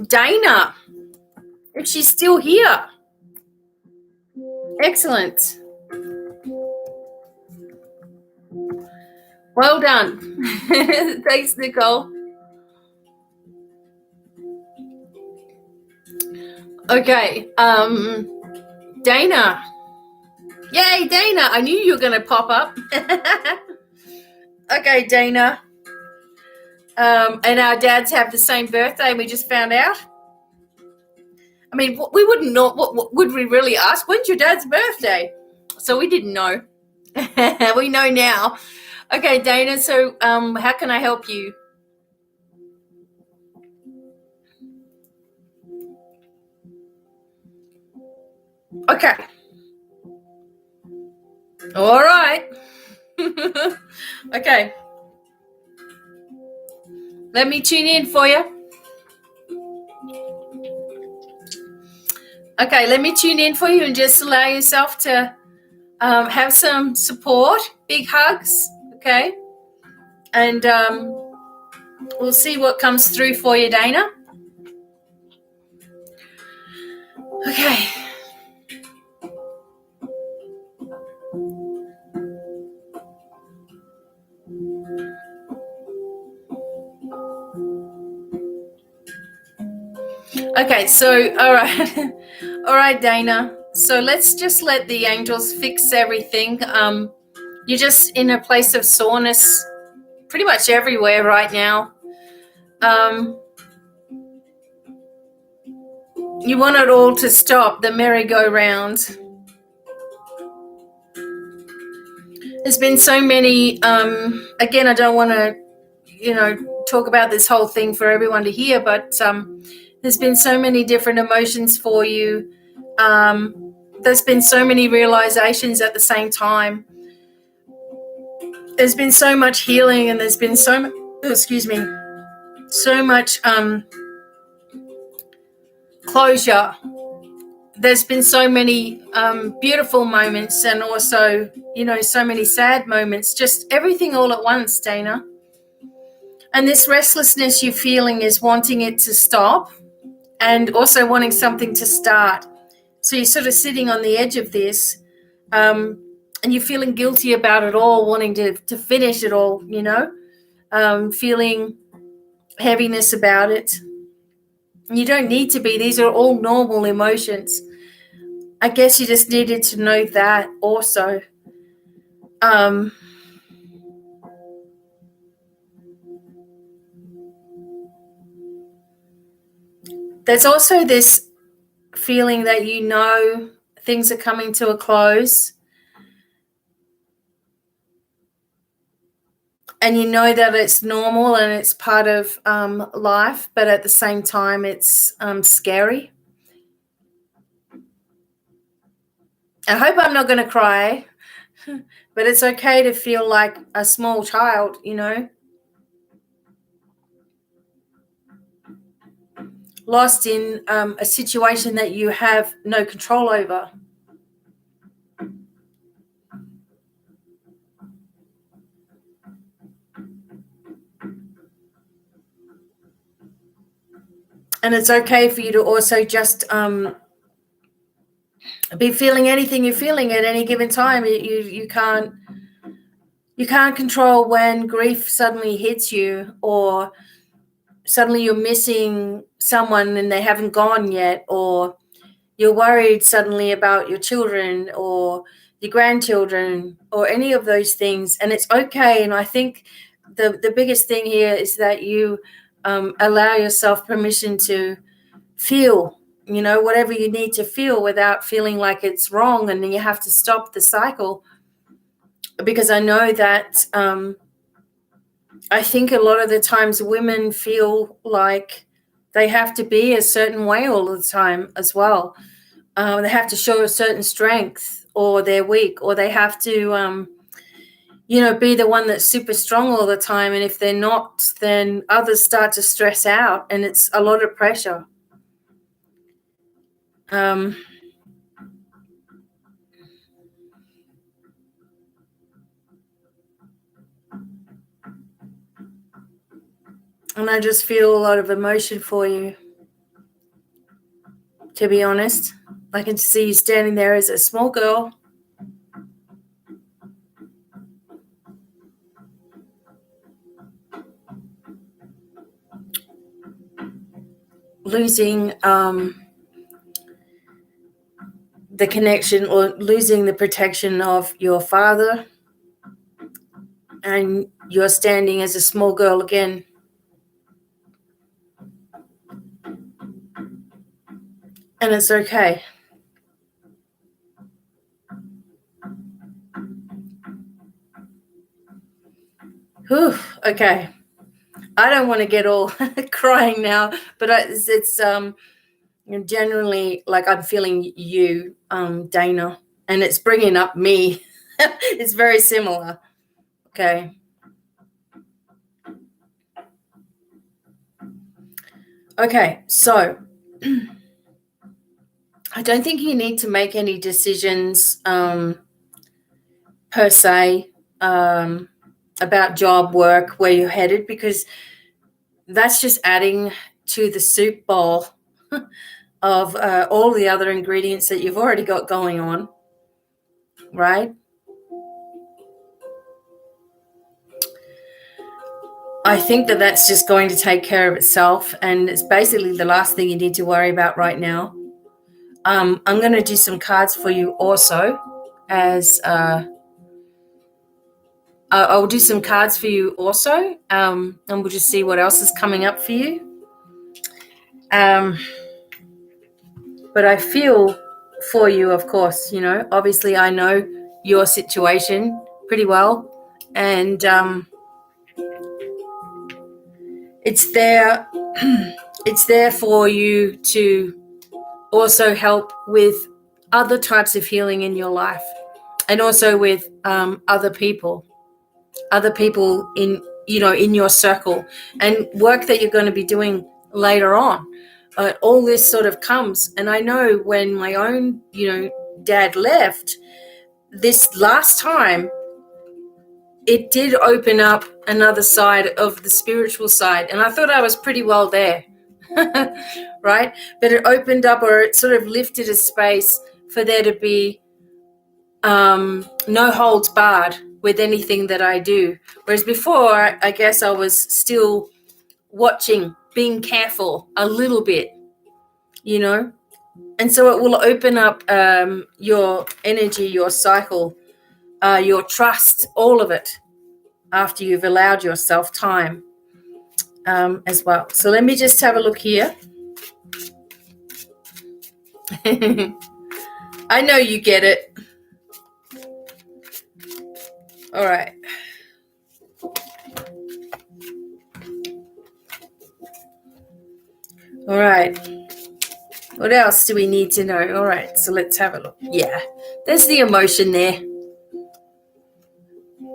Dana, if she's still here. Excellent. Well done. Thanks, Nicole. Okay. Dana. Yay, Dana. I knew you were going to pop up. Okay, Dana. And our dads have the same birthday, we just found out. I mean, we wouldn't know. What would we really ask? When's your dad's birthday? So we didn't know. We know now. Okay, Dana, so how can I help you? Okay. All right. Okay. Let me tune in for you. Okay, let me tune in for you and just allow yourself to have some support, big hugs, okay? And we'll see what comes through for you, Dana. Okay. Okay, so all right, Dana. So let's just let the angels fix everything. You're just in a place of soreness pretty much everywhere right now. You want it all to stop, the merry-go-round. There's been so many, again, I don't want to, talk about this whole thing for everyone to hear, but there's been so many different emotions for you. There's been so many realizations at the same time. There's been so much healing, and there's been so much closure. There's been so many beautiful moments, and also, so many sad moments, just everything all at once, Dana. And this restlessness you're feeling is wanting it to stop and also wanting something to start. So you're sort of sitting on the edge of this, and you're feeling guilty about it all, wanting to finish it all, feeling heaviness about it. You don't need to be. These are all normal emotions. I guess you just needed to know that also. There's also this feeling that things are coming to a close. And you know that it's normal and it's part of life, but at the same time, it's scary. I hope I'm not going to cry, but it's okay to feel like a small child, lost in a situation that you have no control over. And it's okay for you to also just be feeling anything you're feeling at any given time. You can't control when grief suddenly hits you, or suddenly you're missing someone and they haven't gone yet, or you're worried suddenly about your children or your grandchildren or any of those things. And it's okay. And I think the biggest thing here is that you allow yourself permission to feel, whatever you need to feel without feeling like it's wrong and you have to stop the cycle. Because I know that I think a lot of the times women feel like they have to be a certain way all the time as well. They have to show a certain strength, or they're weak, or they have to, be the one that's super strong all the time. And if they're not, then others start to stress out, and it's a lot of pressure. And I just feel a lot of emotion for you, to be honest. I can see you standing there as a small girl, losing the connection, or losing the protection of your father, and you're standing as a small girl again. And it's okay. Whew, okay. I don't want to get all crying now, but it's generally like I'm feeling you, Dana, and it's bringing up me. It's very similar. Okay. Okay, so I don't think you need to make any decisions per se about job, work, where you're headed, because that's just adding to the soup bowl of all the other ingredients that you've already got going on, right? I think that that's just going to take care of itself, and it's basically the last thing you need to worry about right now. I'm going to do some cards for you also, as I'll do some cards for you also, and we'll just see what else is coming up for you. But I feel for you, of course, obviously I know your situation pretty well, and it's there for you to also help with other types of healing in your life, and also with other people in your circle, and work that you're going to be doing later on. All this sort of comes, and I know when my own dad left this last time, it did open up another side of the spiritual side, and I thought I was pretty well there. Right? But it opened up, or it sort of lifted a space for there to be no holds barred with anything that I do. Whereas before, I guess I was still watching, being careful a little bit, and so it will open up your energy, your cycle, your trust, all of it, after you've allowed yourself time as well. So let me just have a look here. I know you get it. All right. All right. What else do we need to know? All right. So let's have a look. Yeah. There's the emotion there.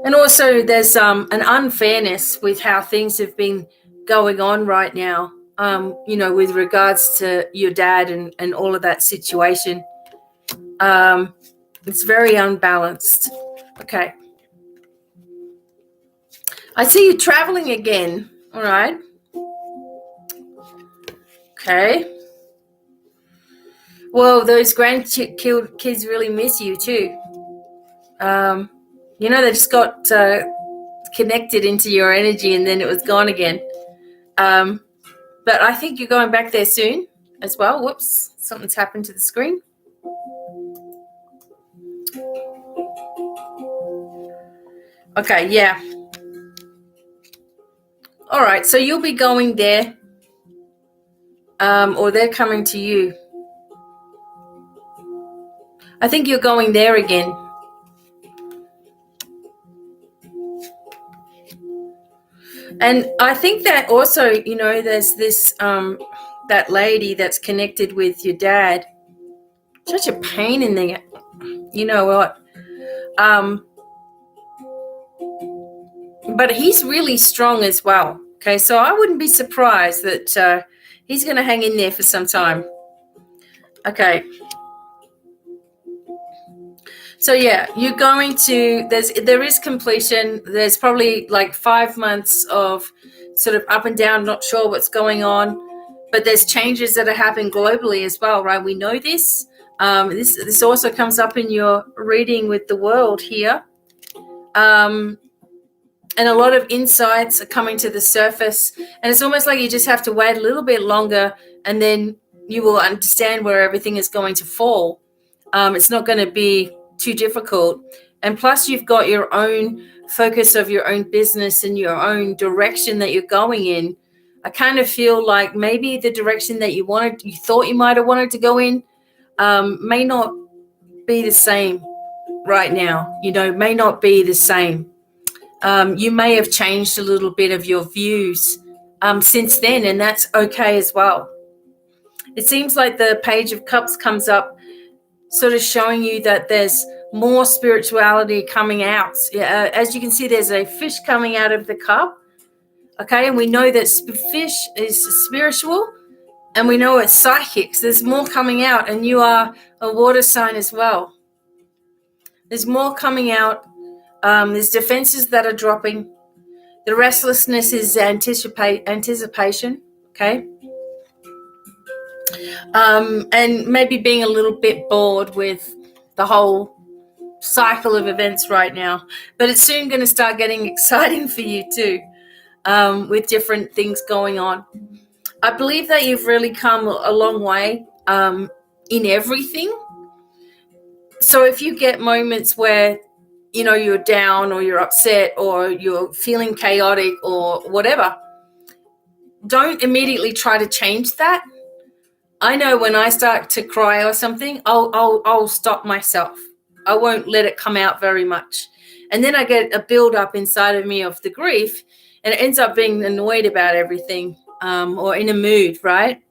And also there's an unfairness with how things have been going on right now, with regards to your dad and all of that situation. It's very unbalanced. Okay. I see you traveling again. All right. Okay. Well, those grandkids really miss you too. They just got connected into your energy, and then it was gone again. But I think you're going back there soon as well. Whoops, something's happened to the screen. Okay, yeah. All right, so you'll be going there, or they're coming to you. I think you're going there again. And I think that also, there's this, that lady that's connected with your dad. Such a pain in the, you know what? But he's really strong as well. Okay, so I wouldn't be surprised that he's going to hang in there for some time. Okay. So yeah, you're going to, there is completion. There's probably like 5 months of sort of up and down, not sure what's going on, but there's changes that are happening globally as well, right? We know this. This also comes up in your reading with the world here. And a lot of insights are coming to the surface. And it's almost like you just have to wait a little bit longer, and then you will understand where everything is going to fall. It's not going to be too difficult. And plus, you've got your own focus of your own business and your own direction that you're going in. I kind of feel like maybe the direction that you thought you might have wanted to go in, may not be the same right now. May not be the same. You may have changed a little bit of your views since then, and that's okay as well. It seems like the Page of Cups comes up sort of showing you that there's more spirituality coming out. As you can see, there's a fish coming out of the cup. Okay, and we know that fish is spiritual, and we know it's psychics. There's more coming out, and you are a water sign as well. There's more coming out. There's defenses that are dropping. The restlessness is anticipation, okay? And maybe being a little bit bored with the whole cycle of events right now. But it's soon going to start getting exciting for you too, with different things going on. I believe that you've really come a long way in everything. So if you get moments where you're down or you're upset or you're feeling chaotic or whatever, don't immediately try to change that. I know when I start to cry or something, I'll stop myself. I won't let it come out very much. And then I get a build up inside of me of the grief, and it ends up being annoyed about everything, or in a mood, right?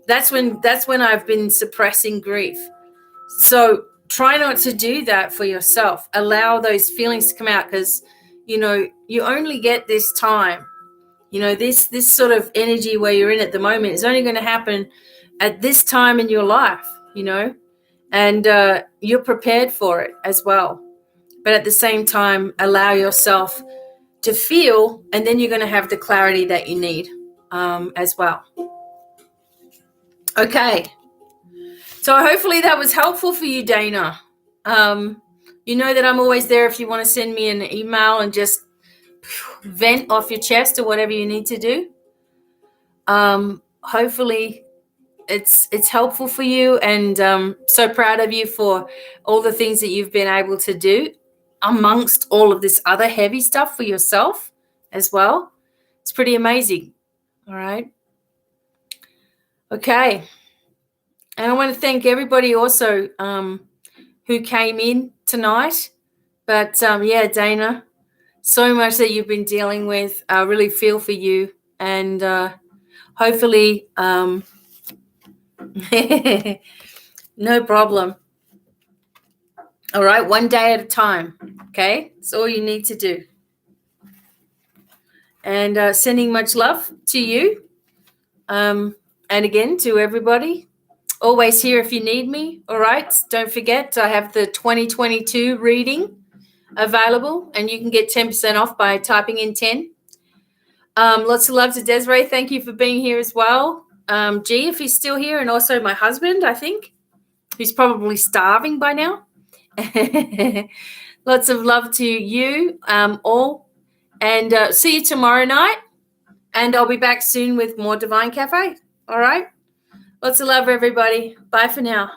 That's when I've been suppressing grief. So try not to do that for yourself. Allow those feelings to come out, because, you only get this time. This sort of energy where you're in at the moment is only going to happen at this time in your life, and you're prepared for it as well. But at the same time, allow yourself to feel, and then you're going to have the clarity that you need as well. Okay. So hopefully that was helpful for you, Dana. You know that I'm always there if you want to send me an email and just vent off your chest or whatever you need to do. Hopefully it's helpful for you, and so proud of you for all the things that you've been able to do amongst all of this other heavy stuff for yourself as well. It's pretty amazing. All right. Okay. And I want to thank everybody also who came in tonight. But Dana, so much that you've been dealing with. I really feel for you, and hopefully no problem. All right, one day at a time. Okay, that's all you need to do. And sending much love to you, and again to everybody. Always here if you need me. All right, don't forget I have the 2022 reading available, and you can get 10% off by typing in 10. Lots of love to Desiree. Thank you for being here as well. G, if he's still here, and also my husband, I think, who's probably starving by now. Lots of love to you all, and see you tomorrow night, and I'll be back soon with more Divine Cafe. All right, lots of love, everybody. Bye for now.